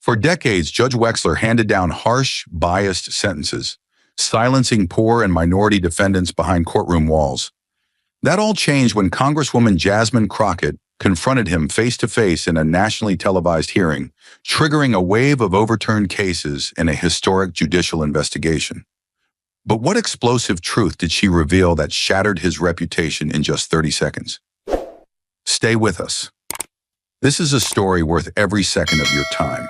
For decades, Judge Wexler handed down harsh, biased sentences, silencing poor and minority defendants behind courtroom walls. That all changed when Congresswoman Jasmine Crockett confronted him face-to-face in a nationally televised hearing, triggering a wave of overturned cases in a historic judicial investigation. But what explosive truth did she reveal that shattered his reputation in just 30 seconds? Stay with us. This is a story worth every second of your time.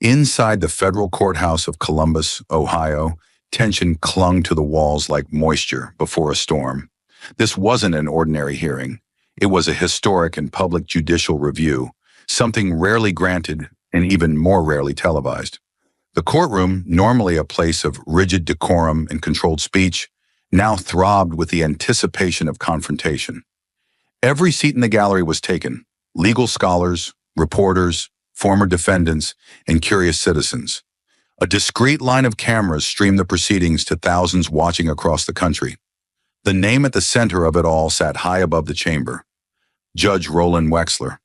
Inside the federal courthouse of Columbus, Ohio, tension clung to the walls like moisture before a storm. This wasn't an ordinary hearing. It was a historic and public judicial review, something rarely granted and even more rarely televised. The courtroom, normally a place of rigid decorum and controlled speech, now throbbed with the anticipation of confrontation. Every seat in the gallery was taken: legal scholars, reporters, former defendants, and curious citizens. A discreet line of cameras streamed the proceedings to thousands watching across the country. The name at the center of it all sat high above the chamber: Judge Roland Wexler.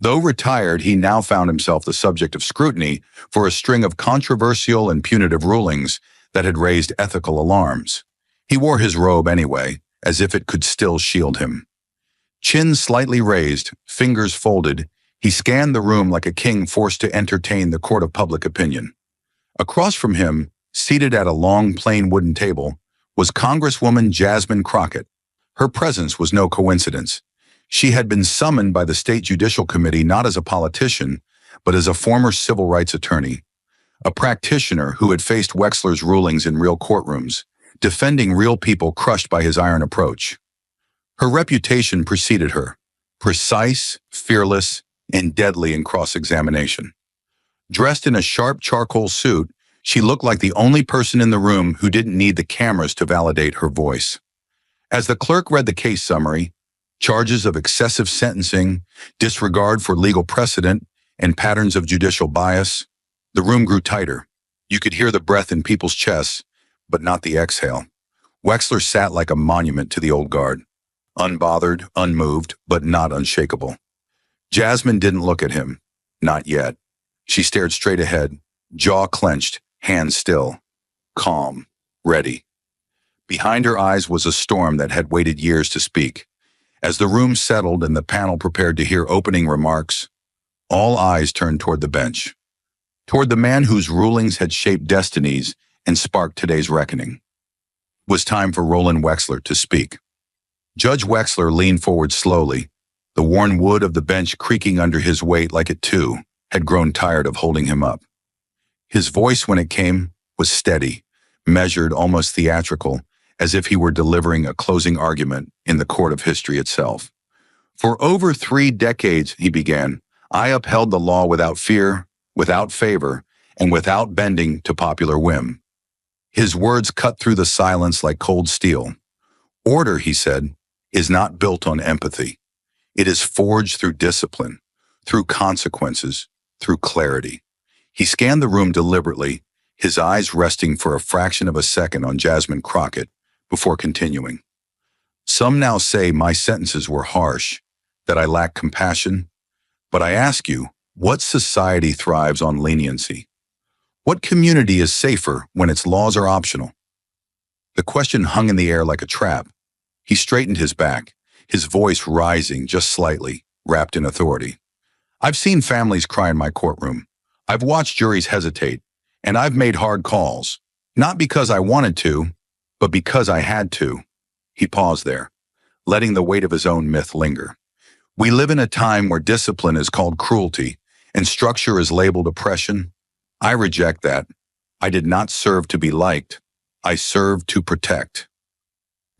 Though retired, he now found himself the subject of scrutiny for a string of controversial and punitive rulings that had raised ethical alarms. He wore his robe anyway, as if it could still shield him. Chin slightly raised, fingers folded, he scanned the room like a king forced to entertain the court of public opinion. Across from him, seated at a long, plain wooden table, was Congresswoman Jasmine Crockett. Her presence was no coincidence. She had been summoned by the State Judicial Committee not as a politician, but as a former civil rights attorney, a practitioner who had faced Wexler's rulings in real courtrooms, defending real people crushed by his iron approach. Her reputation preceded her: precise, fearless, and deadly in cross-examination. Dressed in a sharp charcoal suit, she looked like the only person in the room who didn't need the cameras to validate her voice. As the clerk read the case summary, charges of excessive sentencing, disregard for legal precedent, and patterns of judicial bias, the room grew tighter. You could hear the breath in people's chests, but not the exhale. Wexler sat like a monument to the old guard, unbothered, unmoved, but not unshakable. Jasmine didn't look at him. Not yet. She stared straight ahead, jaw clenched, hands still, calm, ready. Behind her eyes was a storm that had waited years to speak. As the room settled and the panel prepared to hear opening remarks, all eyes turned toward the bench, toward the man whose rulings had shaped destinies and sparked today's reckoning. It was time for Roland Wexler to speak. Judge Wexler leaned forward slowly, the worn wood of the bench creaking under his weight like it, too, had grown tired of holding him up. His voice, when it came, was steady, measured, almost theatrical, as if he were delivering a closing argument in the court of history itself. For over 3 decades, he began, I upheld the law without fear, without favor, and without bending to popular whim. His words cut through the silence like cold steel. Order, he said, is not built on empathy. It is forged through discipline, through consequences, through clarity. He scanned the room deliberately, his eyes resting for a fraction of a second on Jasmine Crockett before continuing. Some now say my sentences were harsh, that I lack compassion. But I ask you, what society thrives on leniency? What community is safer when its laws are optional? The question hung in the air like a trap. He straightened his back, his voice rising just slightly, wrapped in authority. I've seen families cry in my courtroom. I've watched juries hesitate, and I've made hard calls, not because I wanted to, but because I had to. He paused there, letting the weight of his own myth linger. We live in a time where discipline is called cruelty, and structure is labeled oppression. I reject that. I did not serve to be liked. I served to protect.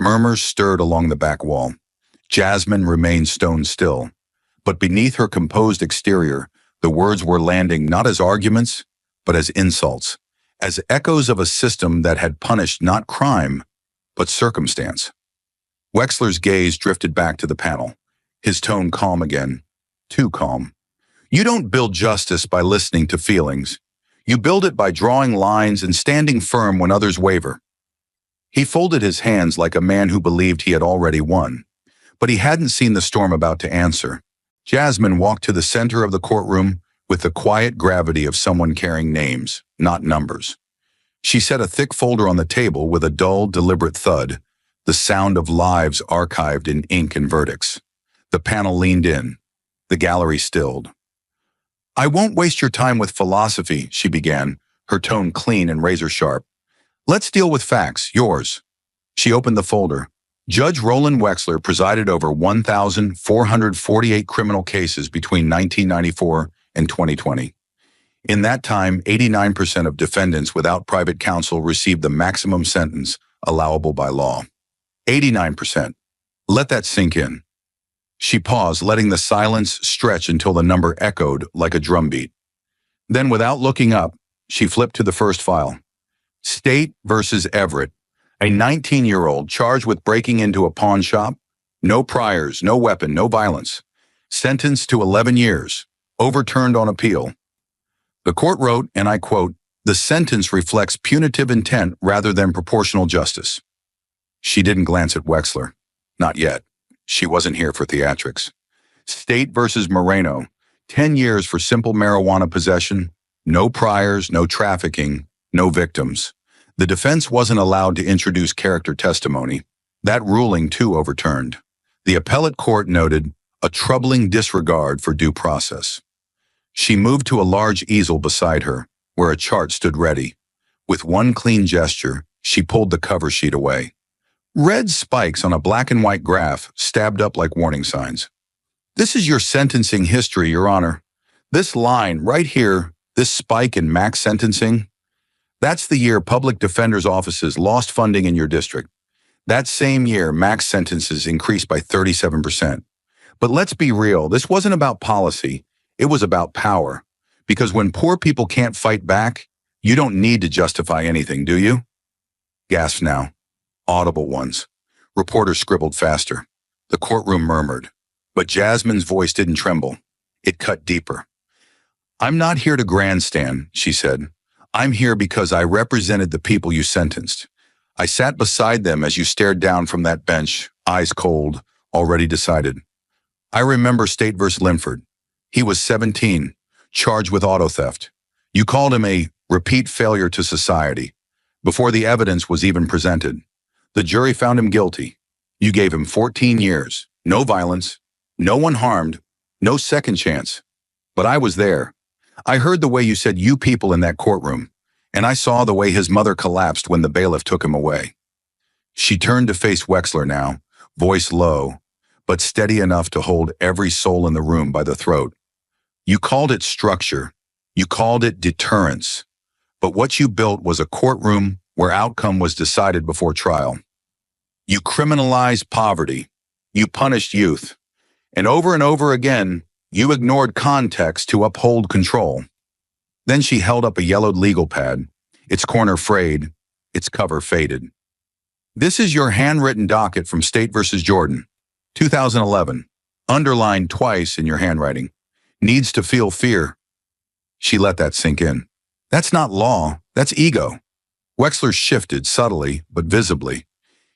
Murmurs stirred along the back wall. Jasmine remained stone still, but beneath her composed exterior, the words were landing not as arguments, but as insults, as echoes of a system that had punished not crime, but circumstance. Wexler's gaze drifted back to the panel, his tone calm again, too calm. You don't build justice by listening to feelings. You build it by drawing lines and standing firm when others waver. He folded his hands like a man who believed he had already won, but he hadn't seen the storm about to answer. Jasmine walked to the center of the courtroom with the quiet gravity of someone carrying names, not numbers. She set a thick folder on the table with a dull, deliberate thud, the sound of lives archived in ink and verdicts. The panel leaned in. The gallery stilled. "I won't waste your time with philosophy," she began, her tone clean and razor-sharp. "Let's deal with facts, yours." She opened the folder. Judge Roland Wexler presided over 1,448 criminal cases between 1994 and 2020. In that time, 89% of defendants without private counsel received the maximum sentence allowable by law. 89%. Let that sink in. She paused, letting the silence stretch until the number echoed like a drumbeat. Then, without looking up, she flipped to the first file. State versus Everett, a 19-year-old charged with breaking into a pawn shop. No priors, no weapon, no violence. Sentenced to 11 years. Overturned on appeal. The court wrote, and I quote, "The sentence reflects punitive intent rather than proportional justice." She didn't glance at Wexler. Not yet. She wasn't here for theatrics. State versus Moreno, 10 years for simple marijuana possession, no priors, no trafficking, no victims. The defense wasn't allowed to introduce character testimony. That ruling, too, overturned. The appellate court noted a troubling disregard for due process. She moved to a large easel beside her, where a chart stood ready. With one clean gesture, she pulled the cover sheet away. Red spikes on a black and white graph stabbed up like warning signs. "This is your sentencing history, Your Honor. This line right here, this spike in max sentencing, that's the year public defenders' offices lost funding in your district. That same year, max sentences increased by 37%. But let's be real, this wasn't about policy. It was about power. Because when poor people can't fight back, you don't need to justify anything, do you?" Gasps now. Audible ones. Reporters scribbled faster. The courtroom murmured. But Jasmine's voice didn't tremble. It cut deeper. "I'm not here to grandstand," she said. "I'm here because I represented the people you sentenced. I sat beside them as you stared down from that bench, eyes cold, already decided. I remember State vs. Linford. He was 17, charged with auto theft. You called him a repeat failure to society, before the evidence was even presented. The jury found him guilty. You gave him 14 years, no violence, no one harmed, no second chance. But I was there. I heard the way you said you people in that courtroom, and I saw the way his mother collapsed when the bailiff took him away." She turned to face Wexler now, voice low, but steady enough to hold every soul in the room by the throat. "You called it structure. You called it deterrence. But what you built was a courtroom where outcome was decided before trial. You criminalized poverty. You punished youth. And over again, you ignored context to uphold control." Then she held up a yellowed legal pad, its corner frayed, its cover faded. "This is your handwritten docket from State versus Jordan, 2011, underlined twice in your handwriting. Needs to feel fear." She let that sink in. "That's not law, that's ego." Wexler shifted subtly but visibly.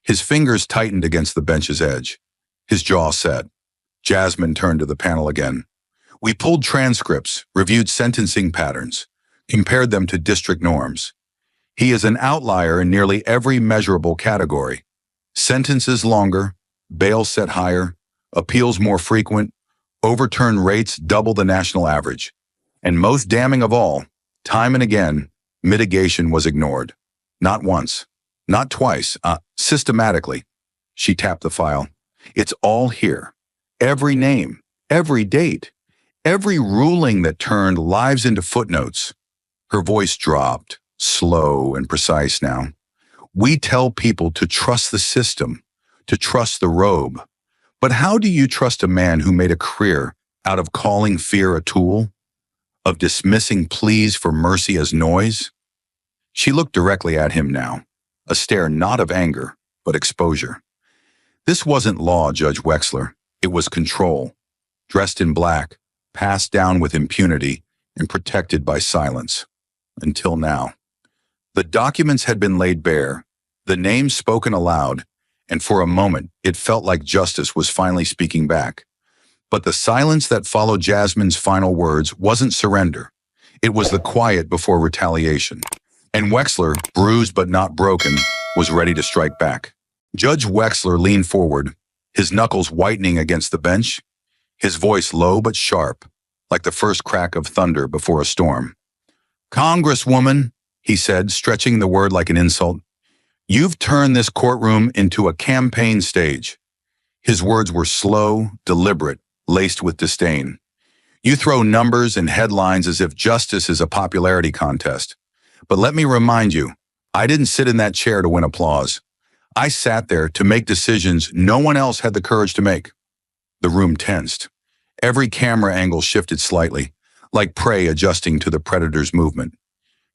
His fingers tightened against the bench's edge. His jaw set. Jasmine turned to the panel again. "We pulled transcripts, reviewed sentencing patterns, compared them to district norms. He is an outlier in nearly every measurable category. Sentences longer, bail set higher, appeals more frequent, overturn rates double the national average. And most damning of all, time and again, mitigation was ignored. Not once, not twice, systematically." She tapped the file. "It's all here. Every name, every date, every ruling that turned lives into footnotes." Her voice dropped, slow and precise now. "We tell people to trust the system, to trust the robe. But how do you trust a man who made a career out of calling fear a tool? Of dismissing pleas for mercy as noise?" She looked directly at him now, a stare not of anger, but exposure. "This wasn't law, Judge Wexler. It was control. Dressed in black, passed down with impunity, and protected by silence. Until now. The documents had been laid bare, the names spoken aloud, and for a moment it felt like justice was finally speaking back. But the silence that followed Jasmine's final words wasn't surrender. It was the quiet before retaliation. And Wexler, bruised but not broken, was ready to strike back. Judge Wexler leaned forward, his knuckles whitening against the bench, his voice low but sharp, like the first crack of thunder before a storm. "Congresswoman," he said, stretching the word like an insult, "you've turned this courtroom into a campaign stage." His words were slow, deliberate, laced with disdain. "You throw numbers and headlines as if justice is a popularity contest. But let me remind you, I didn't sit in that chair to win applause. I sat there to make decisions no one else had the courage to make." The room tensed. Every camera angle shifted slightly, like prey adjusting to the predator's movement.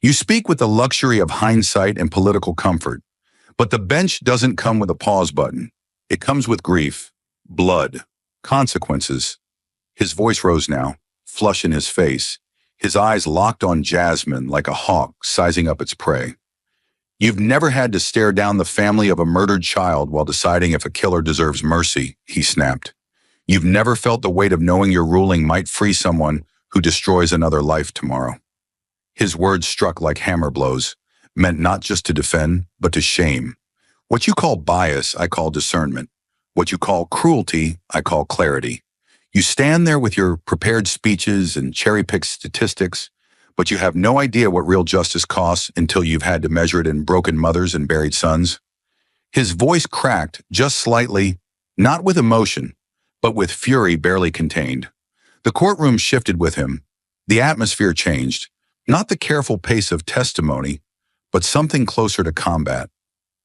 You speak with the luxury of hindsight and political comfort, but the bench doesn't come with a pause button. It comes with grief, blood, consequences. His voice rose now, flush in his face, his eyes locked on Jasmine like a hawk sizing up its prey. "You've never had to stare down the family of a murdered child while deciding if a killer deserves mercy," he snapped. "You've never felt the weight of knowing your ruling might free someone who destroys another life tomorrow." His words struck like hammer blows, meant not just to defend, but to shame. What you call bias, I call discernment. What you call cruelty, I call clarity. You stand there with your prepared speeches and cherry-picked statistics, but you have no idea what real justice costs until you've had to measure it in broken mothers and buried sons. His voice cracked just slightly, not with emotion, but with fury barely contained. The courtroom shifted with him. The atmosphere changed, not the careful pace of testimony, but something closer to combat.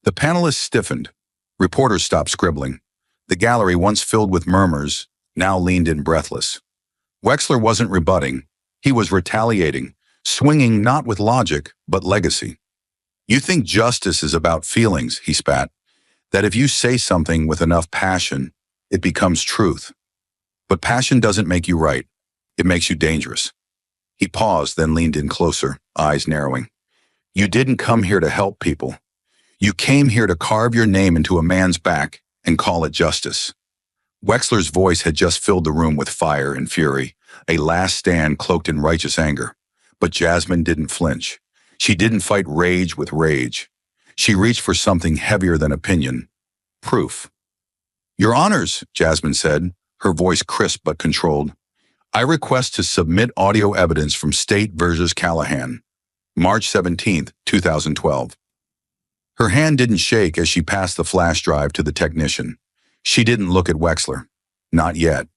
The panelists stiffened. Reporters stopped scribbling. The gallery, once filled with murmurs, now leaned in breathless. Wexler wasn't rebutting. He was retaliating, swinging not with logic, but legacy. "You think justice is about feelings," he spat, "that if you say something with enough passion, it becomes truth. But passion doesn't make you right. It makes you dangerous." He paused, then leaned in closer, eyes narrowing. "You didn't come here to help people. You came here to carve your name into a man's back and call it justice." Wexler's voice had just filled the room with fire and fury, a last stand cloaked in righteous anger. But Jasmine didn't flinch. She didn't fight rage with rage. She reached for something heavier than opinion. Proof. "Your Honors," Jasmine said, her voice crisp but controlled, "I request to submit audio evidence from State versus Callahan, March 17th, 2012. Her hand didn't shake as she passed the flash drive to the technician. She didn't look at Wexler. Not yet.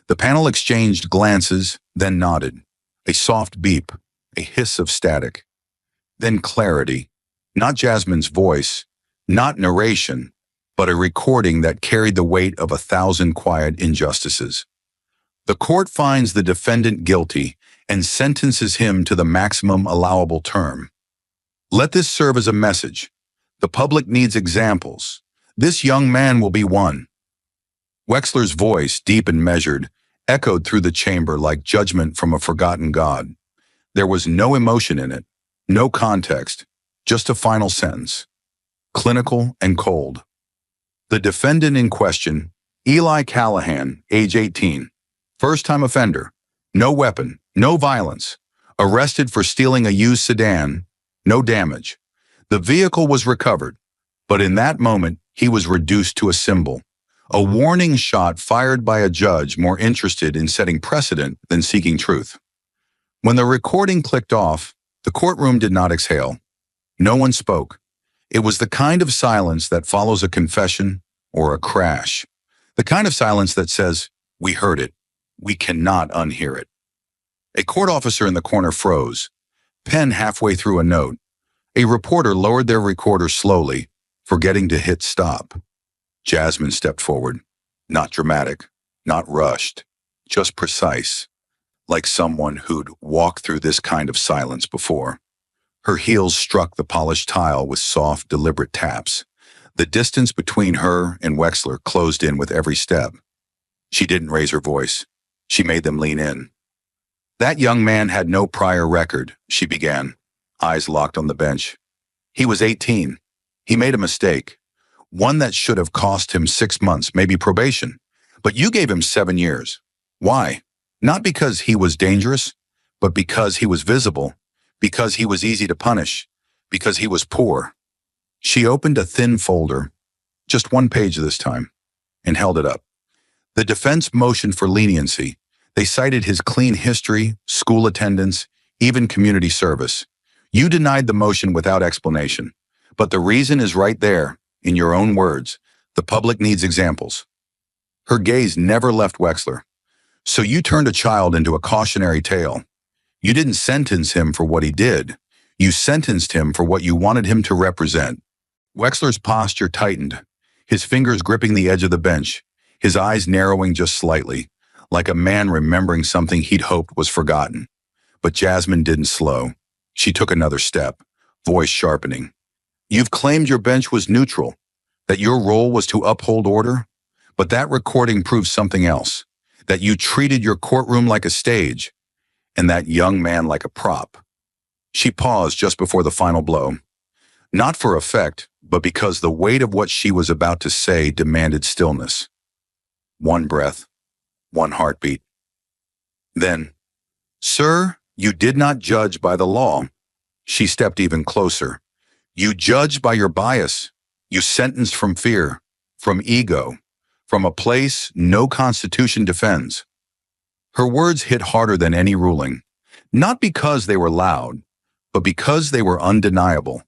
The panel exchanged glances, then nodded. A soft beep, a hiss of static. Then clarity. Not Jasmine's voice, not narration, but a recording that carried the weight of 1,000 quiet injustices. "The court finds the defendant guilty and sentences him to the maximum allowable term. Let this serve as a message. The public needs examples. This young man will be one." Wexler's voice, deep and measured, echoed through the chamber like judgment from a forgotten god. There was no emotion in it, no context, just a final sentence. Clinical and cold. "The defendant in question, Eli Callahan, age 18, first-time offender, no weapon, no violence, arrested for stealing a used sedan, no damage. The vehicle was recovered, but in that moment, he was reduced to a symbol. A warning shot fired by a judge more interested in setting precedent than seeking truth." When the recording clicked off, the courtroom did not exhale. No one spoke. It was the kind of silence that follows a confession or a crash. The kind of silence that says, "We heard it. We cannot unhear it." A court officer in the corner froze, pen halfway through a note. A reporter lowered their recorder slowly, forgetting to hit stop. Jasmine stepped forward, not dramatic, not rushed, just precise, like someone who'd walked through this kind of silence before. Her heels struck the polished tile with soft, deliberate taps. The distance between her and Wexler closed in with every step. She didn't raise her voice. She made them lean in. "That young man had no prior record," she began, eyes locked on the bench. "He was 18. He made a mistake. One that should have cost him 6 months, maybe probation. But you gave him 7 years. Why? Not because he was dangerous, but because he was visible, because he was easy to punish, because he was poor. She opened a thin folder, just one page this time, and held it up. The defense motioned for leniency. They cited his clean history, school attendance, even community service. You denied the motion without explanation. But the reason is right there, in your own words. The public needs examples. Her gaze never left Wexler. So you turned a child into a cautionary tale. You didn't sentence him for what he did. You sentenced him for what you wanted him to represent. Wexler's posture tightened, his fingers gripping the edge of the bench, his eyes narrowing just slightly, like a man remembering something he'd hoped was forgotten. But Jasmine didn't slow. She took another step, voice sharpening. You've claimed your bench was neutral, that your role was to uphold order, but that recording proves something else, that you treated your courtroom like a stage, and that young man like a prop. She paused just before the final blow, not for effect, but because the weight of what she was about to say demanded stillness. One breath, one heartbeat. Then, "Sir, you did not judge by the law." She stepped even closer. "You judged by your bias. You sentenced from fear, from ego, from a place no constitution defends." Her words hit harder than any ruling, not because they were loud, but because they were undeniable.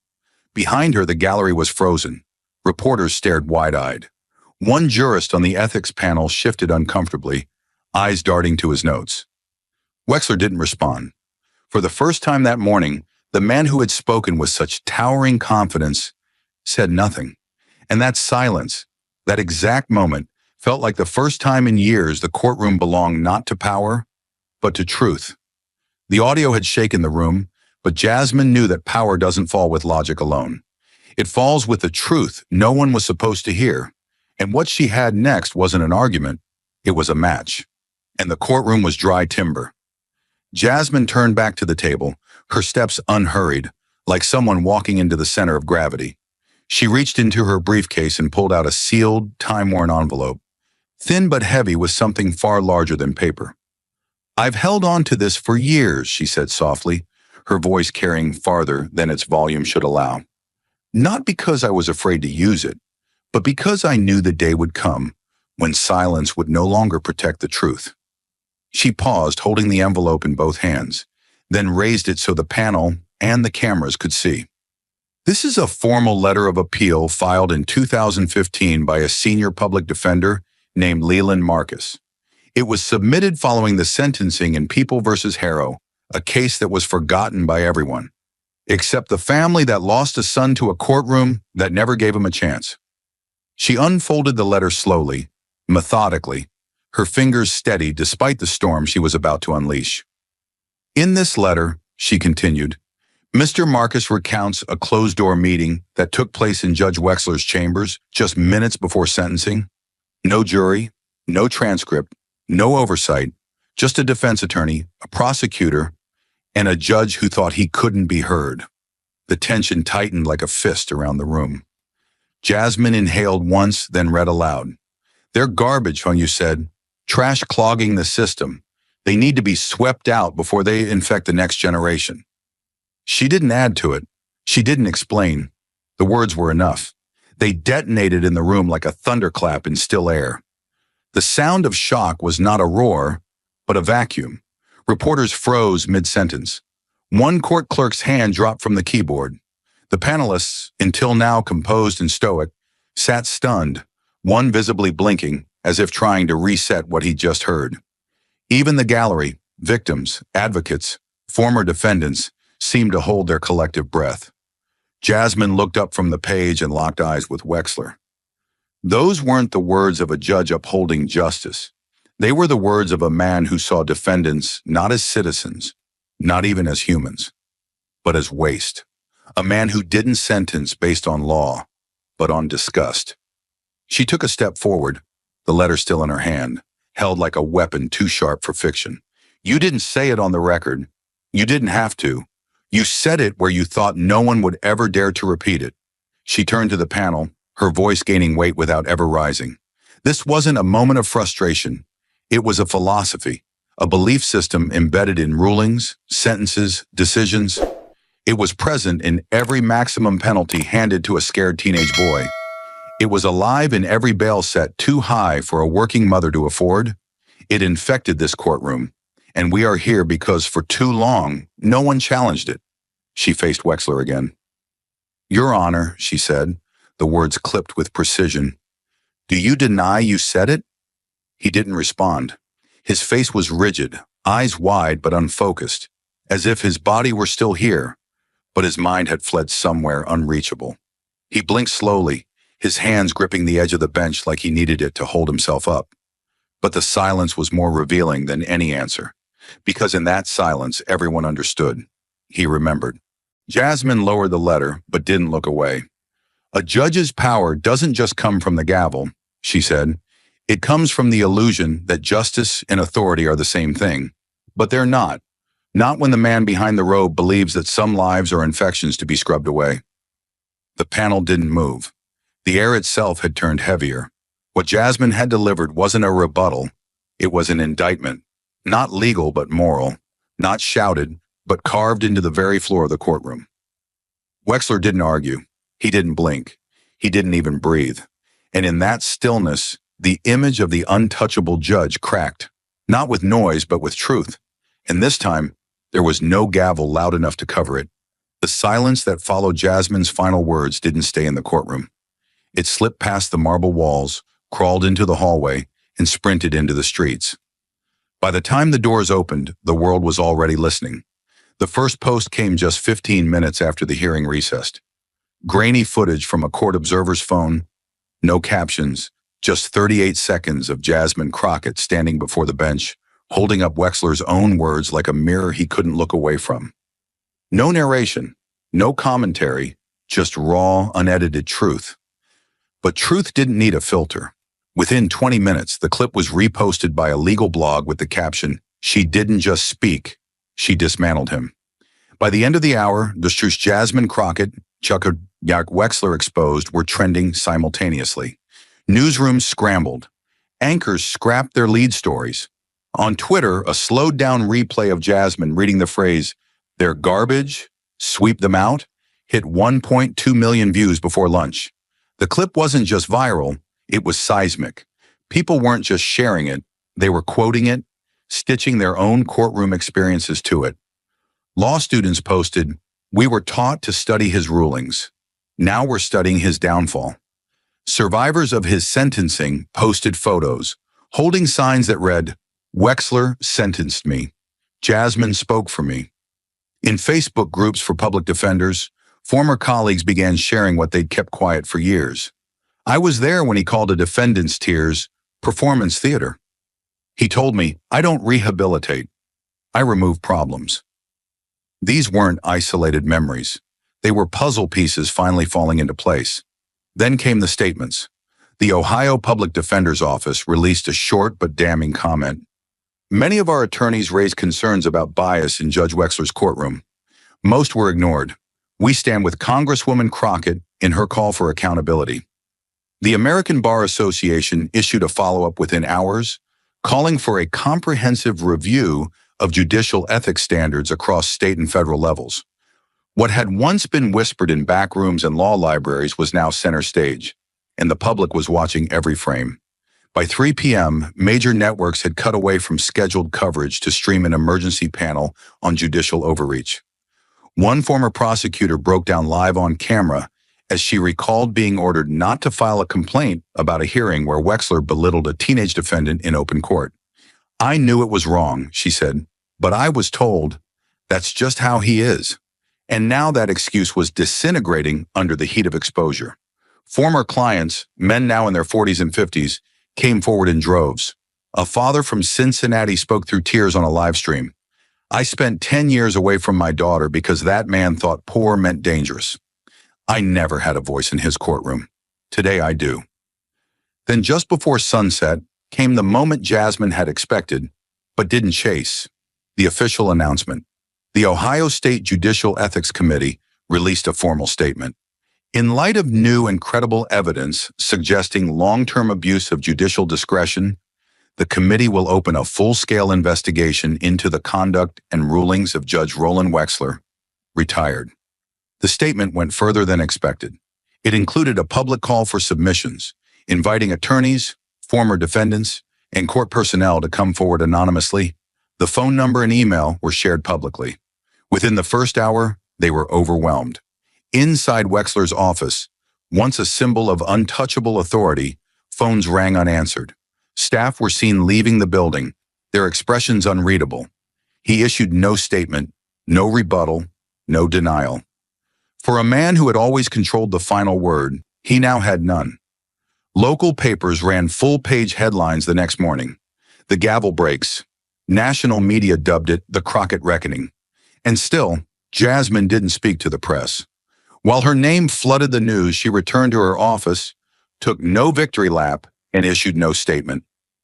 Behind her, the gallery was frozen. Reporters stared wide-eyed. One jurist on the ethics panel shifted uncomfortably, eyes darting to his notes. Wexler didn't respond. For the first time that morning, the man who had spoken with such towering confidence said nothing. And that silence, that exact moment, felt like the first time in years the courtroom belonged not to power, but to truth. The audio had shaken the room, but Jasmine knew that power doesn't fall with logic alone. It falls with the truth no one was supposed to hear. And what she had next wasn't an argument, it was a match. And the courtroom was dry timber. Jasmine turned back to the table, her steps unhurried, like someone walking into the center of gravity. She reached into her briefcase and pulled out a sealed, time-worn envelope, thin but heavy with something far larger than paper. "I've held on to this for years," she said softly, her voice carrying farther than its volume should allow. "Not because I was afraid to use it, but because I knew the day would come when silence would no longer protect the truth." She paused, holding the envelope in both hands, then raised it so the panel and the cameras could see. "This is a formal letter of appeal filed in 2015 by a senior public defender named Leland Marcus. It was submitted following the sentencing in People v. Harrow, a case that was forgotten by everyone, except the family that lost a son to a courtroom that never gave him a chance." She unfolded the letter slowly, methodically, her fingers steady despite the storm she was about to unleash. "In this letter," she continued, "Mr. Marcus recounts a closed-door meeting that took place in Judge Wexler's chambers just minutes before sentencing. No jury, no transcript, no oversight, just a defense attorney, a prosecutor, and a judge who thought he couldn't be heard." The tension tightened like a fist around the room. Jasmine inhaled once, then read aloud. "They're garbage," you said. "Trash clogging the system. They need to be swept out before they infect the next generation." She didn't add to it. She didn't explain. The words were enough. They detonated in the room like a thunderclap in still air. The sound of shock was not a roar, but a vacuum. Reporters froze mid-sentence. One court clerk's hand dropped from the keyboard. The panelists, until now composed and stoic, sat stunned, one visibly blinking, as if trying to reset what he'd just heard. Even the gallery, victims, advocates, former defendants, seemed to hold their collective breath. Jasmine looked up from the page and locked eyes with Wexler. Those weren't the words of a judge upholding justice. They were the words of a man who saw defendants not as citizens, not even as humans, but as waste. A man who didn't sentence based on law, but on disgust. She took a step forward, the letter still in her hand, held like a weapon too sharp for fiction. "You didn't say it on the record. You didn't have to. You said it where you thought no one would ever dare to repeat it." She turned to the panel, her voice gaining weight without ever rising. This wasn't a moment of frustration. It was a philosophy, a belief system embedded in rulings, sentences, decisions. It was present in every maximum penalty handed to a scared teenage boy. It was alive in every bail set too high for a working mother to afford. It infected this courtroom, and we are here because for too long, no one challenged it. She faced Wexler again. "Your Honor," she said, the words clipped with precision. "Do you deny you said it?" He didn't respond. His face was rigid, eyes wide but unfocused, as if his body were still here, but his mind had fled somewhere unreachable. He blinked slowly, his hands gripping the edge of the bench like he needed it to hold himself up. But the silence was more revealing than any answer, because in that silence everyone understood. He remembered. Jasmine lowered the letter, but didn't look away. "A judge's power doesn't just come from the gavel," she said. "It comes from the illusion that justice and authority are the same thing. But they're not. Not when the man behind the robe believes that some lives are infections to be scrubbed away." The panel didn't move. The air itself had turned heavier. What Jasmine had delivered wasn't a rebuttal. It was an indictment. Not legal, but moral. Not shouted, but carved into the very floor of the courtroom. Wexler didn't argue. He didn't blink. He didn't even breathe. And in that stillness, the image of the untouchable judge cracked. Not with noise, but with truth. And this time, there was no gavel loud enough to cover it. The silence that followed Jasmine's final words didn't stay in the courtroom. It slipped past the marble walls, crawled into the hallway, and sprinted into the streets. By the time the doors opened, the world was already listening. The first post came just 15 minutes after the hearing recessed. Grainy footage from a court observer's phone, no captions, just 38 seconds of Jasmine Crockett standing before the bench, holding up Wexler's own words like a mirror he couldn't look away from. No narration, no commentary, just raw, unedited truth. But truth didn't need a filter. Within 20 minutes, the clip was reposted by a legal blog with the caption, "She didn't just speak, she dismantled him." By the end of the hour, the truths Jasmine Crockett, Wexler exposed were trending simultaneously. Newsrooms scrambled. Anchors scrapped their lead stories. On Twitter, a slowed-down replay of Jasmine reading the phrase, "They're garbage, sweep them out," hit 1.2 million views before lunch. The clip wasn't just viral, it was seismic. People weren't just sharing it, they were quoting it, stitching their own courtroom experiences to it. Law students posted, "We were taught to study his rulings. Now we're studying his downfall." Survivors of his sentencing posted photos, holding signs that read, "Wexler sentenced me. Jasmine spoke for me." In Facebook groups for public defenders, former colleagues began sharing what they'd kept quiet for years. "I was there when he called a defendant's tears performance theater. He told me, I don't rehabilitate. I remove problems." These weren't isolated memories. They were puzzle pieces finally falling into place. Then came the statements. The Ohio Public Defender's Office released a short but damning comment. "Many of our attorneys raised concerns about bias in Judge Wexler's courtroom. Most were ignored. We stand with Congresswoman Crockett in her call for accountability." The American Bar Association issued a follow-up within hours, calling for a comprehensive review of judicial ethics standards across state and federal levels. What had once been whispered in back rooms and law libraries was now center stage, and the public was watching every frame. By 3 p.m., major networks had cut away from scheduled coverage to stream an emergency panel on judicial overreach. One former prosecutor broke down live on camera as she recalled being ordered not to file a complaint about a hearing where Wexler belittled a teenage defendant in open court. "I knew it was wrong," she said, "but I was told that's just how he is." And now that excuse was disintegrating under the heat of exposure. Former clients, men now in their 40s and 50s, came forward in droves. A father from Cincinnati spoke through tears on a live stream. "I spent 10 years away from my daughter because that man thought poor meant dangerous. I never had a voice in his courtroom. Today I do." Then just before sunset came the moment Jasmine had expected, but didn't chase. The official announcement. The Ohio State Judicial Ethics Committee released a formal statement. In light of new and credible evidence suggesting long-term abuse of judicial discretion, The committee will open a full-scale investigation into the conduct and rulings of Judge Roland Wexler, retired. The statement went further than expected. It included a public call for submissions, inviting attorneys, former defendants, and court personnel to come forward anonymously. The phone number and email were shared publicly. Within the first hour, they were overwhelmed. Inside Wexler's office, once a symbol of untouchable authority, phones rang unanswered. Staff were seen leaving the building, their expressions unreadable. He issued no statement, no rebuttal, no denial. For a man who had always controlled the final word, he now had none. Local papers ran full-page headlines the next morning. The gavel breaks. National media dubbed it the Crockett Reckoning. And still, Jasmine didn't speak to the press. While her name flooded the news, she returned to her office, took no victory lap, and issued no statement.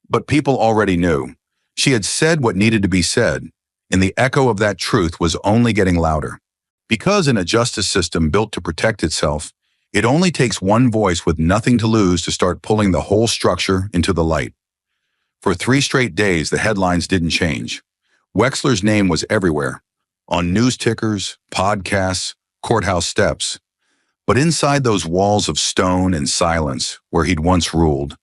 But people already knew. She had said what needed to be said, and the echo of that truth was only getting louder. Because in a justice system built to protect itself, it only takes one voice with nothing to lose to start pulling the whole structure into the light. For 3 straight days, the headlines didn't change. Wexler's name was everywhere, on news tickers, podcasts, courthouse steps. But inside those walls of stone and silence, where he'd once ruled,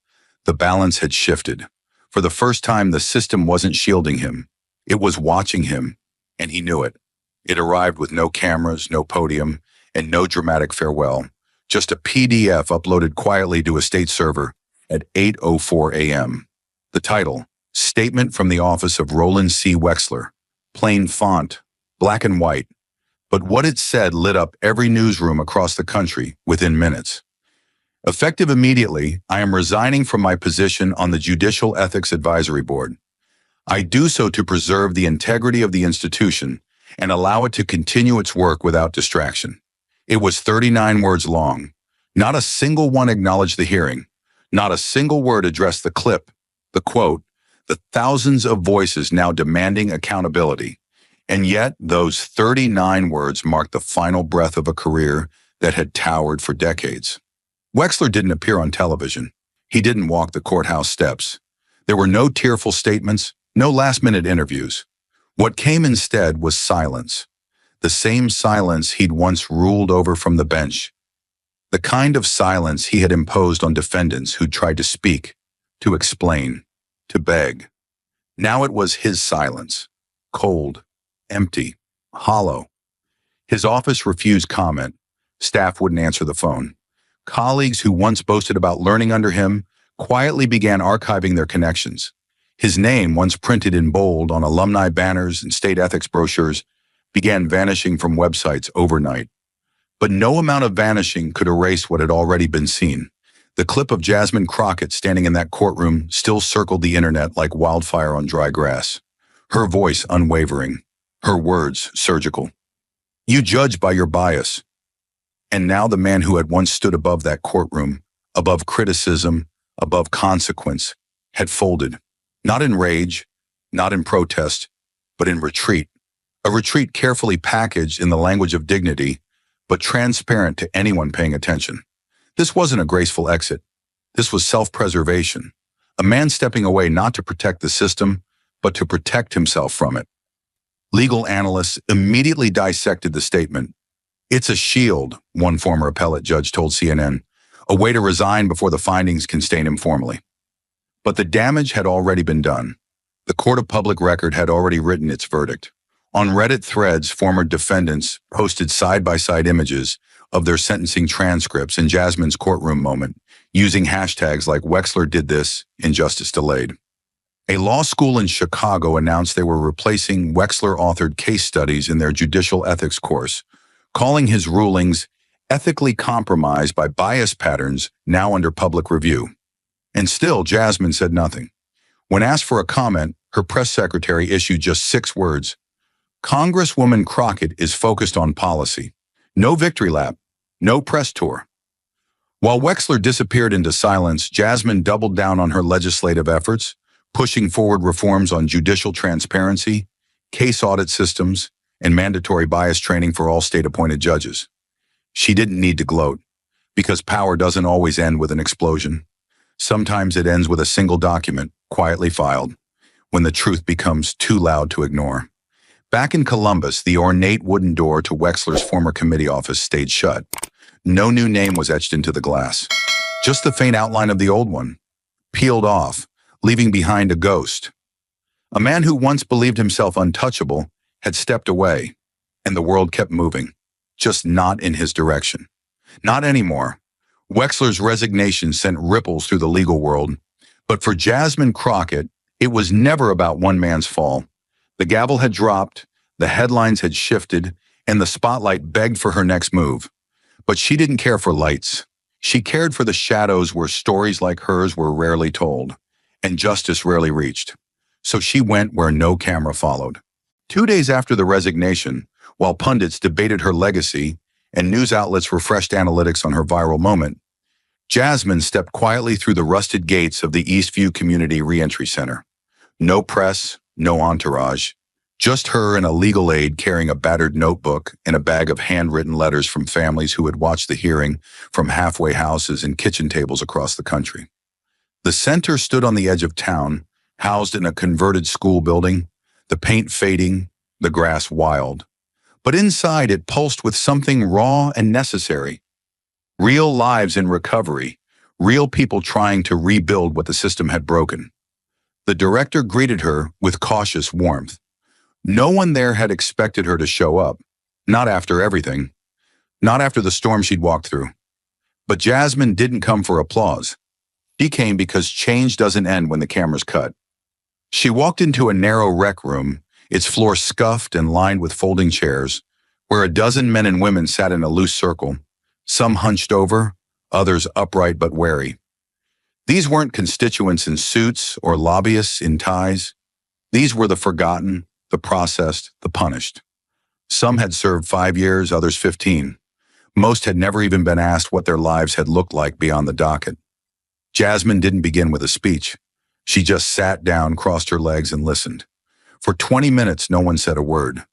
the balance had shifted. For the first time, the system wasn't shielding him. It was watching him, and he knew it. It arrived with no cameras, no podium, and no dramatic farewell. Just a PDF uploaded quietly to a state server at 8:04 a.m. The title, Statement from the Office of Roland C. Wexler. Plain font, black and white. But what it said lit up every newsroom across the country within minutes. Effective immediately, I am resigning from my position on the Judicial Ethics Advisory Board. I do so to preserve the integrity of the institution and allow it to continue its work without distraction. It was 39 words long. Not a single one acknowledged the hearing. Not a single word addressed the clip, the quote, the thousands of voices now demanding accountability. And yet, those 39 words marked the final breath of a career that had towered for decades. Wexler didn't appear on television. He didn't walk the courthouse steps. There were no tearful statements, no last-minute interviews. What came instead was silence. The same silence he'd once ruled over from the bench. The kind of silence he had imposed on defendants who'd tried to speak, to explain, to beg. Now it was his silence. Cold, empty, hollow. His office refused comment. Staff wouldn't answer the phone. Colleagues who once boasted about learning under him quietly began archiving their connections. His name, once printed in bold on alumni banners and state ethics brochures, began vanishing from websites overnight. But no amount of vanishing could erase what had already been seen. The clip of Jasmine Crockett standing in that courtroom still circled the internet like wildfire on dry grass. Her voice unwavering, her words surgical. You judge by your bias. And now the man who had once stood above that courtroom, above criticism, above consequence, had folded. Not in rage, not in protest, but in retreat. A retreat carefully packaged in the language of dignity, but transparent to anyone paying attention. This wasn't a graceful exit. This was self-preservation. A man stepping away not to protect the system, but to protect himself from it. Legal analysts immediately dissected the statement. It's a shield, one former appellate judge told CNN, a way to resign before the findings can stain him formally. But the damage had already been done. The court of public record had already written its verdict. On Reddit threads, former defendants posted side-by-side images of their sentencing transcripts in Jasmine's courtroom moment, using hashtags like Wexler did this, injustice delayed. A law school in Chicago announced they were replacing Wexler-authored case studies in their judicial ethics course, calling his rulings ethically compromised by bias patterns now under public review. And still, Jasmine said nothing. When asked for a comment, her press secretary issued just 6 words. Congresswoman Crockett is focused on policy. No victory lap, no press tour. While Wexler disappeared into silence, Jasmine doubled down on her legislative efforts, pushing forward reforms on judicial transparency, case audit systems, and mandatory bias training for all state-appointed judges. She didn't need to gloat, because power doesn't always end with an explosion. Sometimes it ends with a single document, quietly filed, when the truth becomes too loud to ignore. Back in Columbus, the ornate wooden door to Wexler's former committee office stayed shut. No new name was etched into the glass. Just the faint outline of the old one, peeled off, leaving behind a ghost. A man who once believed himself untouchable had stepped away, and the world kept moving, just not in his direction. Not anymore. Wexler's resignation sent ripples through the legal world, but for Jasmine Crockett, it was never about one man's fall. The gavel had dropped, the headlines had shifted, and the spotlight begged for her next move. But she didn't care for lights. She cared for the shadows where stories like hers were rarely told, and justice rarely reached. So she went where no camera followed. 2 days after the resignation, while pundits debated her legacy and news outlets refreshed analytics on her viral moment, Jasmine stepped quietly through the rusted gates of the Eastview Community Reentry Center. No press, no entourage, just her and a legal aide carrying a battered notebook and a bag of handwritten letters from families who had watched the hearing from halfway houses and kitchen tables across the country. The center stood on the edge of town, housed in a converted school building, the paint fading, the grass wild. But inside it pulsed with something raw and necessary. Real lives in recovery, real people trying to rebuild what the system had broken. The director greeted her with cautious warmth. No one there had expected her to show up, not after everything, not after the storm she'd walked through. But Jasmine didn't come for applause. She came because change doesn't end when the camera's cut. She walked into a narrow rec room, its floor scuffed and lined with folding chairs, where a dozen men and women sat in a loose circle, some hunched over, others upright but wary. These weren't constituents in suits or lobbyists in ties. These were the forgotten, the processed, the punished. Some had served 5 years, others 15. Most had never even been asked what their lives had looked like beyond the docket. Jasmine didn't begin with a speech. She just sat down, crossed her legs, and listened. For 20 minutes, no one said a word.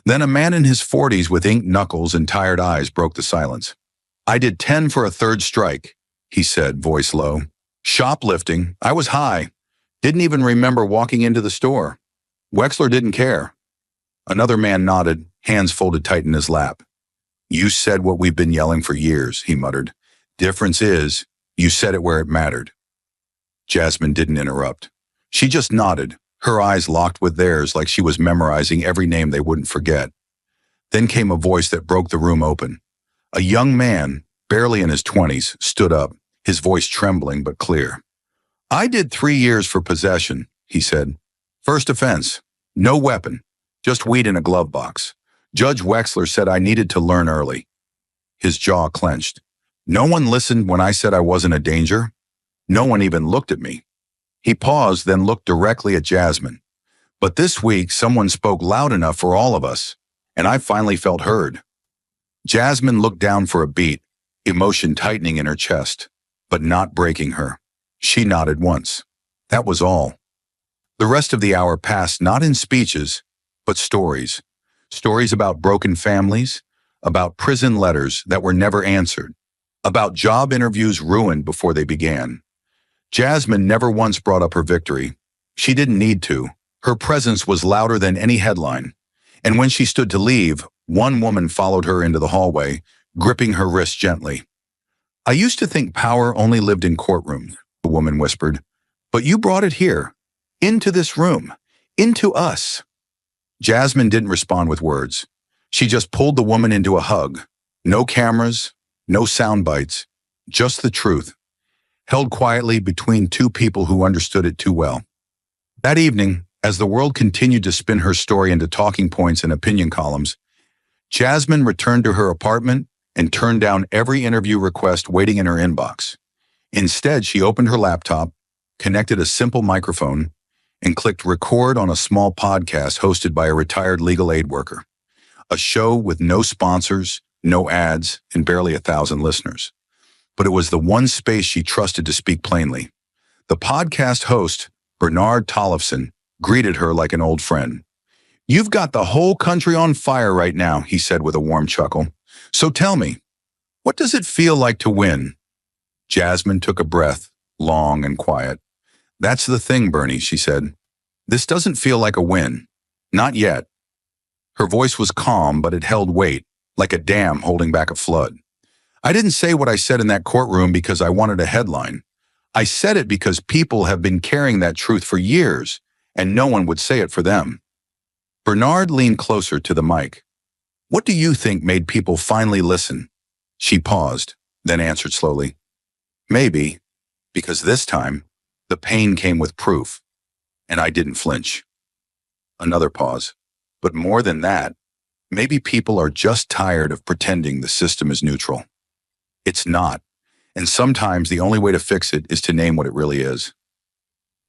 Then a man in his 40s with inked knuckles and tired eyes broke the silence. "I did 10 for a third strike," he said, voice low. "Shoplifting. I was high. Didn't even remember walking into the store. Wexler didn't care." Another man nodded, hands folded tight in his lap. "You said what we've been yelling for years," he muttered. "Difference is, you said it where it mattered." Jasmine didn't interrupt. She just nodded, her eyes locked with theirs like she was memorizing every name they wouldn't forget. Then came a voice that broke the room open. A young man, barely in his 20s, stood up, his voice trembling but clear. "I did 3 years for possession," he said. "First offense. No weapon. Just weed in a glove box. Judge Wexler said I needed to learn early." His jaw clenched. "No one listened when I said I wasn't a danger. No one even looked at me." He paused, then looked directly at Jasmine. "But this week, someone spoke loud enough for all of us, and I finally felt heard." Jasmine looked down for a beat, emotion tightening in her chest, but not breaking her. She nodded once. That was all. The rest of the hour passed not in speeches, but stories. Stories about broken families, about prison letters that were never answered, about job interviews ruined before they began. Jasmine never once brought up her victory. She didn't need to. Her presence was louder than any headline. And when she stood to leave, one woman followed her into the hallway, gripping her wrist gently. "I used to think power only lived in courtrooms," the woman whispered. "But you brought it here, into this room, into us." Jasmine didn't respond with words. She just pulled the woman into a hug. No cameras, no sound bites, just the truth, held quietly between two people who understood it too well. That evening, as the world continued to spin her story into talking points and opinion columns, Jasmine returned to her apartment and turned down every interview request waiting in her inbox. Instead, she opened her laptop, connected a simple microphone, and clicked record on a small podcast hosted by a retired legal aid worker. A show with no sponsors, no ads, and barely 1,000 listeners. But it was the one space she trusted to speak plainly. The podcast host, Bernard Tollefson, greeted her like an old friend. "You've got the whole country on fire right now," he said with a warm chuckle. "So tell me, what does it feel like to win?" Jasmine took a breath, long and quiet. "That's the thing, Bernie," she said. "This doesn't feel like a win. Not yet." Her voice was calm, but it held weight, like a dam holding back a flood. "I didn't say what I said in that courtroom because I wanted a headline. I said it because people have been carrying that truth for years, and no one would say it for them." Bernard leaned closer to the mic. "What do you think made people finally listen?" She paused, then answered slowly. "Maybe, because this time, the pain came with proof, and I didn't flinch." Another pause. "But more than that, maybe people are just tired of pretending the system is neutral. It's not, and sometimes the only way to fix it is to name what it really is."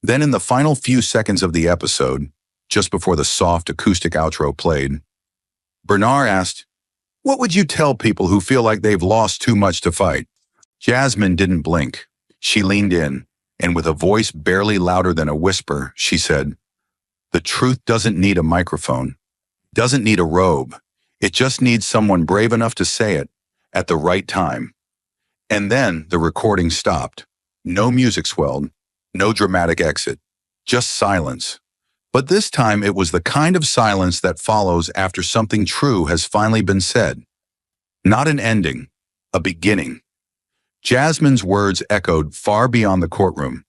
Then in the final few seconds of the episode, just before the soft acoustic outro played, Bernard asked, "What would you tell people who feel like they've lost too much to fight?" Jasmine didn't blink. She leaned in, and with a voice barely louder than a whisper, she said, "The truth doesn't need a microphone, doesn't need a robe. It just needs someone brave enough to say it at the right time." And then the recording stopped. No music swelled, no dramatic exit, just silence. But this time it was the kind of silence that follows after something true has finally been said. Not an ending, a beginning. Jasmine's words echoed far beyond the courtroom.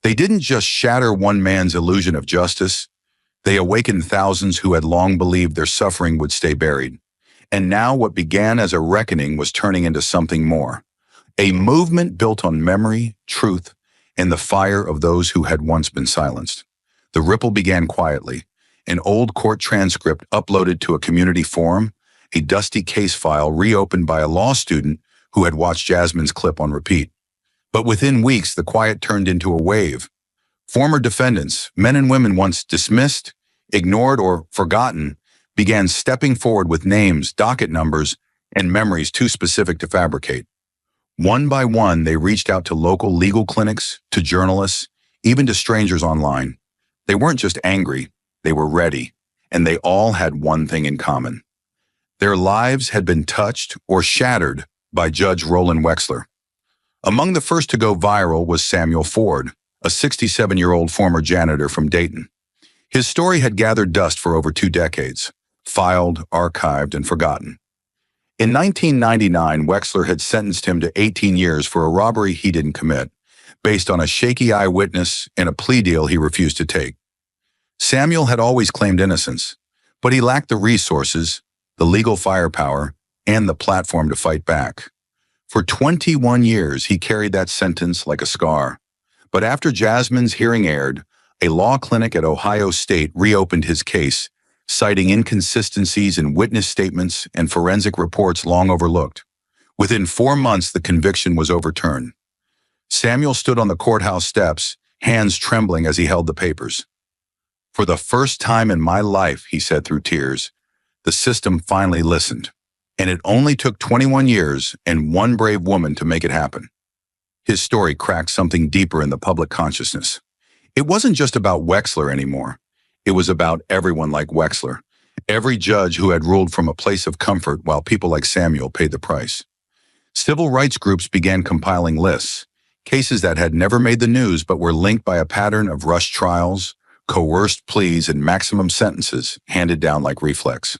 They didn't just shatter one man's illusion of justice. They awakened thousands who had long believed their suffering would stay buried. And now what began as a reckoning was turning into something more. A movement built on memory, truth, and the fire of those who had once been silenced. The ripple began quietly. An old court transcript uploaded to a community forum, a dusty case file reopened by a law student who had watched Jasmine's clip on repeat. But within weeks, the quiet turned into a wave. Former defendants, men and women once dismissed, ignored, or forgotten, began stepping forward with names, docket numbers, and memories too specific to fabricate. One by one, they reached out to local legal clinics, to journalists, even to strangers online. They weren't just angry, they were ready, and they all had one thing in common. Their lives had been touched or shattered by Judge Roland Wexler. Among the first to go viral was Samuel Ford, a 67-year-old former janitor from Dayton. His story had gathered dust for over 2 decades, filed, archived, and forgotten. In 1999, Wexler had sentenced him to 18 years for a robbery he didn't commit, based on a shaky eyewitness and a plea deal he refused to take. Samuel had always claimed innocence, but he lacked the resources, the legal firepower, and the platform to fight back. For 21 years, he carried that sentence like a scar. But after Jasmine's hearing aired, a law clinic at Ohio State reopened his case, citing inconsistencies in witness statements and forensic reports long overlooked. Within 4 months, the conviction was overturned. Samuel stood on the courthouse steps, hands trembling as he held the papers. "For the first time in my life," he said through tears, "the system finally listened. And it only took 21 years and one brave woman to make it happen." His story cracked something deeper in the public consciousness. It wasn't just about Wexler anymore. It was about everyone like Wexler, every judge who had ruled from a place of comfort while people like Samuel paid the price. Civil rights groups began compiling lists, cases that had never made the news but were linked by a pattern of rushed trials, coerced pleas, and maximum sentences handed down like reflex.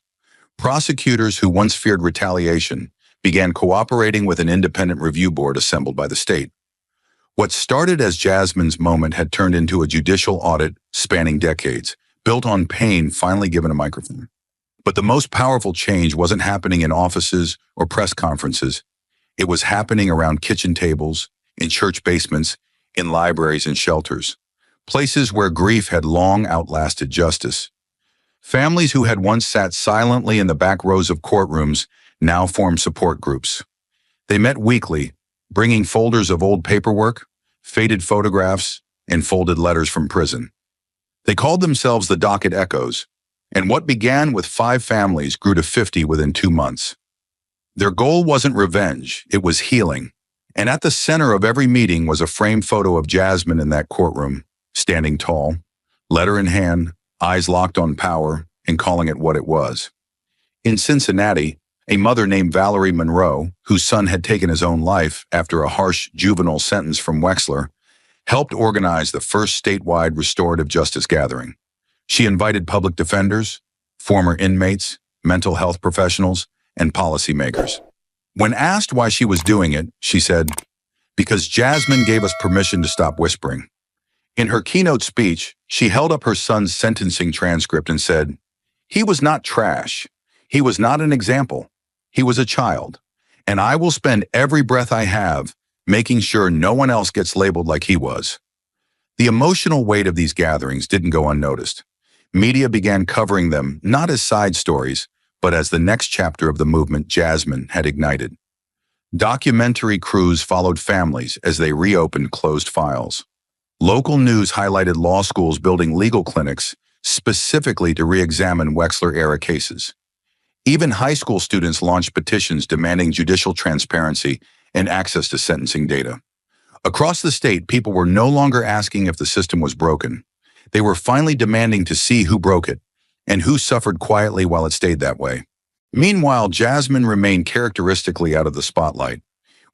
Prosecutors who once feared retaliation began cooperating with an independent review board assembled by the state. What started as Jasmine's moment had turned into a judicial audit spanning decades, built on pain finally given a microphone. But the most powerful change wasn't happening in offices or press conferences. It was happening around kitchen tables, in church basements, in libraries and shelters, places where grief had long outlasted justice. Families who had once sat silently in the back rows of courtrooms now formed support groups. They met weekly, bringing folders of old paperwork, faded photographs, and folded letters from prison. They called themselves the Docket Echoes, and what began with 5 families grew to 50 within 2 months. Their goal wasn't revenge, it was healing. And at the center of every meeting was a framed photo of Jasmine in that courtroom, standing tall, letter in hand, eyes locked on power, and calling it what it was. In Cincinnati, a mother named Valerie Monroe, whose son had taken his own life after a harsh juvenile sentence from Wexler, helped organize the first statewide restorative justice gathering. She invited public defenders, former inmates, mental health professionals, and policymakers. When asked why she was doing it, she said, "Because Jasmine gave us permission to stop whispering." In her keynote speech, she held up her son's sentencing transcript and said, "He was not trash. He was not an example. He was a child. And I will spend every breath I have making sure no one else gets labeled like he was." The emotional weight of these gatherings didn't go unnoticed. Media began covering them not as side stories, but as the next chapter of the movement Jasmine had ignited. Documentary crews followed families as they reopened closed files. Local news highlighted law schools building legal clinics specifically to re-examine Wexler-era cases. Even high school students launched petitions demanding judicial transparency and access to sentencing data. Across the state, people were no longer asking if the system was broken. They were finally demanding to see who broke it and who suffered quietly while it stayed that way. Meanwhile, Jasmine remained characteristically out of the spotlight.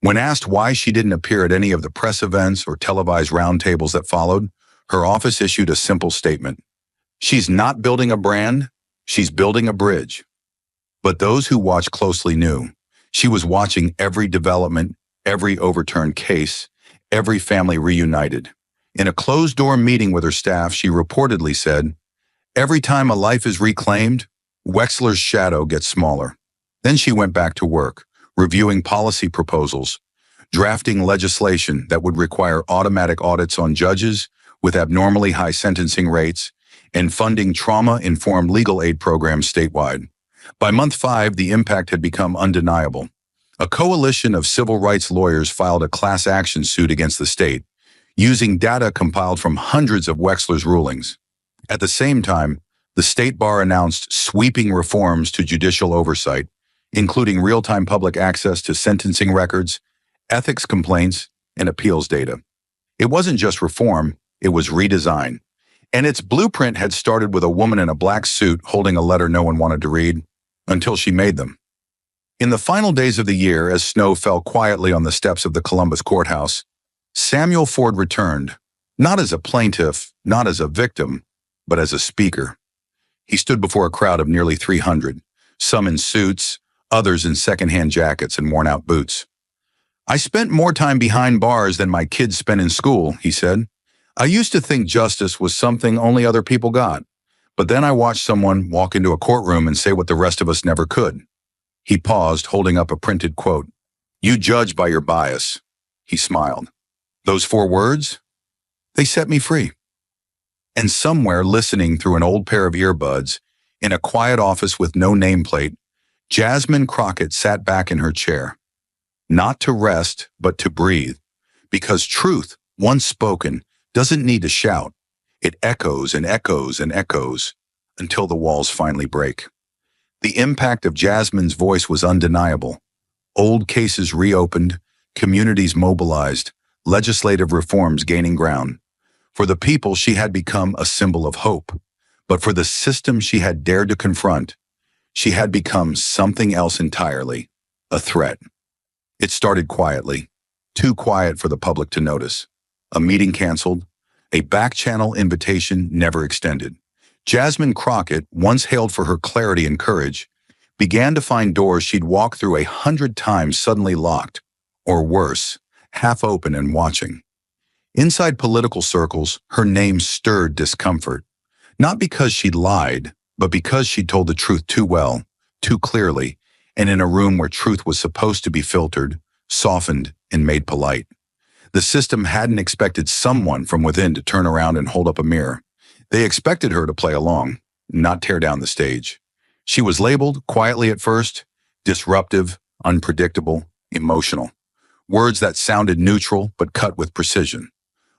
When asked why she didn't appear at any of the press events or televised roundtables that followed, her office issued a simple statement. "She's not building a brand, she's building a bridge." But those who watched closely knew she was watching every development, every overturned case, every family reunited. In a closed-door meeting with her staff, she reportedly said, "Every time a life is reclaimed, Wexler's shadow gets smaller." Then she went back to work, reviewing policy proposals, drafting legislation that would require automatic audits on judges with abnormally high sentencing rates, and funding trauma-informed legal aid programs statewide. By month 5, the impact had become undeniable. A coalition of civil rights lawyers filed a class action suit against the state, using data compiled from hundreds of Wexler's rulings. At the same time, the state bar announced sweeping reforms to judicial oversight, including real-time public access to sentencing records, ethics complaints, and appeals data. It wasn't just reform, it was redesign. And its blueprint had started with a woman in a black suit holding a letter no one wanted to read, until she made them. In the final days of the year, as snow fell quietly on the steps of the Columbus courthouse, Samuel Ford returned, not as a plaintiff, not as a victim, but as a speaker. He stood before a crowd of nearly 300, some in suits, others in secondhand jackets and worn-out boots. "I spent more time behind bars than my kids spent in school," he said. "I used to think justice was something only other people got, but then I watched someone walk into a courtroom and say what the rest of us never could." He paused, holding up a printed quote. "You judge by your bias." He smiled. "Those 4 words? They set me free." And somewhere, listening through an old pair of earbuds, in a quiet office with no nameplate, Jasmine Crockett sat back in her chair. Not to rest, but to breathe. Because truth, once spoken, doesn't need to shout. It echoes and echoes and echoes until the walls finally break. The impact of Jasmine's voice was undeniable. Old cases reopened, communities mobilized, legislative reforms gaining ground. For the people, she had become a symbol of hope. But for the system she had dared to confront, she had become something else entirely, a threat. It started quietly, too quiet for the public to notice. A meeting canceled, a back-channel invitation never extended. Jasmine Crockett, once hailed for her clarity and courage, began to find doors she'd walked through 100 times suddenly locked, or worse, half open and watching. Inside political circles, her name stirred discomfort, not because she'd lied, but because she'd told the truth too well, too clearly, and in a room where truth was supposed to be filtered, softened, and made polite. The system hadn't expected someone from within to turn around and hold up a mirror. They expected her to play along, not tear down the stage. She was labeled, quietly at first, disruptive, unpredictable, emotional. Words that sounded neutral but cut with precision.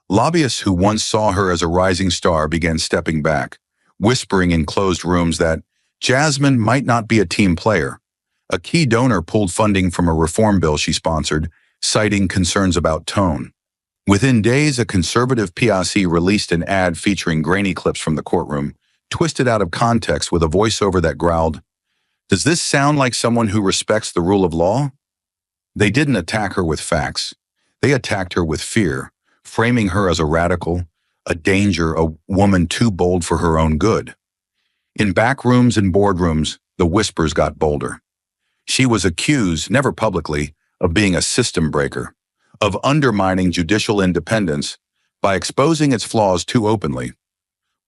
Lobbyists who once saw her as a rising star began stepping back, whispering in closed rooms that Jasmine might not be a team player. A key donor pulled funding from a reform bill she sponsored, citing concerns about tone. Within days, a conservative PIC released an ad featuring grainy clips from the courtroom, twisted out of context with a voiceover that growled, "Does this sound like someone who respects the rule of law?" They didn't attack her with facts. They attacked her with fear, framing her as a radical, a danger, a woman too bold for her own good. In back rooms and boardrooms, the whispers got bolder. She was accused, never publicly, of being a system breaker, of undermining judicial independence by exposing its flaws too openly.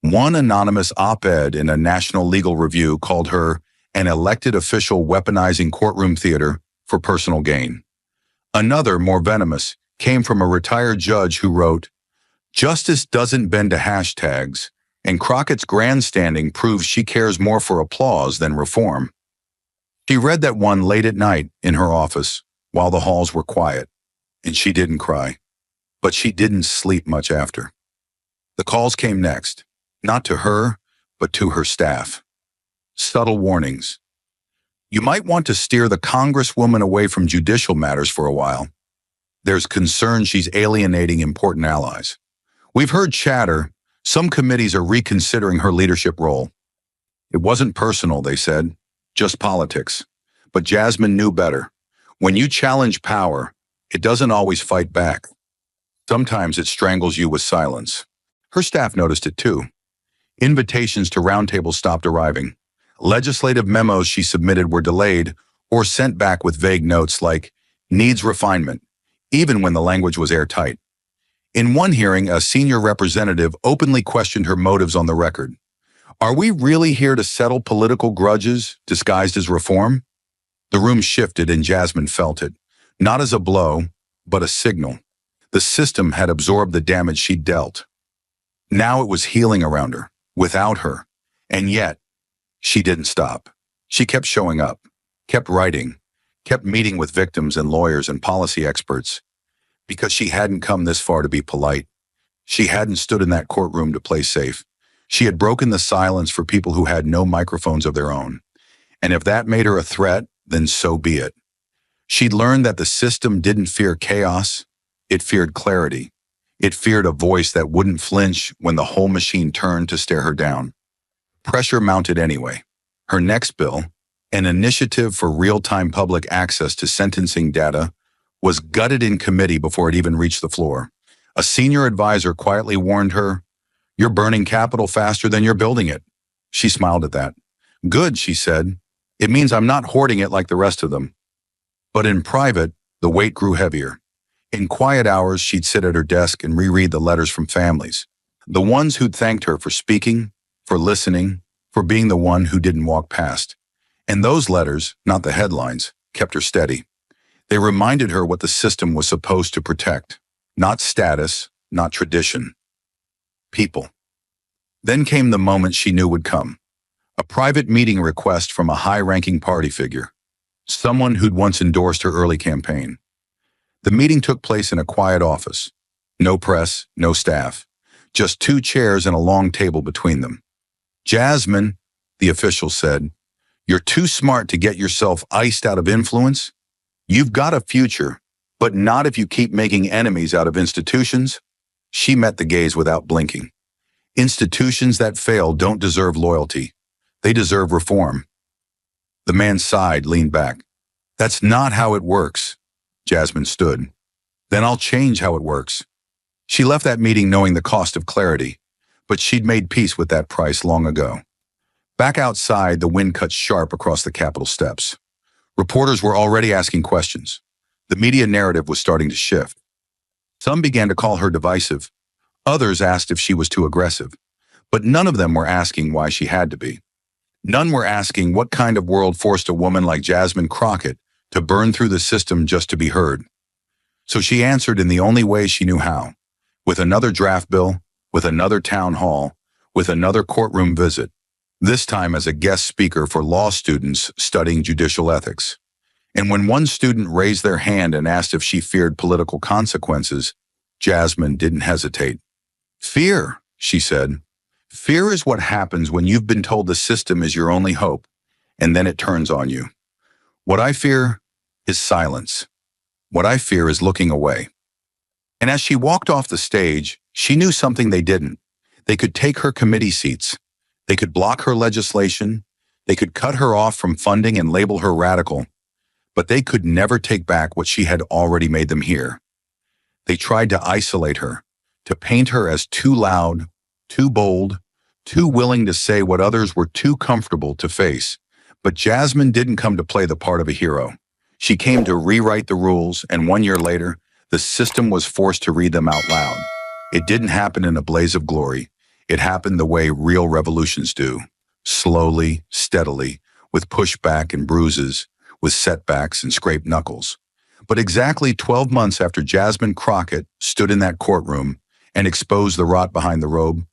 One anonymous op-ed in a national legal review called her an elected official weaponizing courtroom theater for personal gain. Another, more venomous, came from a retired judge who wrote, "Justice doesn't bend to hashtags, and Crockett's grandstanding proves she cares more for applause than reform." She read that one late at night in her office while the halls were quiet, and she didn't cry, but she didn't sleep much after. The calls came next, not to her, but to her staff. Subtle warnings. You might want to steer the Congresswoman away from judicial matters for a while. There's concern she's alienating important allies. We've heard chatter. Some committees are reconsidering her leadership role. It wasn't personal, they said, just politics. But Jasmine knew better. When you challenge power, it doesn't always fight back. Sometimes it strangles you with silence. Her staff noticed it too. Invitations to roundtables stopped arriving. Legislative memos she submitted were delayed or sent back with vague notes like, "needs refinement," even when the language was airtight. In one hearing, a senior representative openly questioned her motives on the record. Are we really here to settle political grudges disguised as reform? The room shifted and Jasmine felt it, not as a blow, but a signal. The system had absorbed the damage she'd dealt. Now it was healing around her, without her. And yet, she didn't stop. She kept showing up, kept writing, kept meeting with victims and lawyers and policy experts. Because she hadn't come this far to be polite. She hadn't stood in that courtroom to play safe. She had broken the silence for people who had no microphones of their own. And if that made her a threat, then so be it. She'd learned that the system didn't fear chaos, it feared clarity. It feared a voice that wouldn't flinch when the whole machine turned to stare her down. Pressure mounted anyway. Her next bill, an initiative for real-time public access to sentencing data, was gutted in committee before it even reached the floor. A senior advisor quietly warned her, "You're burning capital faster than you're building it." She smiled at that. "Good," she said. "It means I'm not hoarding it like the rest of them." But in private, the weight grew heavier. In quiet hours, she'd sit at her desk and reread the letters from families. The ones who'd thanked her for speaking, for listening, for being the one who didn't walk past. And those letters, not the headlines, kept her steady. They reminded her what the system was supposed to protect. Not status, not tradition. People. Then came the moment she knew would come. A private meeting request from a high-ranking party figure. Someone who'd once endorsed her early campaign. The meeting took place in a quiet office. No press, no staff. Just 2 chairs and a long table between them. "Jasmine," the official said, "you're too smart to get yourself iced out of influence. You've got a future, but not if you keep making enemies out of institutions." She met the gaze without blinking. Institutions that fail don't deserve loyalty. They deserve reform. The man sighed, leaned back. "That's not how it works." Jasmine stood. "Then I'll change how it works." She left that meeting knowing the cost of clarity, but she'd made peace with that price long ago. Back outside, the wind cut sharp across the Capitol steps. Reporters were already asking questions. The media narrative was starting to shift. Some began to call her divisive. Others asked if she was too aggressive. But none of them were asking why she had to be. None were asking what kind of world forced a woman like Jasmine Crockett to burn through the system just to be heard. So she answered in the only way she knew how, with another draft bill, with another town hall, with another courtroom visit, this time as a guest speaker for law students studying judicial ethics. And when one student raised their hand and asked if she feared political consequences, Jasmine didn't hesitate. "Fear," she said. "Fear is what happens when you've been told the system is your only hope, and then it turns on you. What I fear is silence. What I fear is looking away." And as she walked off the stage, she knew something they didn't. They could take her committee seats. They could block her legislation. They could cut her off from funding and label her radical. But they could never take back what she had already made them hear. They tried to isolate her, to paint her as too loud, too bold, too willing to say what others were too comfortable to face. But Jasmine didn't come to play the part of a hero. She came to rewrite the rules, and 1 year later, the system was forced to read them out loud. It didn't happen in a blaze of glory. It happened the way real revolutions do. Slowly, steadily, with pushback and bruises, with setbacks and scraped knuckles. But exactly 12 months after Jasmine Crockett stood in that courtroom and exposed the rot behind the robe,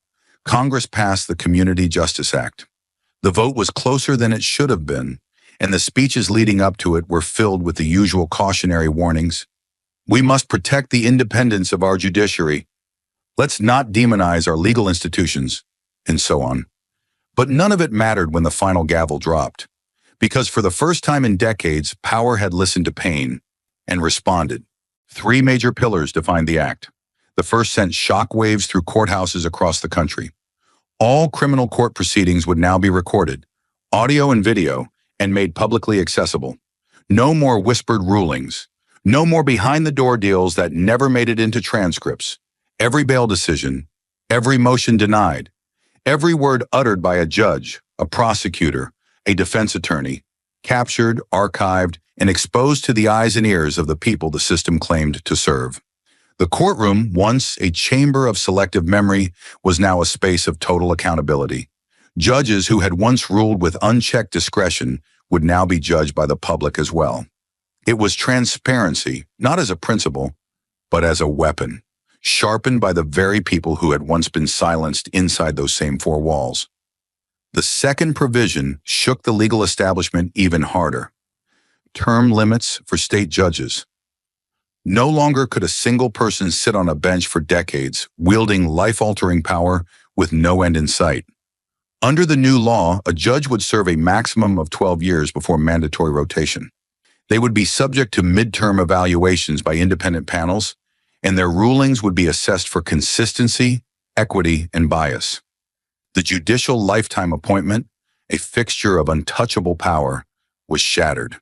Congress passed the Community Justice Act. The vote was closer than it should have been, and the speeches leading up to it were filled with the usual cautionary warnings. We must protect the independence of our judiciary. Let's not demonize our legal institutions, and so on. But none of it mattered when the final gavel dropped, because for the first time in decades, power had listened to pain and responded. 3 major pillars defined the act. The first sent shockwaves through courthouses across the country. All criminal court proceedings would now be recorded, audio and video, and made publicly accessible. No more whispered rulings. No more behind-the-door deals that never made it into transcripts. Every bail decision, every motion denied, every word uttered by a judge, a prosecutor, a defense attorney, captured, archived, and exposed to the eyes and ears of the people the system claimed to serve. The courtroom, once a chamber of selective memory, was now a space of total accountability. Judges who had once ruled with unchecked discretion would now be judged by the public as well. It was transparency, not as a principle, but as a weapon, sharpened by the very people who had once been silenced inside those same 4 walls. The second provision shook the legal establishment even harder. Term limits for state judges. No longer could a single person sit on a bench for decades, wielding life-altering power with no end in sight. Under the new law, a judge would serve a maximum of 12 years before mandatory rotation. They would be subject to midterm evaluations by independent panels, and their rulings would be assessed for consistency, equity, and bias. The judicial lifetime appointment, a fixture of untouchable power, was shattered.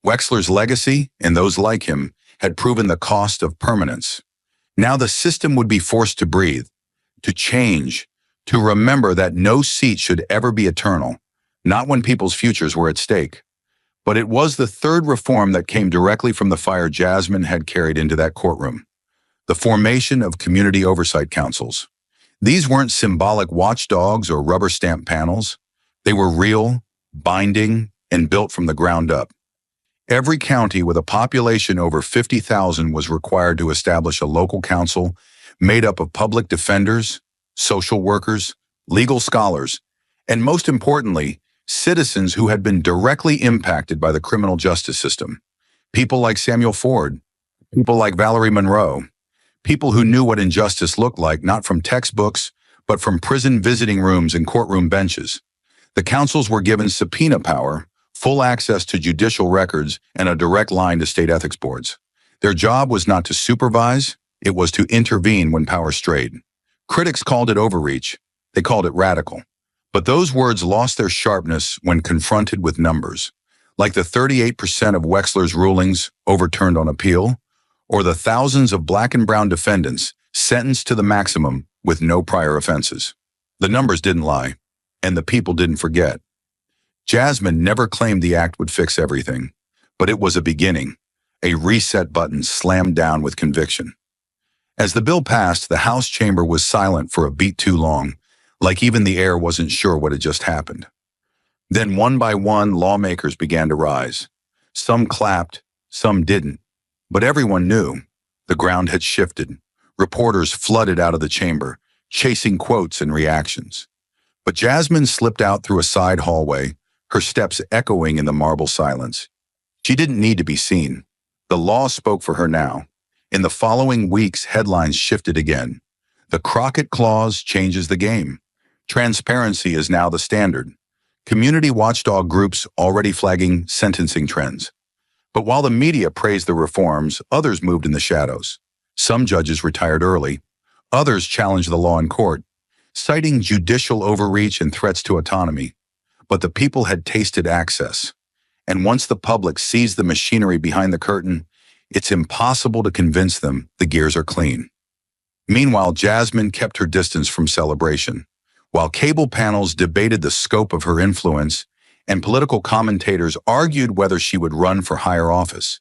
Wexler's legacy, and those like him, had proven the cost of permanence. Now the system would be forced to breathe, to change, to remember that no seat should ever be eternal, not when people's futures were at stake. But it was the third reform that came directly from the fire Jasmine had carried into that courtroom. The formation of community oversight councils. These weren't symbolic watchdogs or rubber stamp panels. They were real, binding, and built from the ground up. Every county with a population over 50,000 was required to establish a local council made up of public defenders, social workers, legal scholars, and most importantly, citizens who had been directly impacted by the criminal justice system. People like Samuel Ford, people like Valerie Monroe, people who knew what injustice looked like not from textbooks, but from prison visiting rooms and courtroom benches. The councils were given subpoena power, full access to judicial records, and a direct line to state ethics boards. Their job was not to supervise, it was to intervene when power strayed. Critics called it overreach, they called it radical. But those words lost their sharpness when confronted with numbers, like the 38% of Wexler's rulings overturned on appeal, or the thousands of black and brown defendants sentenced to the maximum with no prior offenses. The numbers didn't lie, and the people didn't forget. Jasmine never claimed the act would fix everything, but it was a beginning, a reset button slammed down with conviction. As the bill passed, the House chamber was silent for a beat too long, like even the air wasn't sure what had just happened. Then one by one, lawmakers began to rise. Some clapped, some didn't, but everyone knew the ground had shifted. Reporters flooded out of the chamber, chasing quotes and reactions. But Jasmine slipped out through a side hallway, her steps echoing in the marble silence. She didn't need to be seen. The law spoke for her now. In the following weeks, headlines shifted again. The Crockett Clause changes the game. Transparency is now the standard. Community watchdog groups already flagging sentencing trends. But while the media praised the reforms, others moved in the shadows. Some judges retired early. Others challenged the law in court, citing judicial overreach and threats to autonomy. But the people had tasted access. And once the public sees the machinery behind the curtain, it's impossible to convince them the gears are clean. Meanwhile, Jasmine kept her distance from celebration, while cable panels debated the scope of her influence and political commentators argued whether she would run for higher office.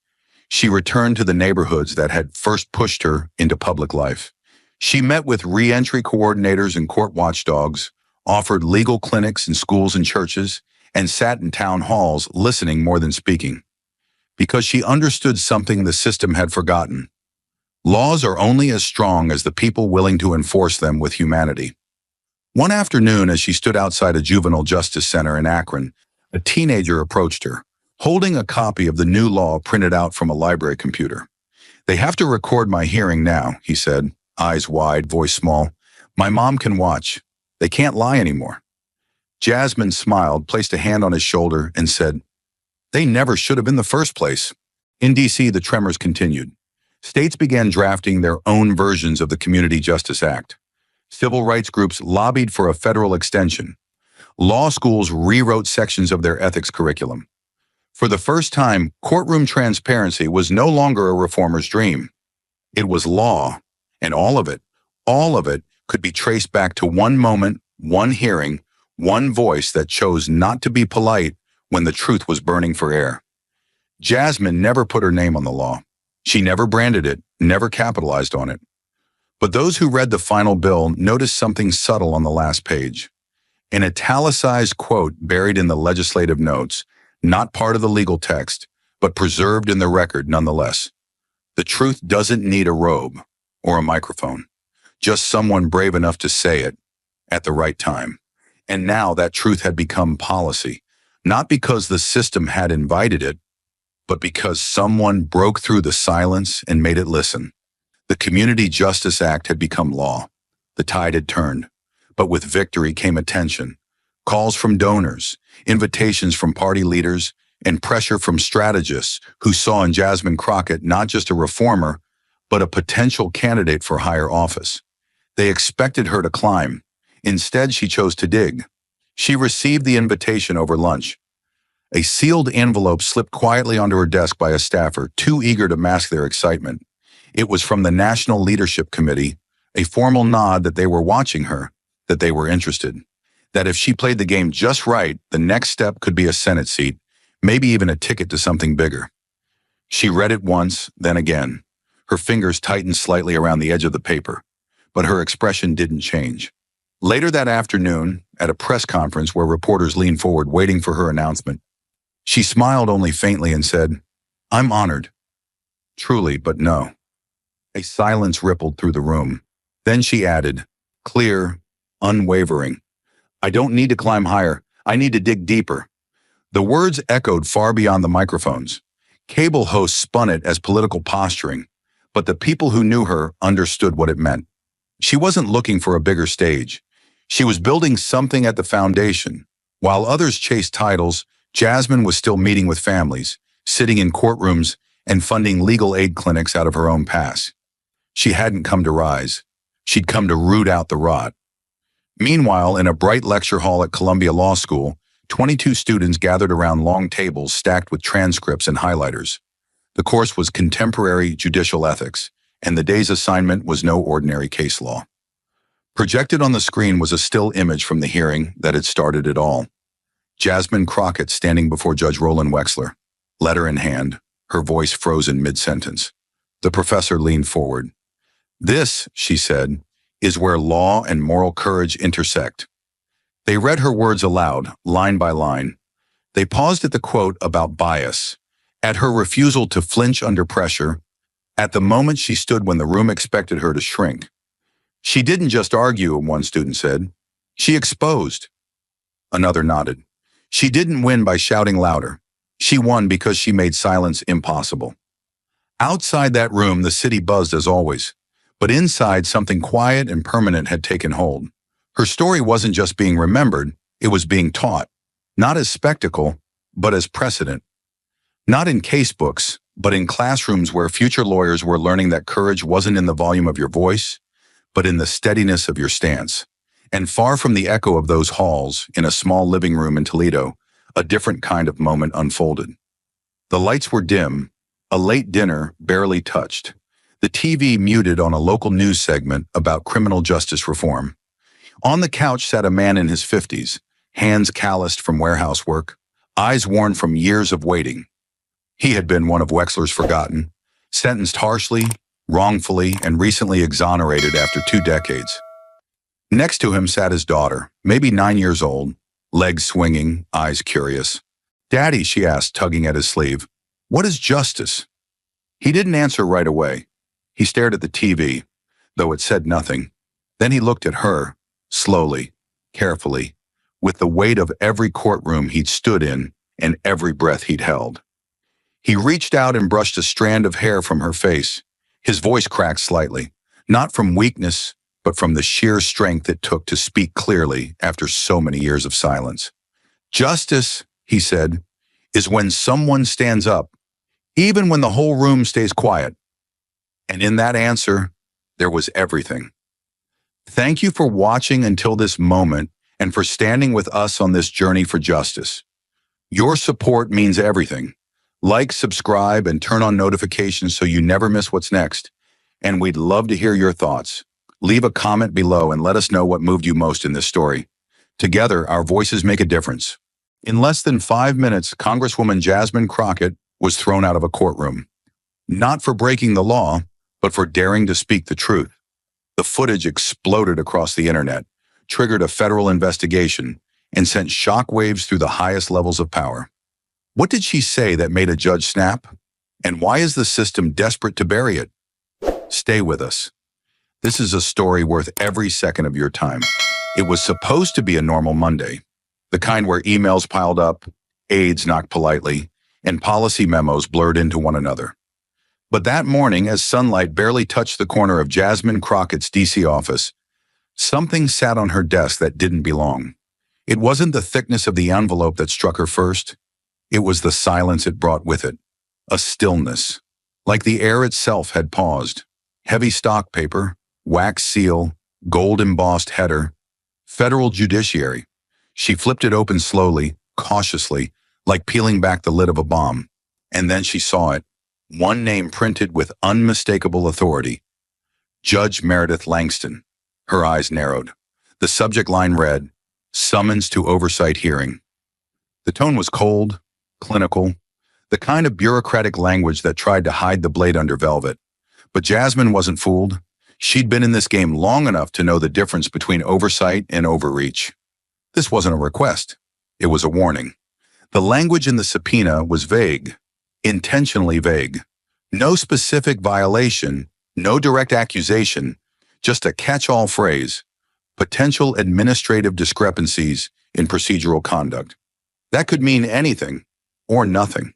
She returned to the neighborhoods that had first pushed her into public life. She met with re-entry coordinators and court watchdogs, offered legal clinics in schools and churches, and sat in town halls listening more than speaking. Because she understood something the system had forgotten. Laws are only as strong as the people willing to enforce them with humanity. One afternoon, as she stood outside a juvenile justice center in Akron, a teenager approached her, holding a copy of the new law printed out from a library computer. "They have to record my hearing now," he said, eyes wide, voice small. "My mom can watch. They can't lie anymore." Jasmine smiled, placed a hand on his shoulder, and said, "They never should have in the first place." In D.C., the tremors continued. States began drafting their own versions of the Community Justice Act. Civil rights groups lobbied for a federal extension. Law schools rewrote sections of their ethics curriculum. For the first time, courtroom transparency was no longer a reformer's dream. It was law, and all of it could be traced back to one moment, one hearing, one voice that chose not to be polite when the truth was burning for air. Jasmine never put her name on the law. She never branded it, never capitalized on it. But those who read the final bill noticed something subtle on the last page. An italicized quote buried in the legislative notes, not part of the legal text, but preserved in the record nonetheless. The truth doesn't need a robe or a microphone, just someone brave enough to say it at the right time. And now that truth had become policy, not because the system had invited it, but because someone broke through the silence and made it listen. The Community Justice Act had become law. The tide had turned. But with victory came attention, calls from donors, invitations from party leaders, and pressure from strategists who saw in Jasmine Crockett not just a reformer, but a potential candidate for higher office. They expected her to climb. Instead, she chose to dig. She received the invitation over lunch. A sealed envelope slipped quietly onto her desk by a staffer, too eager to mask their excitement. It was from the National Leadership Committee, a formal nod that they were watching her, that they were interested, that if she played the game just right, the next step could be a Senate seat, maybe even a ticket to something bigger. She read it once, then again. Her fingers tightened slightly around the edge of the paper, but her expression didn't change. Later that afternoon, at a press conference where reporters leaned forward waiting for her announcement, she smiled only faintly and said, "I'm honored." Truly, but no. A silence rippled through the room. Then she added, clear, unwavering, "I don't need to climb higher. I need to dig deeper." The words echoed far beyond the microphones. Cable hosts spun it as political posturing, but the people who knew her understood what it meant. She wasn't looking for a bigger stage. She was building something at the foundation. While others chased titles, Jasmine was still meeting with families, sitting in courtrooms, and funding legal aid clinics out of her own past. She hadn't come to rise. She'd come to root out the rot. Meanwhile, in a bright lecture hall at Columbia Law School, 22 students gathered around long tables stacked with transcripts and highlighters. The course was Contemporary Judicial Ethics, and the day's assignment was no ordinary case law. Projected on the screen was a still image from the hearing that had started it all. Jasmine Crockett standing before Judge Roland Wexler, letter in hand, her voice frozen mid-sentence. The professor leaned forward. "This," she said, "is where law and moral courage intersect." They read her words aloud, line by line. They paused at the quote about bias, at her refusal to flinch under pressure, at the moment she stood when the room expected her to shrink. "She didn't just argue," one student said. "She exposed." Another nodded. "She didn't win by shouting louder. She won because she made silence impossible." Outside that room, the city buzzed as always, but inside something quiet and permanent had taken hold. Her story wasn't just being remembered, it was being taught, not as spectacle, but as precedent. Not in casebooks, but in classrooms where future lawyers were learning that courage wasn't in the volume of your voice, but in the steadiness of your stance. And far from the echo of those halls, in a small living room in Toledo, a different kind of moment unfolded. The lights were dim, a late dinner barely touched. The TV muted on a local news segment about criminal justice reform. On the couch sat a man in his 50s, hands calloused from warehouse work, eyes worn from years of waiting. He had been one of Wexler's forgotten, sentenced harshly, wrongfully, and recently exonerated after 2 decades. Next to him sat his daughter, maybe 9 years old, legs swinging, eyes curious. "Daddy," she asked, tugging at his sleeve, "what is justice?" He didn't answer right away. He stared at the TV, though it said nothing. Then he looked at her, slowly, carefully, with the weight of every courtroom he'd stood in and every breath he'd held. He reached out and brushed a strand of hair from her face. His voice cracked slightly, not from weakness, but from the sheer strength it took to speak clearly after so many years of silence. "Justice," he said, "is when someone stands up, even when the whole room stays quiet." And in that answer, there was everything. Thank you for watching until this moment and for standing with us on this journey for justice. Your support means everything. Like, subscribe, and turn on notifications so you never miss what's next. And we'd love to hear your thoughts. Leave a comment below and let us know what moved you most in this story. Together, our voices make a difference. In less than 5 minutes, Congresswoman Jasmine Crockett was thrown out of a courtroom. Not for breaking the law, but for daring to speak the truth. The footage exploded across the internet, triggered a federal investigation, and sent shockwaves through the highest levels of power. What did she say that made a judge snap? And why is the system desperate to bury it? Stay with us. This is a story worth every second of your time. It was supposed to be a normal Monday, the kind where emails piled up, aides knocked politely, and policy memos blurred into one another. But that morning, as sunlight barely touched the corner of Jasmine Crockett's DC office, something sat on her desk that didn't belong. It wasn't the thickness of the envelope that struck her first. It was the silence it brought with it. A stillness, like the air itself had paused. Heavy stock paper, wax seal, gold-embossed header. Federal Judiciary. She flipped it open slowly, cautiously, like peeling back the lid of a bomb. And then she saw it. One name printed with unmistakable authority. Judge Meredith Langston. Her eyes narrowed. The subject line read, "Summons to Oversight Hearing." The tone was cold, clinical, the kind of bureaucratic language that tried to hide the blade under velvet. But Jasmine wasn't fooled. She'd been in this game long enough to know the difference between oversight and overreach. This wasn't a request. It was a warning. The language in the subpoena was vague, intentionally vague. No specific violation, no direct accusation, just a catch-all phrase, potential administrative discrepancies in procedural conduct. That could mean anything or nothing.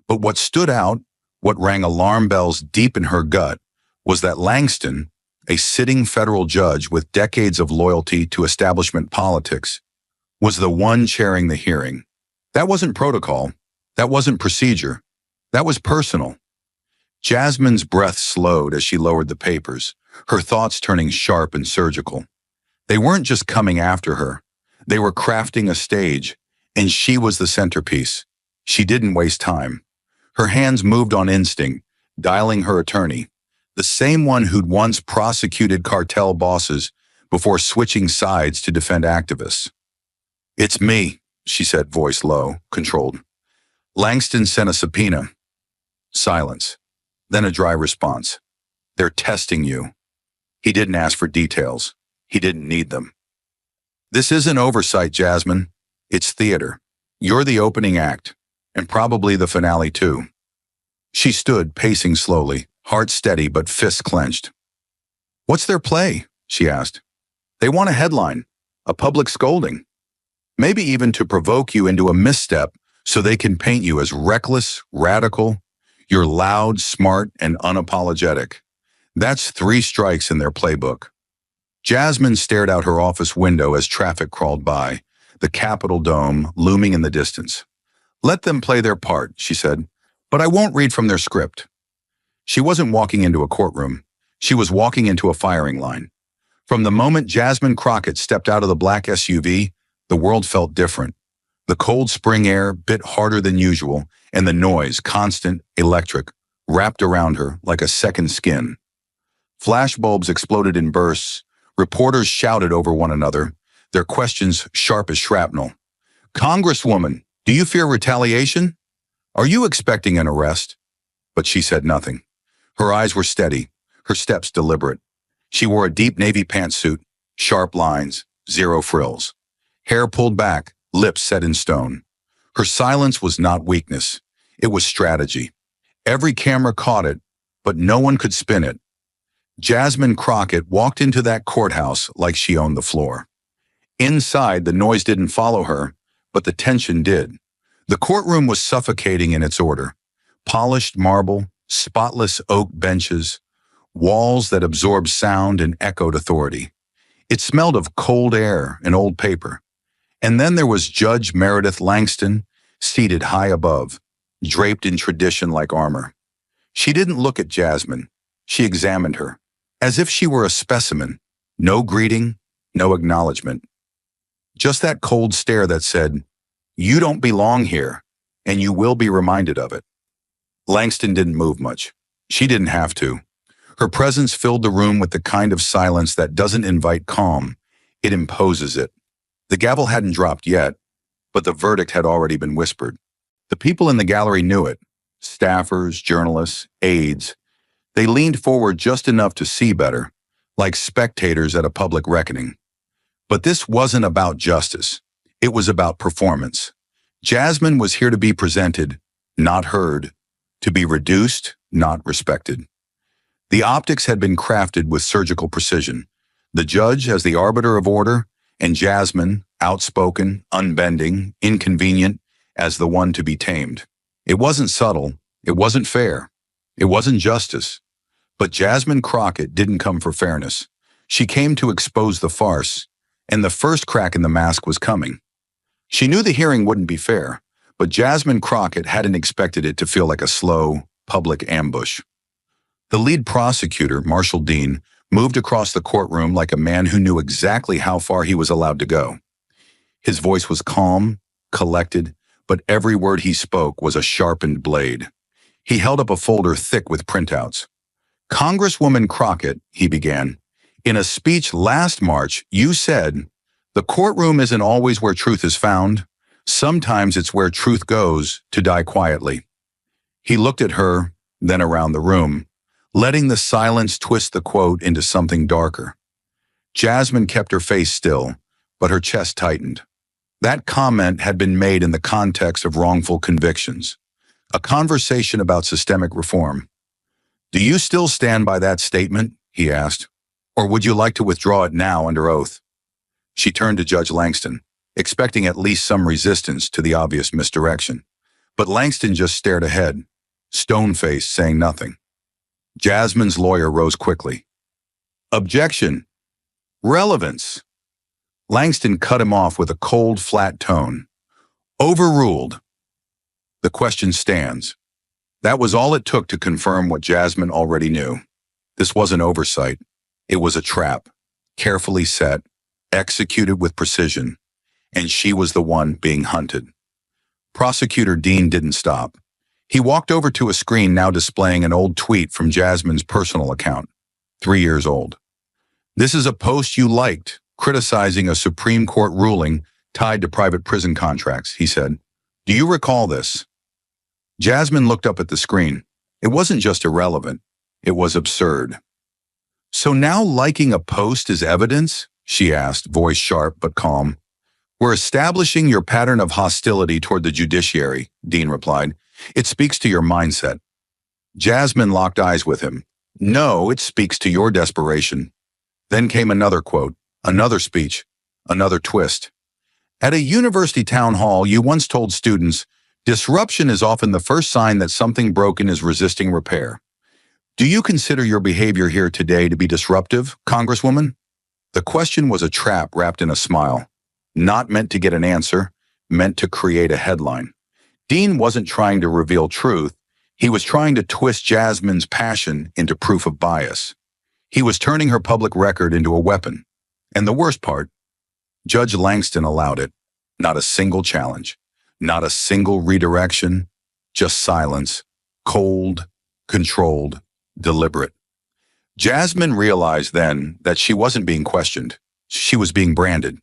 But what stood out, what rang alarm bells deep in her gut, was that Langston, a sitting federal judge with decades of loyalty to establishment politics, was the one chairing the hearing. That wasn't protocol. That wasn't procedure. That was personal. Jasmine's breath slowed as she lowered the papers, her thoughts turning sharp and surgical. They weren't just coming after her. They were crafting a stage, and she was the centerpiece. She didn't waste time. Her hands moved on instinct, dialing her attorney, the same one who'd once prosecuted cartel bosses before switching sides to defend activists. "It's me," she said, voice low, controlled. "Langston sent a subpoena." Silence. Then a dry response. "They're testing you." He didn't ask for details. He didn't need them. "This isn't oversight, Jasmine. It's theater. You're the opening act, and probably the finale too." She stood, pacing slowly, heart steady but fists clenched. "What's their play?" she asked. "They want a headline, a public scolding. Maybe even to provoke you into a misstep so they can paint you as reckless, radical. You're loud, smart, and unapologetic. That's 3 strikes in their playbook." Jasmine stared out her office window as traffic crawled by, the Capitol dome looming in the distance. "Let them play their part," she said, "but I won't read from their script." She wasn't walking into a courtroom. She was walking into a firing line. From the moment Jasmine Crockett stepped out of the black SUV, the world felt different. The cold spring air bit harder than usual, and the noise, constant, electric, wrapped around her like a second skin. Flashbulbs exploded in bursts. Reporters shouted over one another, their questions sharp as shrapnel. "Congresswoman, do you fear retaliation? Are you expecting an arrest?" But she said nothing. Her eyes were steady, her steps deliberate. She wore a deep navy pantsuit, sharp lines, zero frills. Hair pulled back, lips set in stone. Her silence was not weakness. It was strategy. Every camera caught it, but no one could spin it. Jasmine Crockett walked into that courthouse like she owned the floor. Inside, the noise didn't follow her, but the tension did. The courtroom was suffocating in its order. Polished marble, spotless oak benches, walls that absorbed sound and echoed authority. It smelled of cold air and old paper. And then there was Judge Meredith Langston, seated high above, draped in tradition like armor. She didn't look at Jasmine. She examined her, as if she were a specimen. No greeting, no acknowledgement. Just that cold stare that said, "You don't belong here, and you will be reminded of it." Langston didn't move much. She didn't have to. Her presence filled the room with the kind of silence that doesn't invite calm. It imposes it. The gavel hadn't dropped yet, but the verdict had already been whispered. The people in the gallery knew it. Staffers, journalists, aides. They leaned forward just enough to see better, like spectators at a public reckoning. But this wasn't about justice. It was about performance. Jasmine was here to be presented, not heard, to be reduced, not respected. The optics had been crafted with surgical precision. The judge as the arbiter of order, and Jasmine, outspoken, unbending, inconvenient, as the one to be tamed. It wasn't subtle. It wasn't fair. It wasn't justice. But Jasmine Crockett didn't come for fairness. She came to expose the farce, and the first crack in the mask was coming. She knew the hearing wouldn't be fair, but Jasmine Crockett hadn't expected it to feel like a slow, public ambush. The lead prosecutor, Marshal Dean, moved across the courtroom like a man who knew exactly how far he was allowed to go. His voice was calm, collected, but every word he spoke was a sharpened blade. He held up a folder thick with printouts. "Congresswoman Crockett," he began, "in a speech last March, you said, 'The courtroom isn't always where truth is found. Sometimes it's where truth goes to die quietly.'" He looked at her, then around the room, letting the silence twist the quote into something darker. Jasmine kept her face still, but her chest tightened. That comment had been made in the context of wrongful convictions, a conversation about systemic reform. "Do you still stand by that statement?" he asked. "Or would you like to withdraw it now under oath?" She turned to Judge Langston, expecting at least some resistance to the obvious misdirection. But Langston just stared ahead, stone-faced, saying nothing. Jasmine's lawyer rose quickly. "Objection. Relevance." Langston cut him off with a cold, flat tone. "Overruled. The question stands." That was all it took to confirm what Jasmine already knew. This wasn't oversight. It was a trap, carefully set, executed with precision, and she was the one being hunted. Prosecutor Dean didn't stop. He walked over to a screen now displaying an old tweet from Jasmine's personal account, 3 years old. "This is a post you liked, criticizing a Supreme Court ruling tied to private prison contracts," he said. "Do you recall this?" Jasmine looked up at the screen. It wasn't just irrelevant. It was absurd. "So now liking a post is evidence?" she asked, voice sharp but calm. "We're establishing your pattern of hostility toward the judiciary," Dean replied. "It speaks to your mindset." Jasmine locked eyes with him. "No, it speaks to your desperation." Then came another quote, another speech, another twist. "At a university town hall, you once told students, 'Disruption is often the first sign that something broken is resisting repair.' Do you consider your behavior here today to be disruptive, Congresswoman?" The question was a trap wrapped in a smile, not meant to get an answer, meant to create a headline. Dean wasn't trying to reveal truth. He was trying to twist Jasmine's passion into proof of bias. He was turning her public record into a weapon. And the worst part, Judge Langston allowed it. Not a single challenge, not a single redirection, just silence, cold, controlled, deliberate. Jasmine realized then that she wasn't being questioned. She was being branded.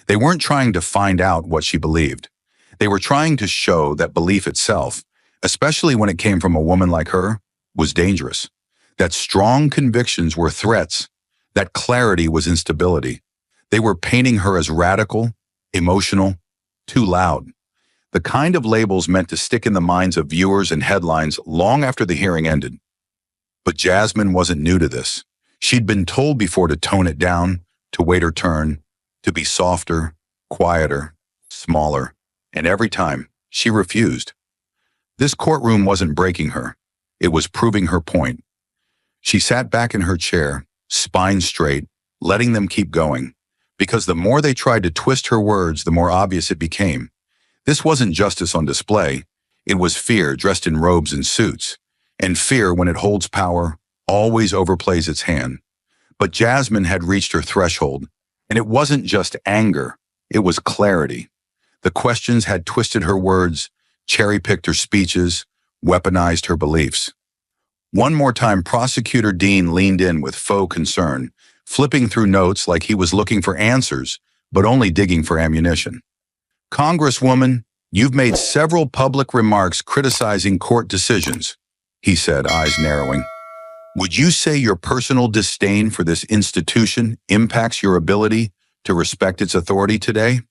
They weren't trying to find out what she believed. They were trying to show that belief itself, especially when it came from a woman like her, was dangerous. That strong convictions were threats, that clarity was instability. They were painting her as radical, emotional, too loud. The kind of labels meant to stick in the minds of viewers and headlines long after the hearing ended. But Jasmine wasn't new to this. She'd been told before to tone it down, to wait her turn, to be softer, quieter, smaller, and every time, she refused. This courtroom wasn't breaking her. It was proving her point. She sat back in her chair, spine straight, letting them keep going, because the more they tried to twist her words, the more obvious it became. This wasn't justice on display. It was fear dressed in robes and suits. And fear, when it holds power, always overplays its hand. But Jasmine had reached her threshold, and it wasn't just anger, it was clarity. The questions had twisted her words, cherry-picked her speeches, weaponized her beliefs. One more time, Prosecutor Dean leaned in with faux concern, flipping through notes like he was looking for answers, but only digging for ammunition. "Congresswoman, you've made several public remarks criticizing court decisions," he said, eyes narrowing. "Would you say your personal disdain for this institution impacts your ability to respect its authority today?"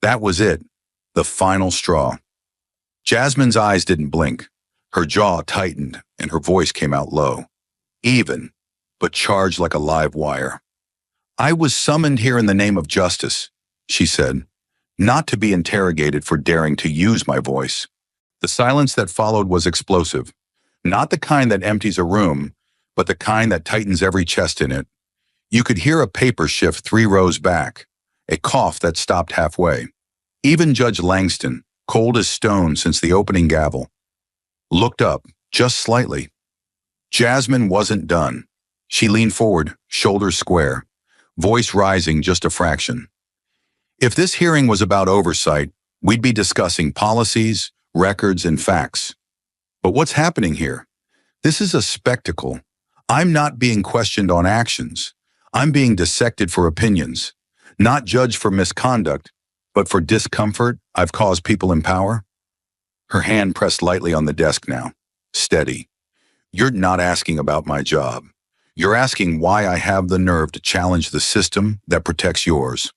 That was it, the final straw. Jasmine's eyes didn't blink. Her jaw tightened, and her voice came out low. Even, but charged like a live wire. "I was summoned here in the name of justice," she said, "not to be interrogated for daring to use my voice." The silence that followed was explosive. Not the kind that empties a room, but the kind that tightens every chest in it. You could hear a paper shift 3 rows back, a cough that stopped halfway. Even Judge Langston, cold as stone since the opening gavel, looked up, just slightly. Jasmine wasn't done. She leaned forward, shoulders square, voice rising just a fraction. "If this hearing was about oversight, we'd be discussing policies, records, and facts. But what's happening here? This is a spectacle. I'm not being questioned on actions. I'm being dissected for opinions, not judged for misconduct, but for discomfort I've caused people in power." Her hand pressed lightly on the desk now, steady. "You're not asking about my job. You're asking why I have the nerve to challenge the system that protects yours."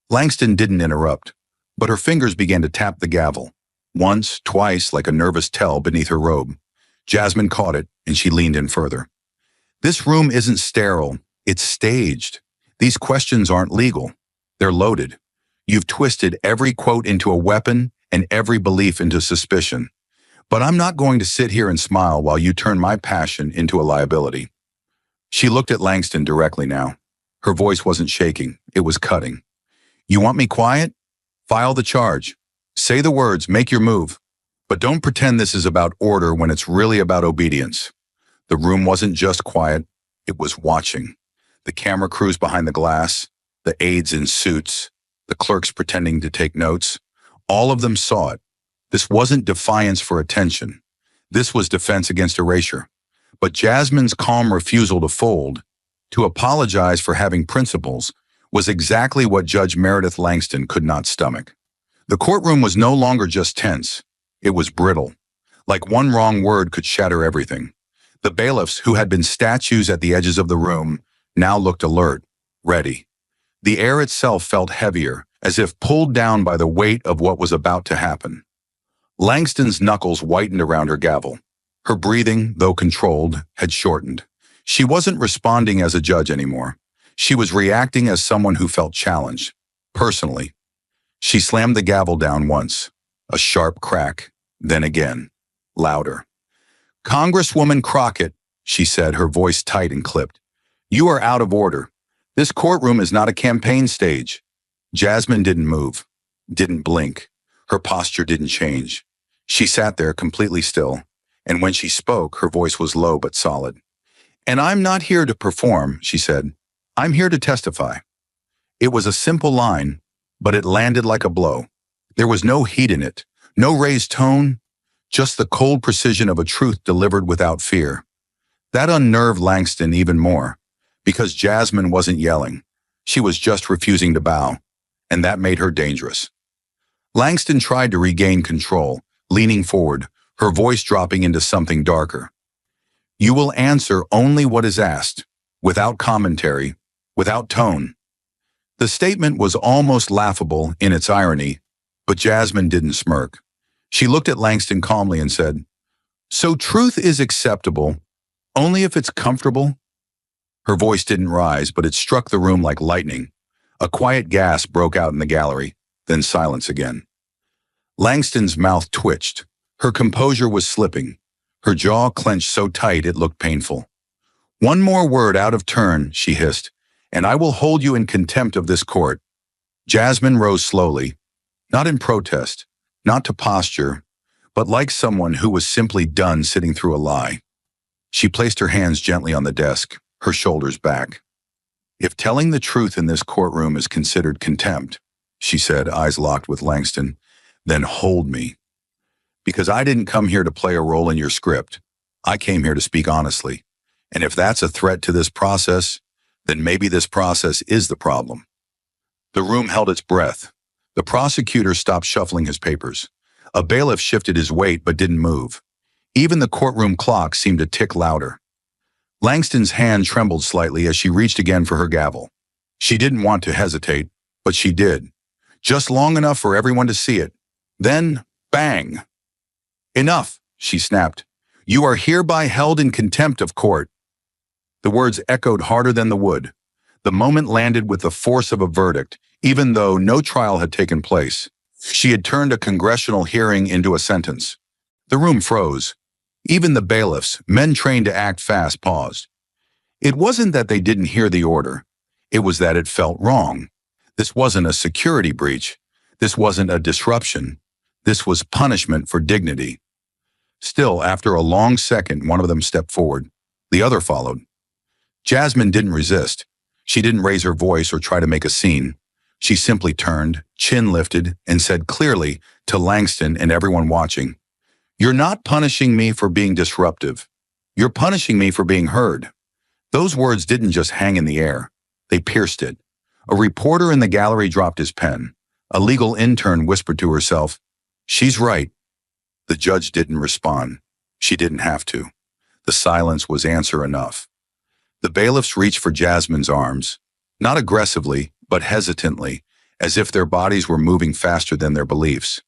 Langston didn't interrupt, but her fingers began to tap the gavel. Once, twice, like a nervous tell beneath her robe. Jasmine caught it, and she leaned in further. "This room isn't sterile. It's staged. These questions aren't legal. They're loaded. You've twisted every quote into a weapon and every belief into suspicion. But I'm not going to sit here and smile while you turn my passion into a liability." She looked at Langston directly now. Her voice wasn't shaking. It was cutting. "You want me quiet? File the charge. Say the words, make your move. But don't pretend this is about order when it's really about obedience." The room wasn't just quiet, it was watching. The camera crews behind the glass, the aides in suits, the clerks pretending to take notes. All of them saw it. This wasn't defiance for attention. This was defense against erasure. But Jasmine's calm refusal to fold, to apologize for having principles, was exactly what Judge Meredith Langston could not stomach. The courtroom was no longer just tense. It was brittle. Like one wrong word could shatter everything. The bailiffs, who had been statues at the edges of the room, now looked alert, ready. The air itself felt heavier, as if pulled down by the weight of what was about to happen. Langston's knuckles whitened around her gavel. Her breathing, though controlled, had shortened. She wasn't responding as a judge anymore. She was reacting as someone who felt challenged, personally. She slammed the gavel down once, a sharp crack, then again, louder. "Congresswoman Crockett," she said, her voice tight and clipped, "you are out of order. This courtroom is not a campaign stage." Jasmine didn't move, didn't blink. Her posture didn't change. She sat there completely still, and when she spoke, her voice was low but solid. "And I'm not here to perform," she said. "I'm here to testify." It was a simple line, but it landed like a blow. There was no heat in it, no raised tone, just the cold precision of a truth delivered without fear. That unnerved Langston even more, because Jasmine wasn't yelling. She was just refusing to bow, and that made her dangerous. Langston tried to regain control, leaning forward, her voice dropping into something darker. You will answer only what is asked, without commentary, without tone. The statement was almost laughable in its irony, but Jasmine didn't smirk. She looked at Langston calmly and said, "So truth is acceptable only if it's comfortable?" Her voice didn't rise, but it struck the room like lightning. A quiet gasp broke out in the gallery, then silence again. Langston's mouth twitched. Her composure was slipping. Her jaw clenched so tight it looked painful. "One more word out of turn," she hissed, "and I will hold you in contempt of this court." Jasmine rose slowly, not in protest, not to posture, but like someone who was simply done sitting through a lie. She placed her hands gently on the desk, her shoulders back. "If telling the truth in this courtroom is considered contempt," she said, eyes locked with Langston, "then hold me. Because I didn't come here to play a role in your script. I came here to speak honestly. And if that's a threat to this process, then maybe this process is the problem." The room held its breath. The prosecutor stopped shuffling his papers. A bailiff shifted his weight but didn't move. Even the courtroom clock seemed to tick louder. Langston's hand trembled slightly as she reached again for her gavel. She didn't want to hesitate, but she did. Just long enough for everyone to see it. Then, bang! "Enough," she snapped. "You are hereby held in contempt of court." The words echoed harder than the wood. The moment landed with the force of a verdict, even though no trial had taken place. She had turned a congressional hearing into a sentence. The room froze. Even the bailiffs, men trained to act fast, paused. It wasn't that they didn't hear the order. It was that it felt wrong. This wasn't a security breach. This wasn't a disruption. This was punishment for dignity. Still, after a long second, one of them stepped forward. The other followed. Jasmine didn't resist. She didn't raise her voice or try to make a scene. She simply turned, chin lifted, and said clearly to Langston and everyone watching, "You're not punishing me for being disruptive. You're punishing me for being heard." Those words didn't just hang in the air. They pierced it. A reporter in the gallery dropped his pen. A legal intern whispered to herself, "She's right." The judge didn't respond. She didn't have to. The silence was answer enough. The bailiffs reached for Jasmine's arms, not aggressively, but hesitantly, as if their bodies were moving faster than their beliefs.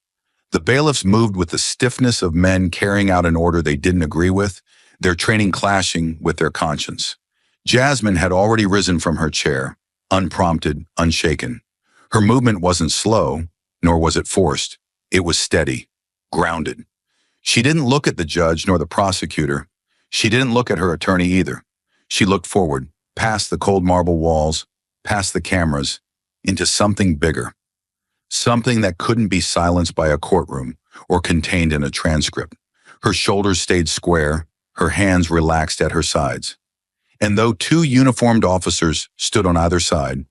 The bailiffs moved with the stiffness of men carrying out an order they didn't agree with, their training clashing with their conscience. Jasmine had already risen from her chair, unprompted, unshaken. Her movement wasn't slow, nor was it forced. It was steady, grounded. She didn't look at the judge nor the prosecutor. She didn't look at her attorney either. She looked forward, past the cold marble walls, past the cameras, into something bigger. Something that couldn't be silenced by a courtroom or contained in a transcript. Her shoulders stayed square, her hands relaxed at her sides. And though two uniformed officers stood on either side,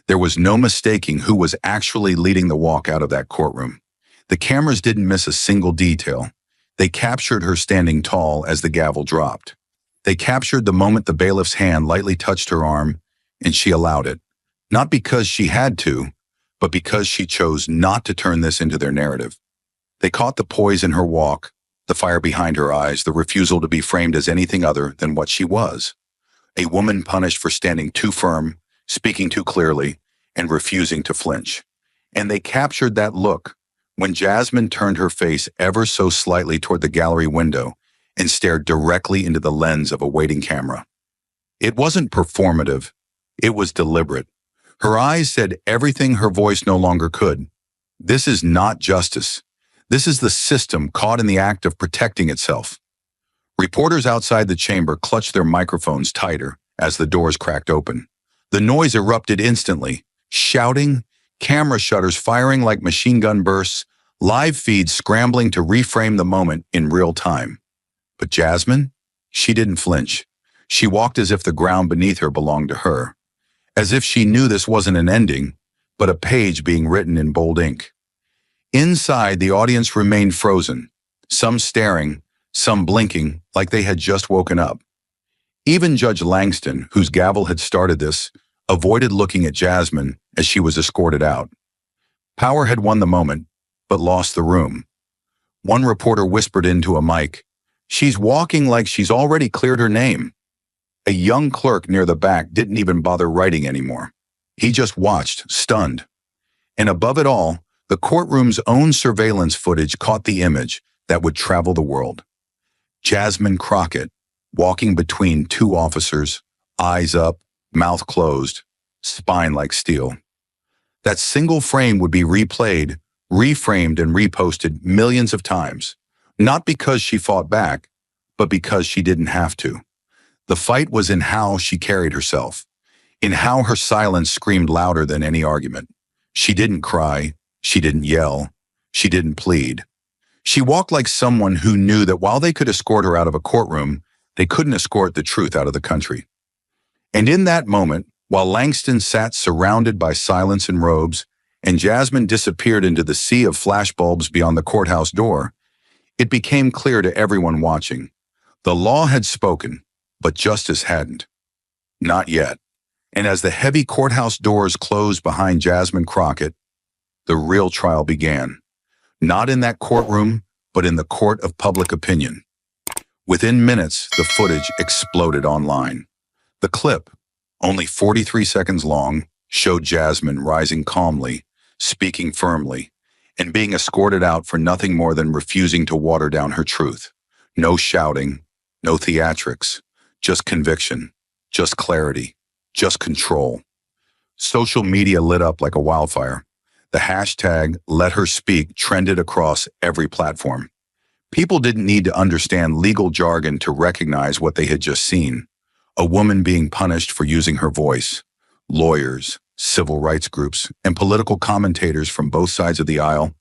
there was no mistaking who was actually leading the walk out of that courtroom. The cameras didn't miss a single detail. They captured her standing tall as the gavel dropped. They captured the moment the bailiff's hand lightly touched her arm, and she allowed it. Not because she had to, but because she chose not to turn this into their narrative. They caught the poise in her walk, the fire behind her eyes, the refusal to be framed as anything other than what she was. A woman punished for standing too firm, speaking too clearly, and refusing to flinch. And they captured that look when Jasmine turned her face ever so slightly toward the gallery window and stared directly into the lens of a waiting camera. It wasn't performative. It was deliberate. Her eyes said everything her voice no longer could. This is not justice. This is the system caught in the act of protecting itself. Reporters outside the chamber clutched their microphones tighter as the doors cracked open. The noise erupted instantly. Shouting, camera shutters firing like machine gun bursts, live feeds scrambling to reframe the moment in real time. But Jasmine? She didn't flinch. She walked as if the ground beneath her belonged to her. As if she knew this wasn't an ending, but a page being written in bold ink. Inside, the audience remained frozen, some staring, some blinking like they had just woken up. Even Judge Langston, whose gavel had started this, avoided looking at Jasmine as she was escorted out. Power had won the moment, but lost the room. One reporter whispered into a mic, "She's walking like she's already cleared her name." A young clerk near the back didn't even bother writing anymore. He just watched, stunned. And above it all, the courtroom's own surveillance footage caught the image that would travel the world. Jasmine Crockett, walking between two officers, eyes up, mouth closed, spine like steel. That single frame would be replayed, reframed, and reposted millions of times, not because she fought back, but because she didn't have to. The fight was in how she carried herself, in how her silence screamed louder than any argument. She didn't cry, she didn't yell, she didn't plead. She walked like someone who knew that while they could escort her out of a courtroom, they couldn't escort the truth out of the country. And in that moment, while Langston sat surrounded by silence and robes, and Jasmine disappeared into the sea of flashbulbs beyond the courthouse door, it became clear to everyone watching. The law had spoken, but justice hadn't. Not yet. And as the heavy courthouse doors closed behind Jasmine Crockett, the real trial began. Not in that courtroom, but in the court of public opinion. Within minutes, the footage exploded online. The clip, only 43 seconds long, showed Jasmine rising calmly, speaking firmly, and being escorted out for nothing more than refusing to water down her truth. No shouting, no theatrics, just conviction, just clarity, just control. Social media lit up like a wildfire. The hashtag "Let Her Speak" trended across every platform. People didn't need to understand legal jargon to recognize what they had just seen. A woman being punished for using her voice. Lawyers, civil rights groups, and political commentators from both sides of the aisle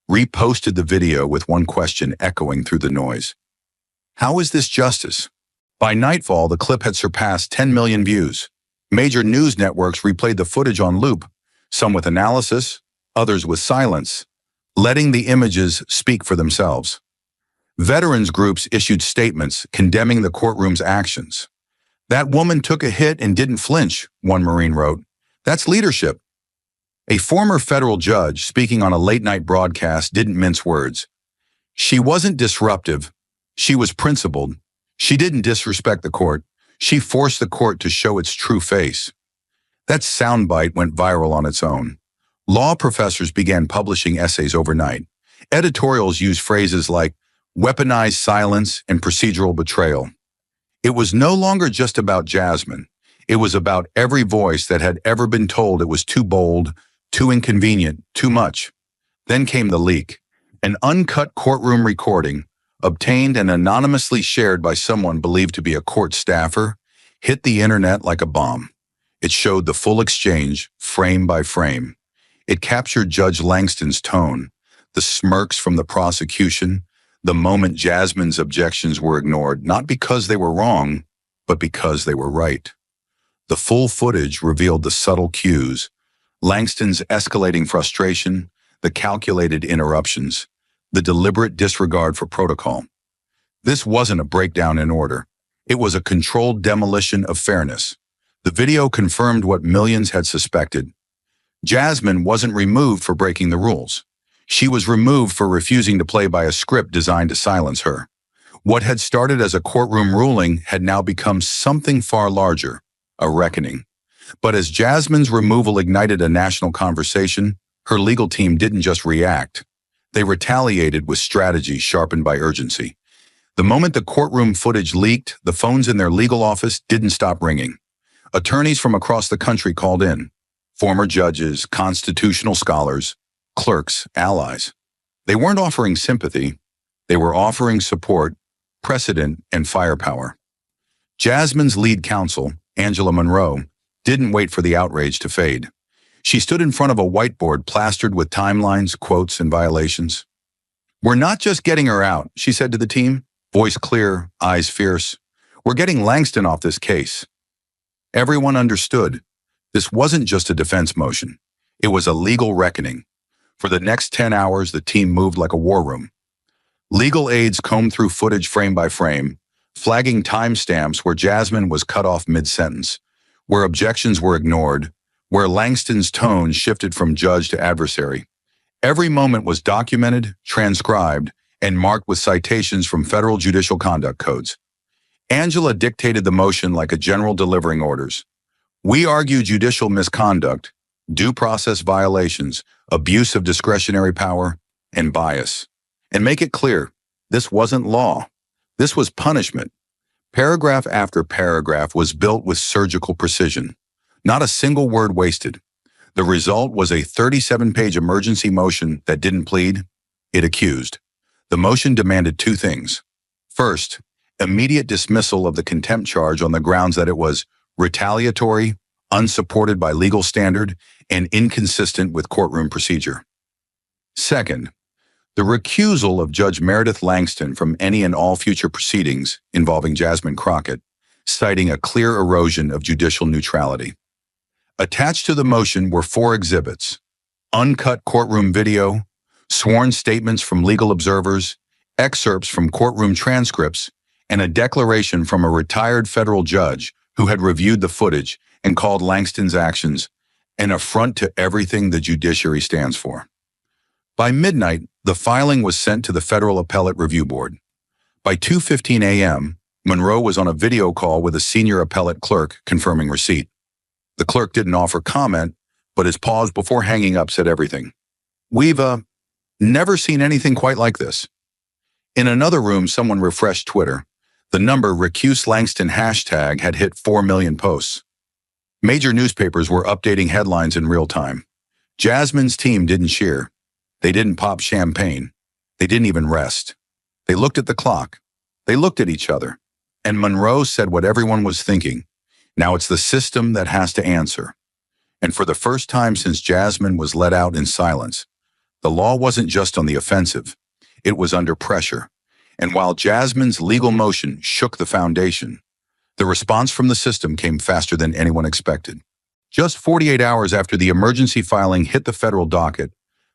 reposted the video with one question echoing through the noise. How is this justice? By nightfall, the clip had surpassed 10 million views. Major news networks replayed the footage on loop, some with analysis, others with silence, letting the images speak for themselves. Veterans groups issued statements condemning the courtroom's actions. "That woman took a hit and didn't flinch," one Marine wrote. "That's leadership." A former federal judge speaking on a late-night broadcast didn't mince words. "She wasn't disruptive. She was principled. She didn't disrespect the court. She forced the court to show its true face." That soundbite went viral on its own. Law professors began publishing essays overnight. Editorials used phrases like weaponized silence and procedural betrayal. It was no longer just about Jasmine. It was about every voice that had ever been told it was too bold, too inconvenient, too much. Then came the leak, an uncut courtroom recording, obtained and anonymously shared by someone believed to be a court staffer, hit the internet like a bomb. It showed the full exchange, frame by frame. It captured Judge Langston's tone, the smirks from the prosecution, the moment Jasmine's objections were ignored, not because they were wrong, but because they were right. The full footage revealed the subtle cues, Langston's escalating frustration, the calculated interruptions, the deliberate disregard for protocol. This wasn't a breakdown in order. It was a controlled demolition of fairness. The video confirmed what millions had suspected. Jasmine wasn't removed for breaking the rules. She was removed for refusing to play by a script designed to silence her. What had started as a courtroom ruling had now become something far larger, a reckoning. But as Jasmine's removal ignited a national conversation, her legal team didn't just react. They retaliated with strategy sharpened by urgency. The moment the courtroom footage leaked, the phones in their legal office didn't stop ringing. Attorneys from across the country called in. Former judges, constitutional scholars, clerks, allies. They weren't offering sympathy. They were offering support, precedent, and firepower. Jasmine's lead counsel, Angela Monroe, didn't wait for the outrage to fade. She stood in front of a whiteboard plastered with timelines, quotes, and violations. "We're not just getting her out," she said to the team, voice clear, eyes fierce. "We're getting Langston off this case." Everyone understood. This wasn't just a defense motion. It was a legal reckoning. For the next 10 hours, the team moved like a war room. Legal aides combed through footage frame by frame, flagging timestamps where Jasmine was cut off mid-sentence, where objections were ignored, where Langston's tone shifted from judge to adversary. Every moment was documented, transcribed, and marked with citations from federal judicial conduct codes. Angela dictated the motion like a general delivering orders. We argue judicial misconduct, due process violations, abuse of discretionary power, and bias. And make it clear, this wasn't law. This was punishment. Paragraph after paragraph was built with surgical precision. Not a single word wasted. The result was a 37-page emergency motion that didn't plead, it accused. The motion demanded two things. First, immediate dismissal of the contempt charge on the grounds that it was retaliatory, unsupported by legal standard, and inconsistent with courtroom procedure. Second, the recusal of Judge Meredith Langston from any and all future proceedings involving Jasmine Crockett, citing a clear erosion of judicial neutrality. Attached to the motion were 4 exhibits: uncut courtroom video, sworn statements from legal observers, excerpts from courtroom transcripts, and a declaration from a retired federal judge who had reviewed the footage and called Langston's actions an affront to everything the judiciary stands for. By midnight, the filing was sent to the Federal Appellate Review Board. By 2:15 a.m., Monroe was on a video call with a senior appellate clerk confirming receipt. The clerk didn't offer comment, but his pause before hanging up said everything. We've never seen anything quite like this. In another room, someone refreshed Twitter. The number recuse Langston hashtag had hit 4 million posts. Major newspapers were updating headlines in real time. Jasmine's team didn't cheer. They didn't pop champagne. They didn't even rest. They looked at the clock. They looked at each other. And Monroe said what everyone was thinking. Now it's the system that has to answer. And for the first time since Jasmine was let out in silence, the law wasn't just on the offensive. It was under pressure. And while Jasmine's legal motion shook the foundation, the response from the system came faster than anyone expected. Just 48 hours after the emergency filing hit the federal docket,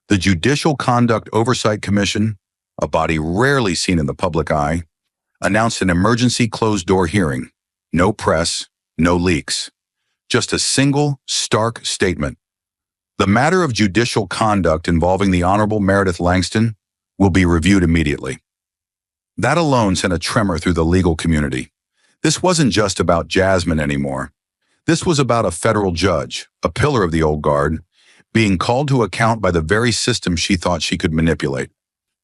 the Judicial Conduct Oversight Commission, a body rarely seen in the public eye, announced an emergency closed-door hearing. No press, no leaks. Just a single, stark statement. The matter of judicial conduct involving the Honorable Meredith Langston will be reviewed immediately. That alone sent a tremor through the legal community. This wasn't just about Jasmine anymore. This was about a federal judge, a pillar of the old guard, being called to account by the very system she thought she could manipulate.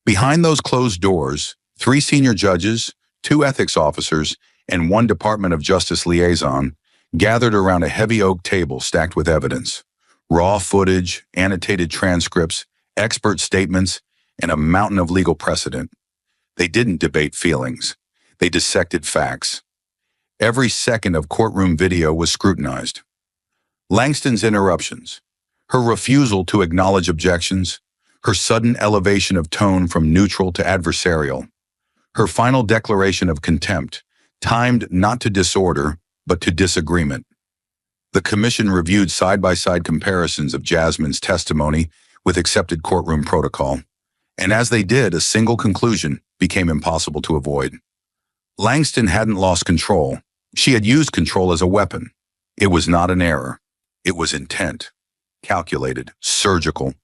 Behind those closed doors, 3 senior judges, 2 ethics officers, and 1 Department of Justice liaison gathered around a heavy oak table stacked with evidence. Raw footage, annotated transcripts, expert statements, and a mountain of legal precedent. They didn't debate feelings. They dissected facts. Every second of courtroom video was scrutinized. Langston's interruptions, her refusal to acknowledge objections, her sudden elevation of tone from neutral to adversarial, her final declaration of contempt, timed not to disorder, but to disagreement. The commission reviewed side-by-side comparisons of Jasmine's testimony with accepted courtroom protocol, and as they did, a single conclusion became impossible to avoid. Langston hadn't lost control. She had used control as a weapon. It was not an error. It was intent, calculated, surgical,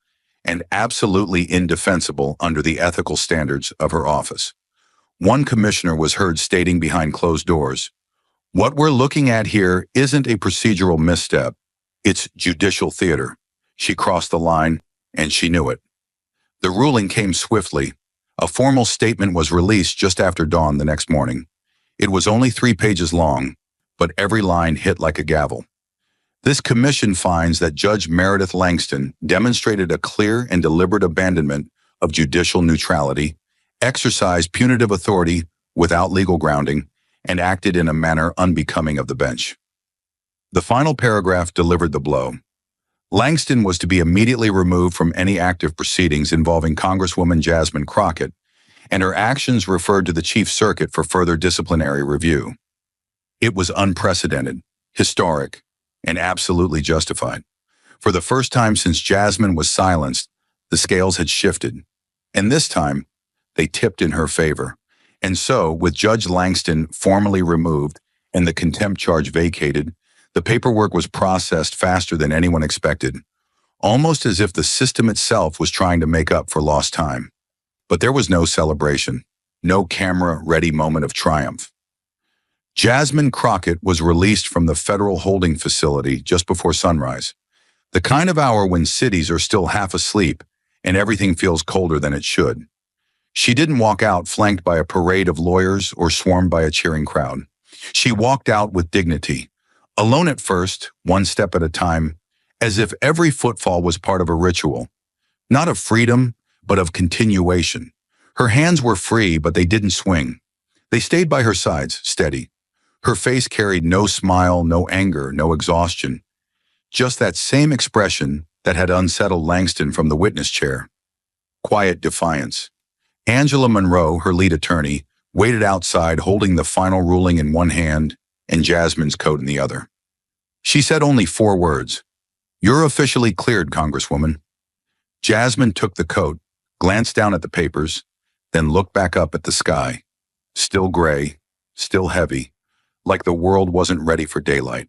and absolutely indefensible under the ethical standards of her office. One commissioner was heard stating behind closed doors, "What we're looking at here isn't a procedural misstep. It's judicial theater." She crossed the line, and she knew it. The ruling came swiftly. A formal statement was released just after dawn the next morning. It was only 3 pages long, but every line hit like a gavel. This commission finds that Judge Meredith Langston demonstrated a clear and deliberate abandonment of judicial neutrality, exercised punitive authority without legal grounding, and acted in a manner unbecoming of the bench. The final paragraph delivered the blow. Langston was to be immediately removed from any active proceedings involving Congresswoman Jasmine Crockett, and her actions referred to the Chief Circuit for further disciplinary review. It was unprecedented, historic, and absolutely justified. For the first time since Jasmine was silenced, the scales had shifted, and this time, they tipped in her favor. And so, with Judge Langston formally removed and the contempt charge vacated, the paperwork was processed faster than anyone expected, almost as if the system itself was trying to make up for lost time. But there was no celebration, no camera-ready moment of triumph. Jasmine Crockett was released from the federal holding facility just before sunrise, the kind of hour when cities are still half asleep and everything feels colder than it should. She didn't walk out flanked by a parade of lawyers or swarmed by a cheering crowd. She walked out with dignity, alone at first, one step at a time, as if every footfall was part of a ritual, not of freedom, but of continuation. Her hands were free, but they didn't swing. They stayed by her sides, steady. Her face carried no smile, no anger, no exhaustion, just that same expression that had unsettled Langston from the witness chair. Quiet defiance. Angela Monroe, her lead attorney, waited outside holding the final ruling in one hand and Jasmine's coat in the other. She said only 4 words. "You're officially cleared, Congresswoman." Jasmine took the coat, glanced down at the papers, then looked back up at the sky. Still gray, still heavy, like the world wasn't ready for daylight.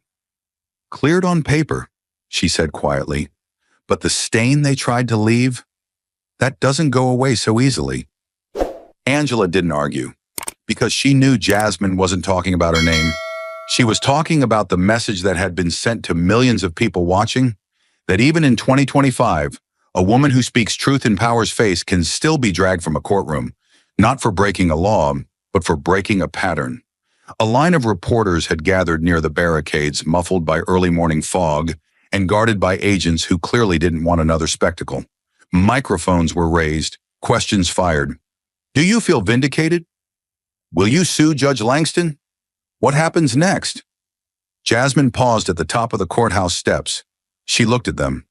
"Cleared on paper," she said quietly, "but the stain they tried to leave, that doesn't go away so easily." Angela didn't argue, because she knew Jasmine wasn't talking about her name. She was talking about the message that had been sent to millions of people watching, that even in 2025, a woman who speaks truth in power's face can still be dragged from a courtroom, not for breaking a law, but for breaking a pattern. A line of reporters had gathered near the barricades, muffled by early morning fog and guarded by agents who clearly didn't want another spectacle. Microphones were raised, questions fired. "Do you feel vindicated? Will you sue Judge Langston? What happens next?" Jasmine paused at the top of the courthouse steps. She looked at them,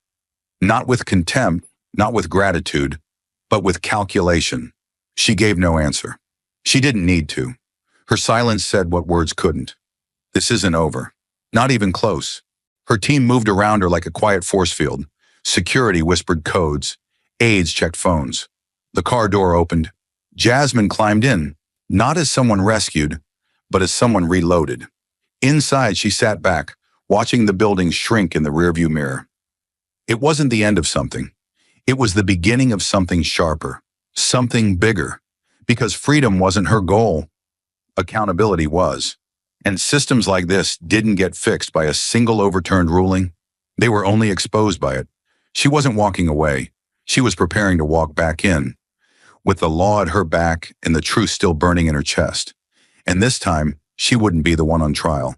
not with contempt, not with gratitude, but with calculation. She gave no answer. She didn't need to. Her silence said what words couldn't. This isn't over. Not even close. Her team moved around her like a quiet force field. Security whispered codes. Aides checked phones. The car door opened. Jasmine climbed in, not as someone rescued, but as someone reloaded. Inside, she sat back, watching the building shrink in the rearview mirror. It wasn't the end of something. It was the beginning of something sharper, something bigger, because freedom wasn't her goal. Accountability was. And systems like this didn't get fixed by a single overturned ruling. They were only exposed by it. She wasn't walking away. She was preparing to walk back in, with the law at her back and the truth still burning in her chest. And this time, she wouldn't be the one on trial.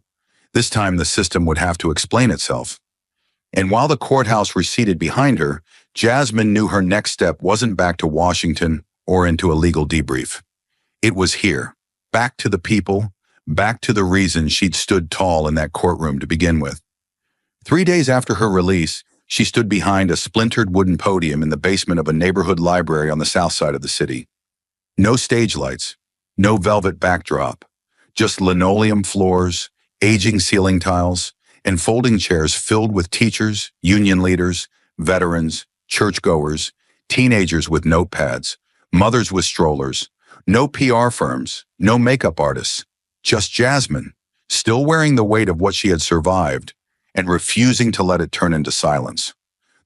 This time, the system would have to explain itself. And while the courthouse receded behind her, Jasmine knew her next step wasn't back to Washington or into a legal debrief. It was here. Back to the people, back to the reason she'd stood tall in that courtroom to begin with. 3 days after her release, she stood behind a splintered wooden podium in the basement of a neighborhood library on the south side of the city. No stage lights, no velvet backdrop, just linoleum floors, aging ceiling tiles, and folding chairs filled with teachers, union leaders, veterans, churchgoers, teenagers with notepads, mothers with strollers, no PR firms, no makeup artists, just Jasmine, still wearing the weight of what she had survived and refusing to let it turn into silence.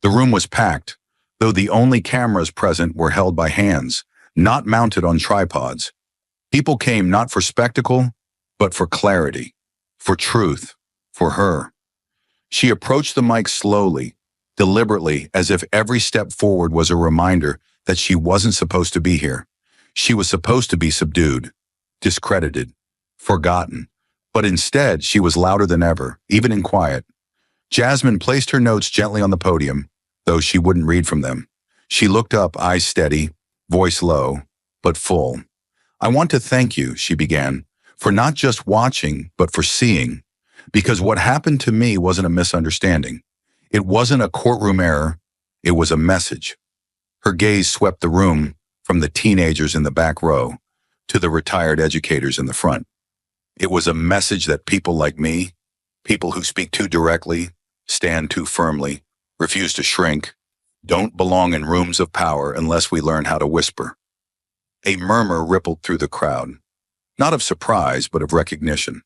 The room was packed, though the only cameras present were held by hands, not mounted on tripods. People came not for spectacle, but for clarity, for truth, for her. She approached the mic slowly, deliberately, as if every step forward was a reminder that she wasn't supposed to be here. She was supposed to be subdued, discredited, forgotten, but instead she was louder than ever, even in quiet. Jasmine placed her notes gently on the podium, though she wouldn't read from them. She looked up, eyes steady, voice low, but full. "I want to thank you," she began, "for not just watching, but for seeing. Because what happened to me wasn't a misunderstanding. It wasn't a courtroom error. It was a message." Her gaze swept the room, from the teenagers in the back row to the retired educators in the front. It was a message that people like me, people who speak too directly, stand too firmly, refuse to shrink, don't belong in rooms of power unless we learn how to whisper. A murmur rippled through the crowd. Not of surprise, but of recognition.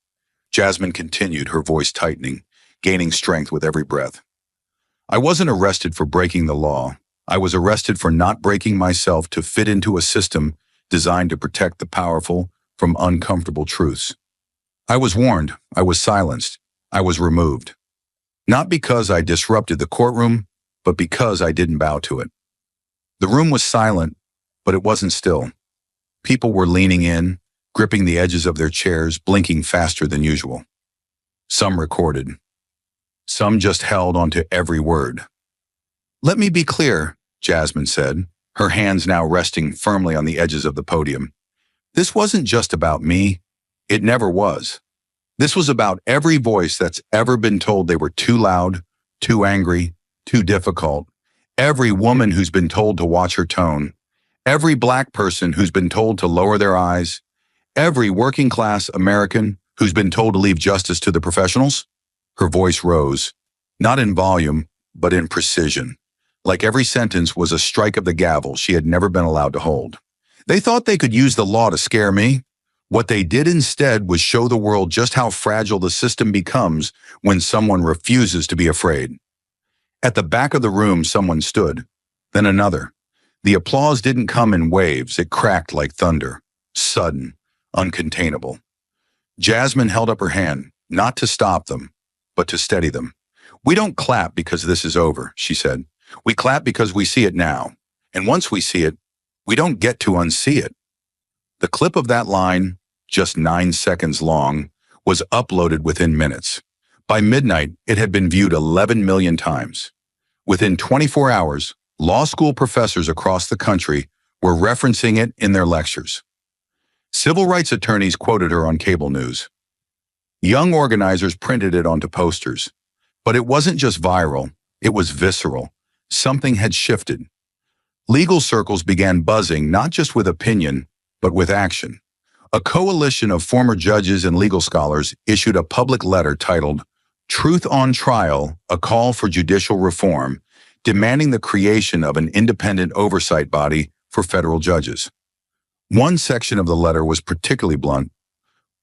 Jasmine continued, her voice tightening, gaining strength with every breath. I wasn't arrested for breaking the law. I was arrested for not breaking myself to fit into a system designed to protect the powerful from uncomfortable truths. I was warned. I was silenced. I was removed. Not because I disrupted the courtroom, but because I didn't bow to it. The room was silent, but it wasn't still. People were leaning in, gripping the edges of their chairs, blinking faster than usual. Some recorded. Some just held onto every word. Let me be clear, Jasmine said, her hands now resting firmly on the edges of the podium. This wasn't just about me. It never was. This was about every voice that's ever been told they were too loud, too angry, too difficult. Every woman who's been told to watch her tone. Every Black person who's been told to lower their eyes. Every working-class American who's been told to leave justice to the professionals. Her voice rose, not in volume, but in precision. Like every sentence was a strike of the gavel she had never been allowed to hold. They thought they could use the law to scare me. What they did instead was show the world just how fragile the system becomes when someone refuses to be afraid. At the back of the room, someone stood, then another. The applause didn't come in waves, it cracked like thunder, sudden, uncontainable. Jasmine held up her hand, not to stop them, but to steady them. We don't clap because this is over, she said. We clap because we see it now. And once we see it, we don't get to unsee it. The clip of that line, just 9 seconds long, was uploaded within minutes. By midnight, it had been viewed 11 million times. Within 24 hours, law school professors across the country were referencing it in their lectures. Civil rights attorneys quoted her on cable news. Young organizers printed it onto posters. But it wasn't just viral, it was visceral. Something had shifted. Legal circles began buzzing not just with opinion, but with action. A coalition of former judges and legal scholars issued a public letter titled Truth on Trial, a Call for Judicial Reform, demanding the creation of an independent oversight body for federal judges. One section of the letter was particularly blunt.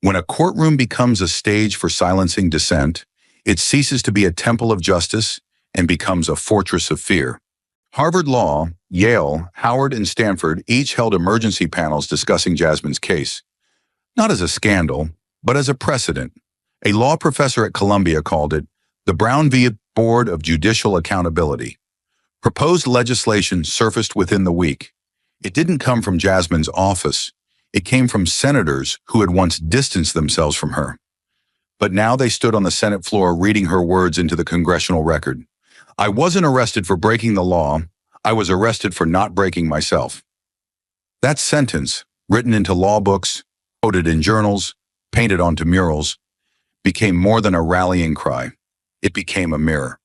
When a courtroom becomes a stage for silencing dissent, it ceases to be a temple of justice and becomes a fortress of fear. Harvard Law, Yale, Howard, and Stanford each held emergency panels discussing Jasmine's case. Not as a scandal, but as a precedent. A law professor at Columbia called it the Brown v. Board of Judicial Accountability. Proposed legislation surfaced within the week. It didn't come from Jasmine's office. It came from senators who had once distanced themselves from her. But now they stood on the Senate floor reading her words into the congressional record. I wasn't arrested for breaking the law. I was arrested for not breaking myself. That sentence, written into law books, quoted in journals, painted onto murals, became more than a rallying cry. It became a mirror.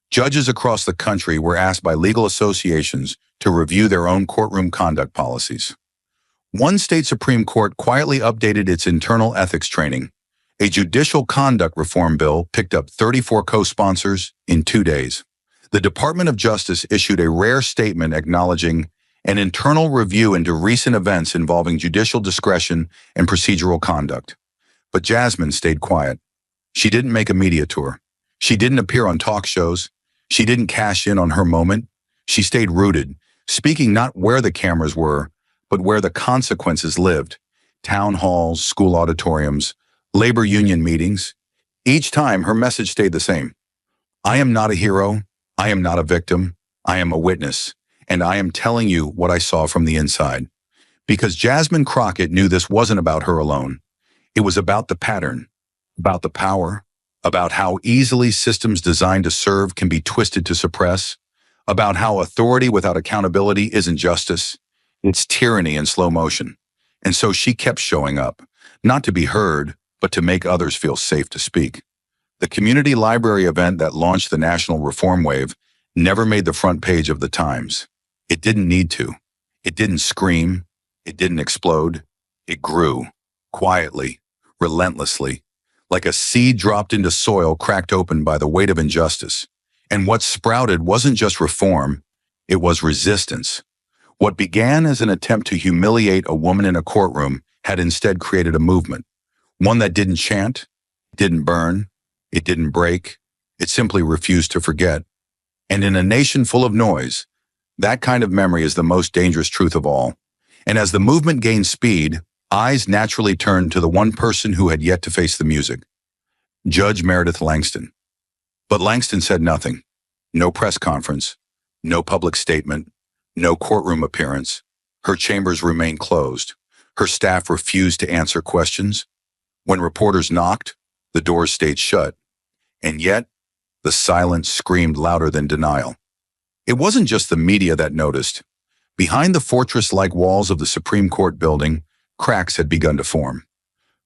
Judges across the country were asked by legal associations to review their own courtroom conduct policies. One state Supreme Court quietly updated its internal ethics training. A judicial conduct reform bill picked up 34 co-sponsors in 2 days. The Department of Justice issued a rare statement acknowledging an internal review into recent events involving judicial discretion and procedural conduct. But Jasmine stayed quiet. She didn't make a media tour. She didn't appear on talk shows. She didn't cash in on her moment. She stayed rooted, speaking not where the cameras were, but where the consequences lived. Town halls, school auditoriums, labor union meetings. Each time, her message stayed the same. I am not a hero. I am not a victim. I am a witness. And I am telling you what I saw from the inside. Because Jasmine Crockett knew this wasn't about her alone. It was about the pattern, about the power, about how easily systems designed to serve can be twisted to suppress, about how authority without accountability isn't justice. It's tyranny in slow motion. And so she kept showing up, not to be heard, but to make others feel safe to speak. The community library event that launched the national reform wave never made the front page of the Times. It didn't need to. It didn't scream. It didn't explode. It grew, quietly, relentlessly, like a seed dropped into soil cracked open by the weight of injustice. And what sprouted wasn't just reform, it was resistance. What began as an attempt to humiliate a woman in a courtroom had instead created a movement, one that didn't chant, didn't burn, it didn't break, it simply refused to forget. And in a nation full of noise, that kind of memory is the most dangerous truth of all. And as the movement gained speed, eyes naturally turned to the one person who had yet to face the music, Judge Meredith Langston. But Langston said nothing. No press conference, no public statement, no courtroom appearance. Her chambers remained closed. Her staff refused to answer questions. When reporters knocked, the doors stayed shut. And yet, the silence screamed louder than denial. It wasn't just the media that noticed. Behind the fortress-like walls of the Supreme Court building, cracks had begun to form.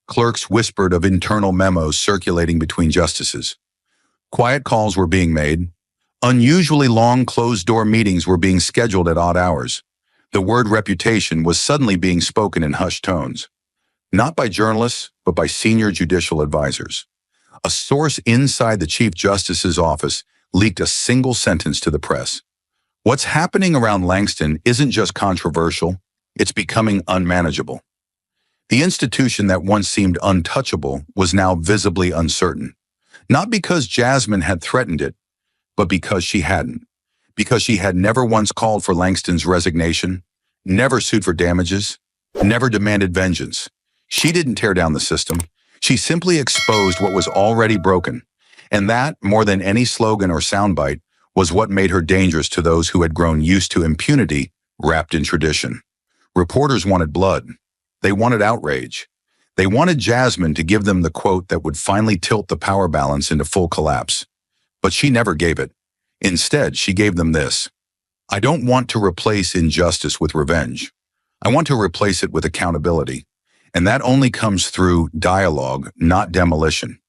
Clerks whispered of internal memos circulating between justices. Quiet calls were being made. Unusually long closed-door meetings were being scheduled at odd hours. The word reputation was suddenly being spoken in hushed tones. Not by journalists, but by senior judicial advisors. A source inside the Chief Justice's office leaked a single sentence to the press. What's happening around Langston isn't just controversial, it's becoming unmanageable. The institution that once seemed untouchable was now visibly uncertain. Not because Jasmine had threatened it, but because she hadn't. Because she had never once called for Langston's resignation, never sued for damages, never demanded vengeance. She didn't tear down the system. She simply exposed what was already broken. And that, more than any slogan or soundbite, was what made her dangerous to those who had grown used to impunity wrapped in tradition. Reporters wanted blood. They wanted outrage. They wanted Jasmine to give them the quote that would finally tilt the power balance into full collapse. But she never gave it. Instead, she gave them this: I don't want to replace injustice with revenge. I want to replace it with accountability. And that only comes through dialogue, not demolition.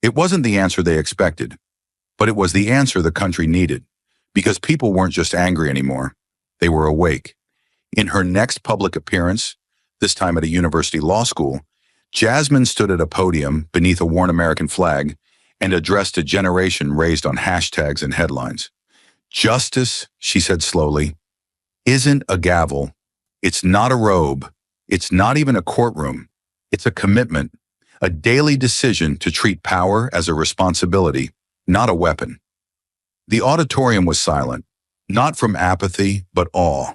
It wasn't the answer they expected, but it was the answer the country needed, because people weren't just angry anymore. They were awake. In her next public appearance, this time at a university law school, Jasmine stood at a podium beneath a worn American flag and addressed a generation raised on hashtags and headlines. Justice, she said slowly, isn't a gavel. It's not a robe. It's not even a courtroom. It's a commitment, a daily decision to treat power as a responsibility, not a weapon. The auditorium was silent, not from apathy, but awe.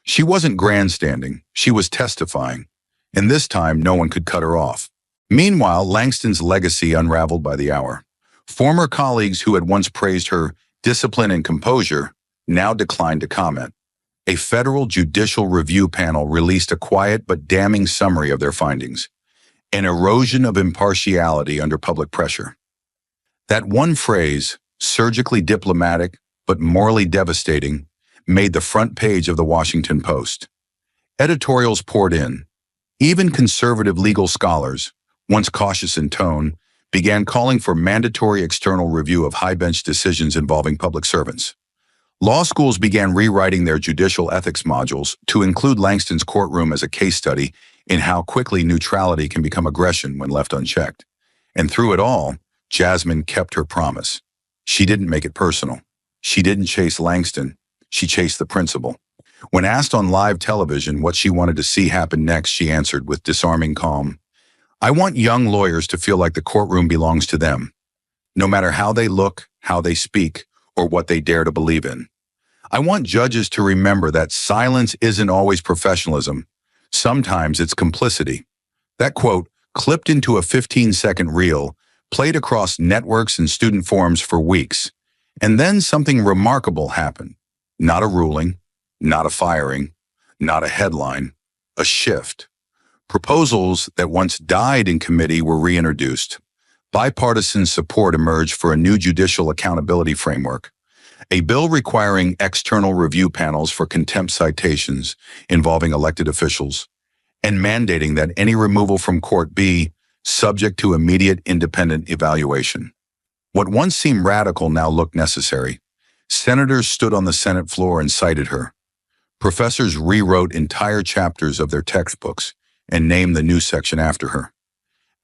She wasn't grandstanding, she was testifying, and this time no one could cut her off. Meanwhile, Langston's legacy unraveled by the hour. Former colleagues who had once praised her discipline and composure now declined to comment. A federal judicial review panel released a quiet but damning summary of their findings: an erosion of impartiality under public pressure. That one phrase, surgically diplomatic but morally devastating, made the front page of the Washington Post. Editorials poured in. Even conservative legal scholars, once cautious in tone, began calling for mandatory external review of high-bench decisions involving public servants. Law schools began rewriting their judicial ethics modules to include Langston's courtroom as a case study in how quickly neutrality can become aggression when left unchecked. And through it all, Jasmine kept her promise. She didn't make it personal. She didn't chase Langston. She chased the principle. When asked on live television what she wanted to see happen next, she answered with disarming calm, I want young lawyers to feel like the courtroom belongs to them, no matter how they look, how they speak, or what they dare to believe in. I want judges to remember that silence isn't always professionalism. Sometimes it's complicity. That quote, clipped into a 15-second reel, played across networks and student forums for weeks. And then something remarkable happened. Not a ruling, not a firing, not a headline, a shift. Proposals that once died in committee were reintroduced. Bipartisan support emerged for a new judicial accountability framework, a bill requiring external review panels for contempt citations involving elected officials, and mandating that any removal from court be subject to immediate independent evaluation. What once seemed radical now looked necessary. Senators stood on the Senate floor and cited her. Professors rewrote entire chapters of their textbooks and named the new section after her.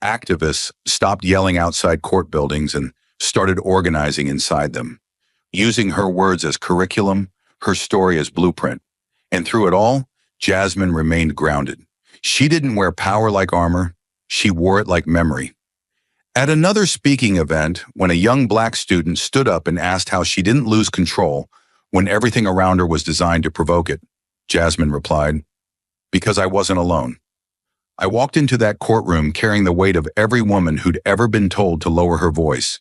Activists stopped yelling outside court buildings and started organizing inside them, using her words as curriculum, her story as blueprint. And through it all, Jasmine remained grounded. She didn't wear power like armor. She wore it like memory. At another speaking event, when a young black student stood up and asked how she didn't lose control when everything around her was designed to provoke it, Jasmine replied, "Because I wasn't alone. I walked into that courtroom carrying the weight of every woman who'd ever been told to lower her voice,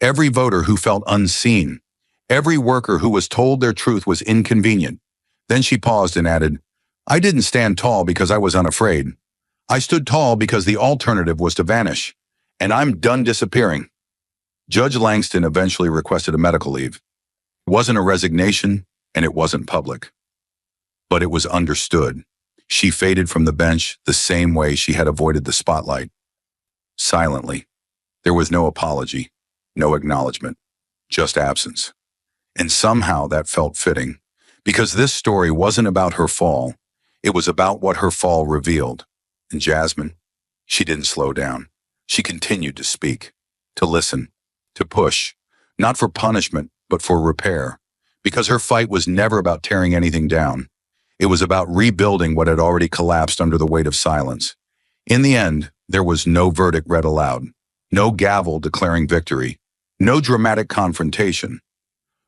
every voter who felt unseen, every worker who was told their truth was inconvenient." Then she paused and added, "I didn't stand tall because I was unafraid. I stood tall because the alternative was to vanish, and I'm done disappearing." Judge Langston eventually requested a medical leave. It wasn't a resignation, and it wasn't public. But it was understood. She faded from the bench the same way she had avoided the spotlight. Silently. There was no apology, no acknowledgement, just absence. And somehow that felt fitting, because this story wasn't about her fall. It was about what her fall revealed. And Jasmine, she didn't slow down. She continued to speak, to listen, to push, not for punishment, but for repair, because her fight was never about tearing anything down. It was about rebuilding what had already collapsed under the weight of silence. In the end, there was no verdict read aloud, no gavel declaring victory, no dramatic confrontation.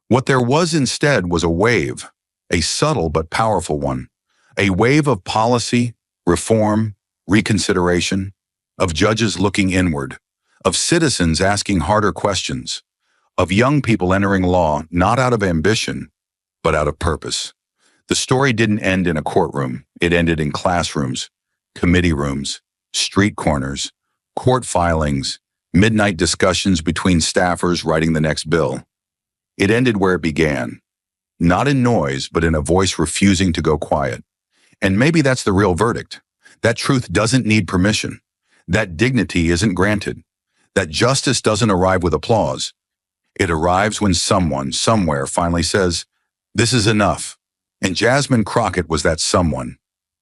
What there was instead was a wave, a subtle but powerful one, a wave of policy, reform, reconsideration, of judges looking inward, of citizens asking harder questions, of young people entering law not out of ambition, but out of purpose. The story didn't end in a courtroom. It ended in classrooms, committee rooms, street corners, court filings, midnight discussions between staffers writing the next bill. It ended where it began, not in noise, but in a voice refusing to go quiet. And maybe that's the real verdict. That truth doesn't need permission. That dignity isn't granted. That justice doesn't arrive with applause. It arrives when someone, somewhere, finally says, "This is enough." And Jasmine Crockett was that someone.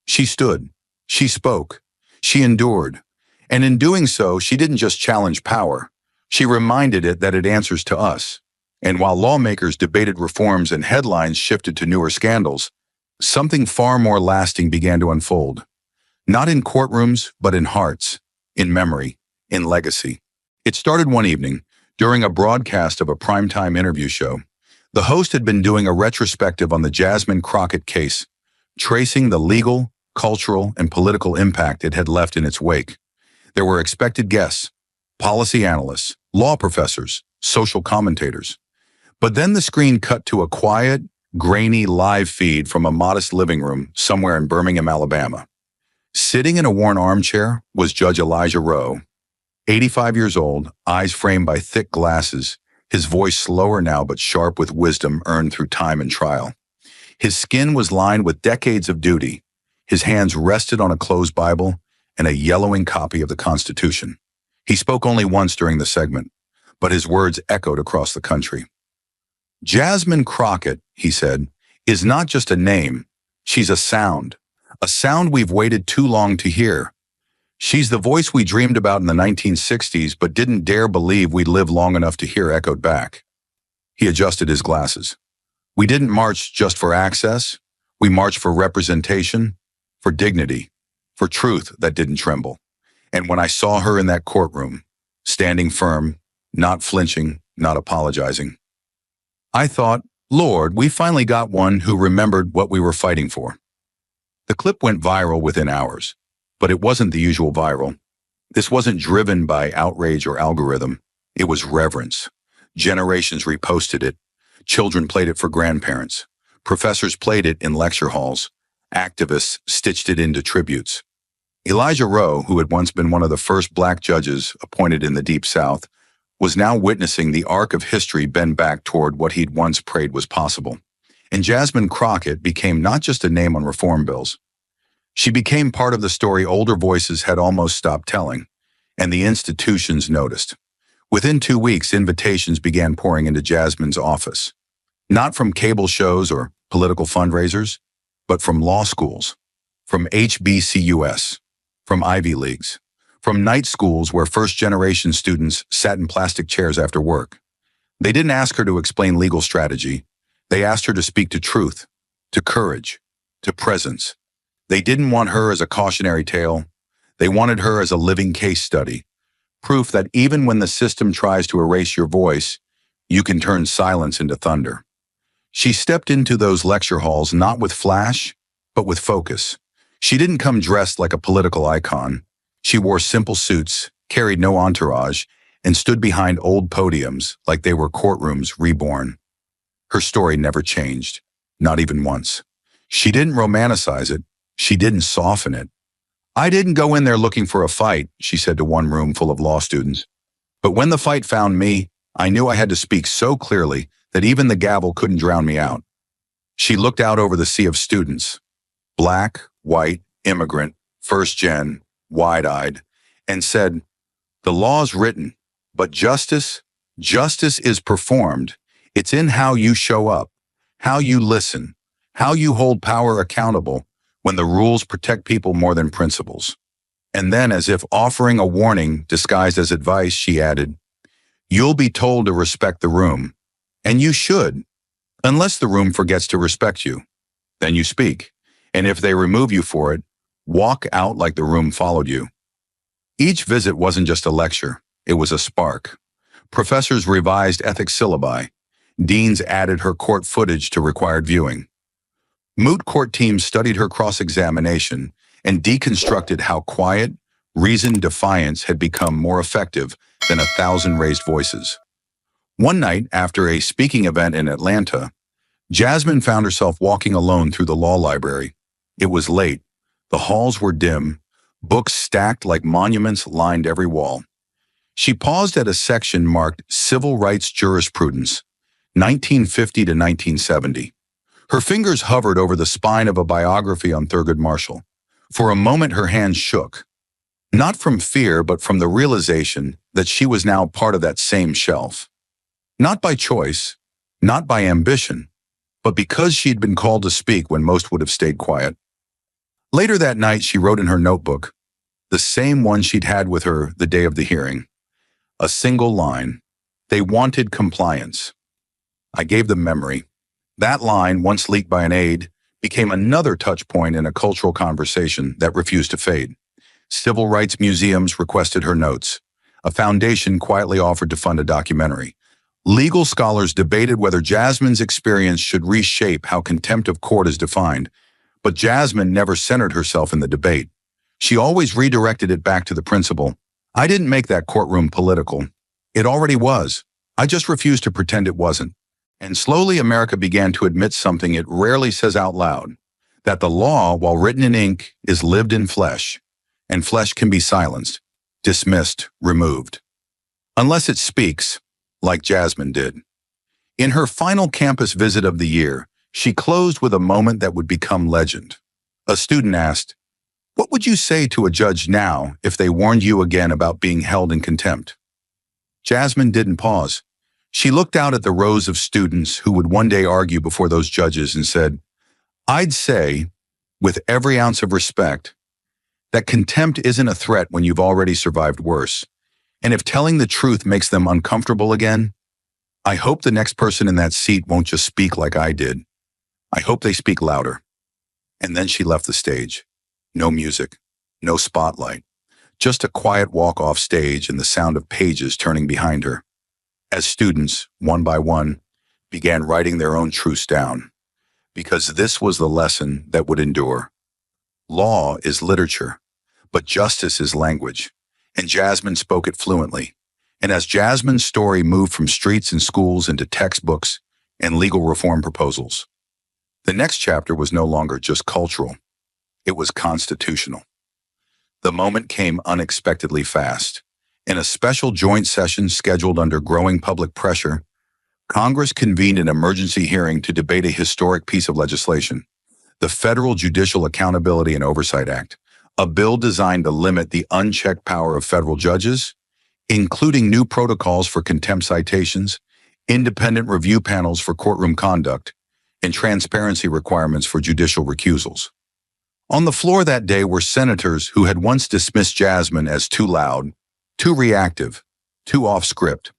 She stood. She spoke. She endured. And in doing so, she didn't just challenge power. She reminded it that it answers to us. And while lawmakers debated reforms and headlines shifted to newer scandals, something far more lasting began to unfold. Not in courtrooms, but in hearts, in memory, in legacy. It started one evening, during a broadcast of a primetime interview show. The host had been doing a retrospective on the Jasmine Crockett case, tracing the legal, cultural, and political impact it had left in its wake. There were expected guests, policy analysts, law professors, social commentators. But then the screen cut to a quiet, grainy live feed from a modest living room somewhere in Birmingham, Alabama. Sitting in a worn armchair was Judge Elijah Rowe, 85 years old, eyes framed by thick glasses, his voice slower now but sharp with wisdom earned through time and trial. His skin was lined with decades of duty. His hands rested on a closed Bible and a yellowing copy of the Constitution. He spoke only once during the segment, but his words echoed across the country. "Jasmine Crockett," he said, "is not just a name. She's a sound we've waited too long to hear. She's the voice we dreamed about in the 1960s but didn't dare believe we'd live long enough to hear echoed back." He adjusted his glasses. "We didn't march just for access. We marched for representation, for dignity, for truth that didn't tremble. And when I saw her in that courtroom, standing firm, not flinching, not apologizing, I thought, Lord, we finally got one who remembered what we were fighting for." The clip went viral within hours. But it wasn't the usual viral. This wasn't driven by outrage or algorithm. It was reverence. Generations reposted it. Children played it for grandparents. Professors played it in lecture halls. Activists stitched it into tributes. Elijah Rowe, who had once been one of the first black judges appointed in the Deep South, was now witnessing the arc of history bend back toward what he'd once prayed was possible. And Jasmine Crockett became not just a name on reform bills. She became part of the story older voices had almost stopped telling, and the institutions noticed. Within 2 weeks, invitations began pouring into Jasmine's office. Not from cable shows or political fundraisers, but from law schools, from HBCUS, from Ivy Leagues, from night schools where first-generation students sat in plastic chairs after work. They didn't ask her to explain legal strategy. They asked her to speak to truth, to courage, to presence. They didn't want her as a cautionary tale. They wanted her as a living case study, proof that even when the system tries to erase your voice, you can turn silence into thunder. She stepped into those lecture halls not with flash, but with focus. She didn't come dressed like a political icon. She wore simple suits, carried no entourage, and stood behind old podiums like they were courtrooms reborn. Her story never changed, not even once. She didn't romanticize it. She didn't soften it. I didn't go in there looking for a fight, she said to one room full of law students. But when the fight found me, I knew I had to speak so clearly that even the gavel couldn't drown me out. She looked out over the sea of students, black, white, immigrant, first gen, wide-eyed, and said, "The law's written, but justice is performed. It's in how you show up, how you listen, how you hold power accountable when the rules protect people more than principles." And then, as if offering a warning disguised as advice, she added, "You'll be told to respect the room, and you should, unless the room forgets to respect you. Then you speak, and if they remove you for it, walk out like the room followed you." Each visit wasn't just a lecture, it was a spark. Professors revised ethics syllabi. Deans added her court footage to required viewing. Moot court teams studied her cross-examination and deconstructed how quiet, reasoned defiance had become more effective than 1,000 raised voices. One night, after a speaking event in Atlanta, Jasmine found herself walking alone through the law library. It was late. The halls were dim. Books stacked like monuments lined every wall. She paused at a section marked Civil Rights Jurisprudence, 1950 to 1970. Her fingers hovered over the spine of a biography on Thurgood Marshall. For a moment, her hands shook. Not from fear, but from the realization that she was now part of that same shelf. Not by choice, not by ambition, but because she'd been called to speak when most would have stayed quiet. Later that night, she wrote in her notebook, the same one she'd had with her the day of the hearing. A single line. They wanted compliance. I gave them memory. That line, once leaked by an aide, became another touch point in a cultural conversation that refused to fade. Civil rights museums requested her notes. A foundation quietly offered to fund a documentary. Legal scholars debated whether Jasmine's experience should reshape how contempt of court is defined, but Jasmine never centered herself in the debate. She always redirected it back to the principle, I didn't make that courtroom political. It already was. I just refused to pretend it wasn't. And slowly America began to admit something it rarely says out loud, that the law, while written in ink, is lived in flesh, and flesh can be silenced, dismissed, removed. Unless it speaks, like Jasmine did. In her final campus visit of the year, she closed with a moment that would become legend. A student asked, "What would you say to a judge now if they warned you again about being held in contempt?" Jasmine didn't pause. She looked out at the rows of students who would one day argue before those judges and said, "I'd say, with every ounce of respect, that contempt isn't a threat when you've already survived worse. And if telling the truth makes them uncomfortable again, I hope the next person in that seat won't just speak like I did. I hope they speak louder." And then she left the stage. No music, no spotlight, just a quiet walk off stage and the sound of pages turning behind her. As students, one by one, began writing their own truths down, because this was the lesson that would endure. Law is literature, but justice is language, and Jasmine spoke it fluently. And as Jasmine's story moved from streets and schools into textbooks and legal reform proposals, the next chapter was no longer just cultural, it was constitutional. The moment came unexpectedly fast. In a special joint session scheduled under growing public pressure, Congress convened an emergency hearing to debate a historic piece of legislation, the Federal Judicial Accountability and Oversight Act, a bill designed to limit the unchecked power of federal judges, including new protocols for contempt citations, independent review panels for courtroom conduct, and transparency requirements for judicial recusals. On the floor that day were senators who had once dismissed Jasmine as too loud, too reactive, too off script.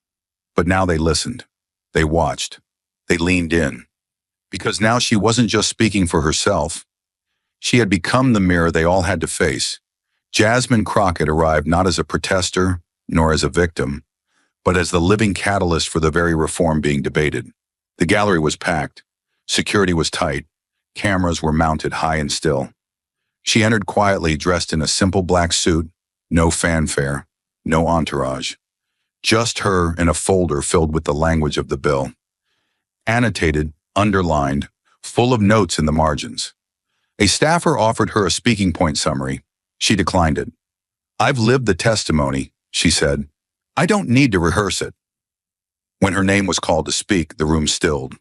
But now they listened. They watched. They leaned in. Because now she wasn't just speaking for herself. She had become the mirror they all had to face. Jasmine Crockett arrived not as a protester, nor as a victim, but as the living catalyst for the very reform being debated. The gallery was packed. Security was tight. Cameras were mounted high and still. She entered quietly, dressed in a simple black suit, no fanfare, no entourage. Just her in a folder filled with the language of the bill. Annotated, underlined, full of notes in the margins. A staffer offered her a speaking point summary. She declined it. "I've lived the testimony," she said. "I don't need to rehearse it." When her name was called to speak, the room stilled,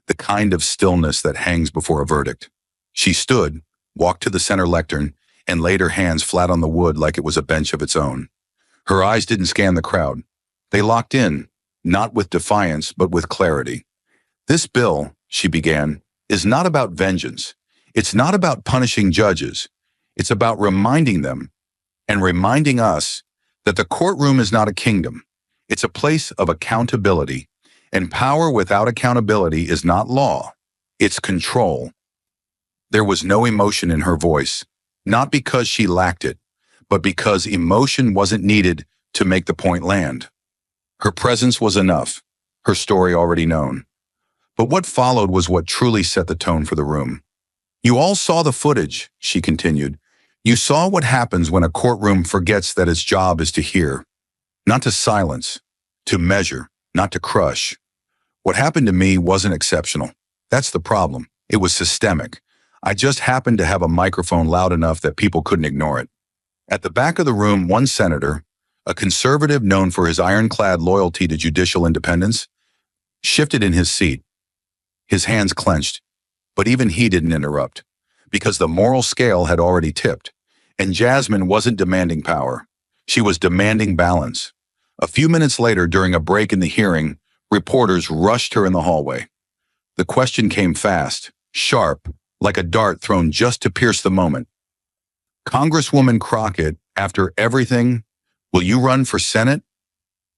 the kind of stillness that hangs before a verdict. She stood, walked to the center lectern, and laid her hands flat on the wood like it was a bench of its own. Her eyes didn't scan the crowd. They locked in, not with defiance, but with clarity. "This bill," she began, "is not about vengeance. It's not about punishing judges. It's about reminding them, and reminding us, that the courtroom is not a kingdom. It's a place of accountability, and power without accountability is not law. It's control." There was no emotion in her voice, not because she lacked it, but because emotion wasn't needed to make the point land. Her presence was enough, her story already known. But what followed was what truly set the tone for the room. "You all saw the footage," she continued. "You saw what happens when a courtroom forgets that its job is to hear, not to silence, to measure, not to crush. What happened to me wasn't exceptional. That's the problem. It was systemic. I just happened to have a microphone loud enough that people couldn't ignore it." At the back of the room, one senator, a conservative known for his ironclad loyalty to judicial independence, shifted in his seat. His hands clenched, but even he didn't interrupt, because the moral scale had already tipped, and Jasmine wasn't demanding power. She was demanding balance. A few minutes later, during a break in the hearing, reporters rushed her in the hallway. The question came fast, sharp, like a dart thrown just to pierce the moment. "Congresswoman Crockett, after everything, will you run for Senate?"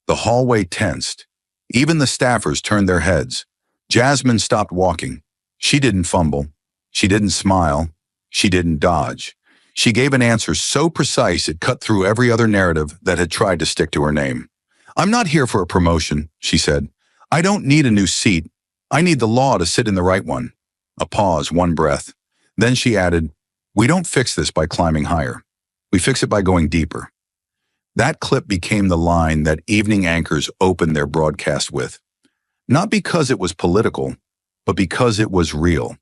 The hallway tensed. Even the staffers turned their heads. Jasmine stopped walking. She didn't fumble. She didn't smile. She didn't dodge. She gave an answer so precise it cut through every other narrative that had tried to stick to her name. "I'm not here for a promotion," she said. "I don't need a new seat. I need the law to sit in the right one." A pause, one breath. Then she added, "We don't fix this by climbing higher. We fix it by going deeper." That clip became the line that evening anchors opened their broadcast with. Not because it was political, but because it was real.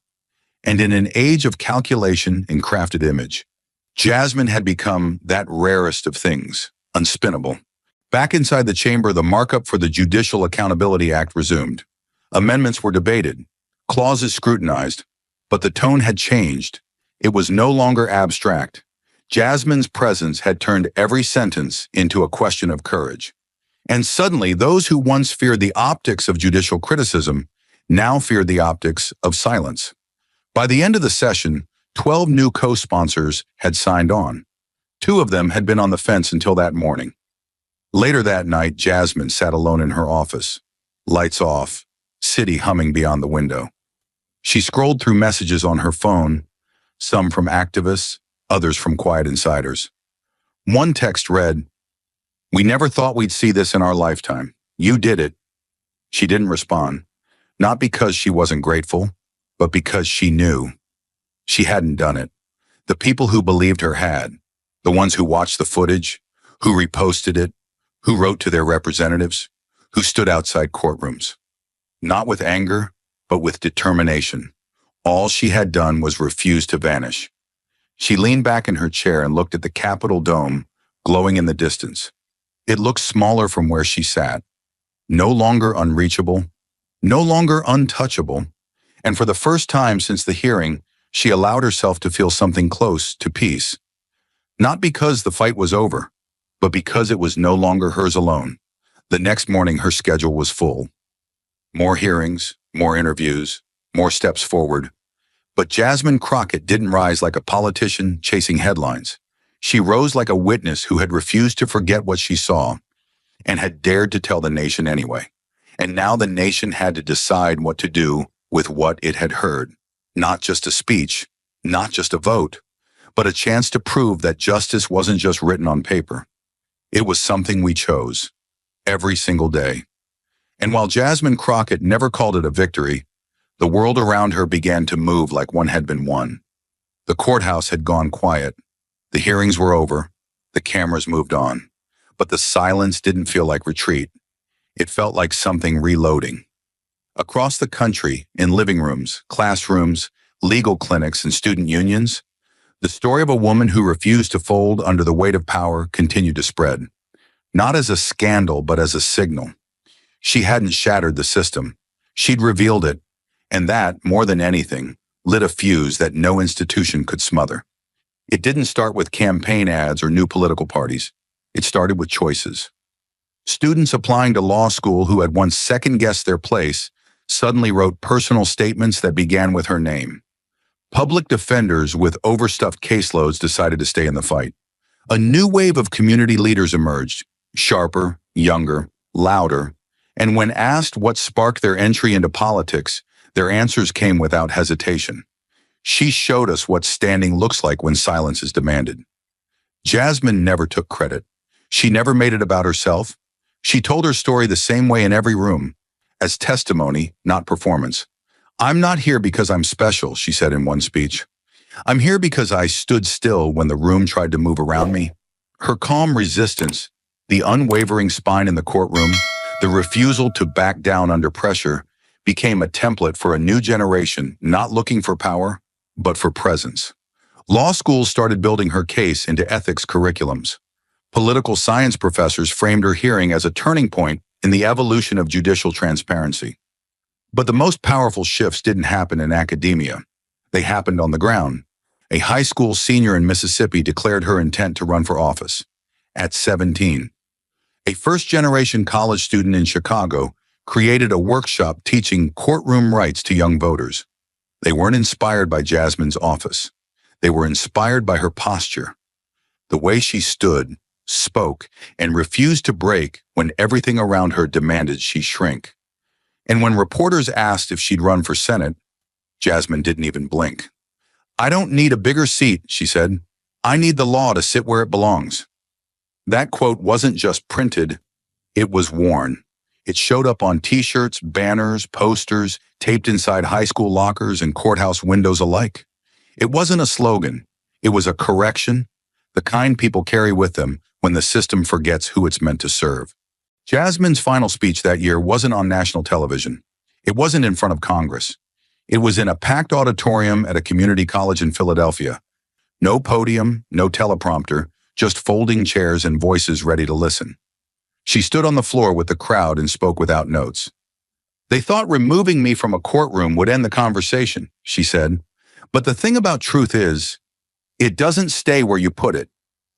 And in an age of calculation and crafted image, Jasmine had become that rarest of things, unspinnable. Back inside the chamber, the markup for the Judicial Accountability Act resumed. Amendments were debated, clauses scrutinized, but the tone had changed. It was no longer abstract. Jasmine's presence had turned every sentence into a question of courage. And suddenly, those who once feared the optics of judicial criticism now feared the optics of silence. By the end of the session, 12 new co-sponsors had signed on. 2 of them had been on the fence until that morning. Later that night, Jasmine sat alone in her office, lights off, city humming beyond the window. She scrolled through messages on her phone, some from activists, others from quiet insiders. One text read, "We never thought we'd see this in our lifetime. You did it." She didn't respond, not because she wasn't grateful, but because she knew. She hadn't done it. The people who believed her had, the ones who watched the footage, who reposted it, who wrote to their representatives, who stood outside courtrooms. Not with anger, but with determination. All she had done was refuse to vanish. She leaned back in her chair and looked at the Capitol dome, glowing in the distance. It looked smaller from where she sat, no longer unreachable, no longer untouchable, and for the first time since the hearing, she allowed herself to feel something close to peace. Not because the fight was over, but because it was no longer hers alone. The next morning, her schedule was full. More hearings, more interviews, more steps forward. But Jasmine Crockett didn't rise like a politician chasing headlines. She rose like a witness who had refused to forget what she saw and had dared to tell the nation anyway. And now the nation had to decide what to do with what it had heard. Not just a speech, Not just a vote, but a chance to prove that justice wasn't just written on paper. It was something we chose, every single day. And while Jasmine Crockett never called it a victory, the world around her began to move like one had been won. The courthouse had gone quiet. The hearings were over. The cameras moved on. But the silence didn't feel like retreat. It felt like something reloading. Across the country, in living rooms, classrooms, legal clinics, and student unions, the story of a woman who refused to fold under the weight of power continued to spread. Not as a scandal, but as a signal. She hadn't shattered the system. She'd revealed it. And that, more than anything, lit a fuse that no institution could smother. It didn't start with campaign ads or new political parties. It started with choices. Students applying to law school who had once second-guessed their place suddenly wrote personal statements that began with her name. Public defenders with overstuffed caseloads decided to stay in the fight. A new wave of community leaders emerged, sharper, younger, louder, and when asked what sparked their entry into politics, their answers came without hesitation. She showed us what standing looks like when silence is demanded. Jasmine never took credit. She never made it about herself. She told her story the same way in every room, as testimony, not performance. "I'm not here because I'm special," she said in one speech. "I'm here because I stood still when the room tried to move around me." Her calm resistance, the unwavering spine in the courtroom, the refusal to back down under pressure, became a template for a new generation not looking for power, but for presence. Law schools started building her case into ethics curriculums. Political science professors framed her hearing as a turning point in the evolution of judicial transparency. But the most powerful shifts didn't happen in academia. They happened on the ground. A high school senior in Mississippi declared her intent to run for office. At 17. A first-generation college student in Chicago created a workshop teaching courtroom rights to young voters. They weren't inspired by Jasmine's office. They were inspired by her posture. The way she stood, spoke, and refused to break when everything around her demanded she shrink. And when reporters asked if she'd run for Senate, Jasmine didn't even blink. "I don't need a bigger seat," she said. "I need the law to sit where it belongs." That quote wasn't just printed, it was worn. It showed up on t-shirts, banners, posters, taped inside high school lockers and courthouse windows alike. It wasn't a slogan. It was a correction, the kind people carry with them when the system forgets who it's meant to serve. Jasmine's final speech that year wasn't on national television. It wasn't in front of Congress. It was in a packed auditorium at a community college in Philadelphia. No podium, no teleprompter, just folding chairs and voices ready to listen. She stood on the floor with the crowd and spoke without notes. "They thought removing me from a courtroom would end the conversation," she said. "But the thing about truth is, it doesn't stay where you put it.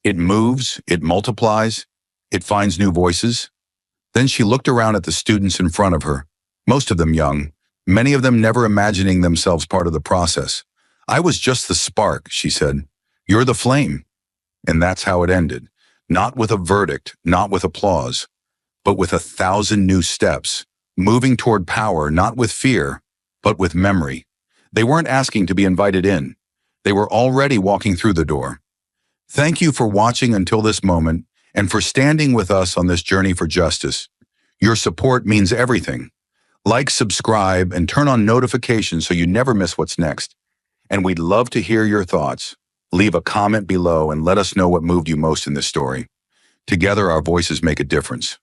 It moves, it multiplies, it finds new voices." Then she looked around at the students in front of her, most of them young, many of them never imagining themselves part of the process. "I was just the spark," she said. "You're the flame." And that's how it ended. Not with a verdict, not with applause, but with 1,000 new steps, moving toward power, not with fear, but with memory. They weren't asking to be invited in. They were already walking through the door. Thank you for watching until this moment and for standing with us on this journey for justice. Your support means everything. Like, subscribe, and turn on notifications so you never miss what's next. And we'd love to hear your thoughts. Leave a comment below and let us know what moved you most in this story. Together, our voices make a difference.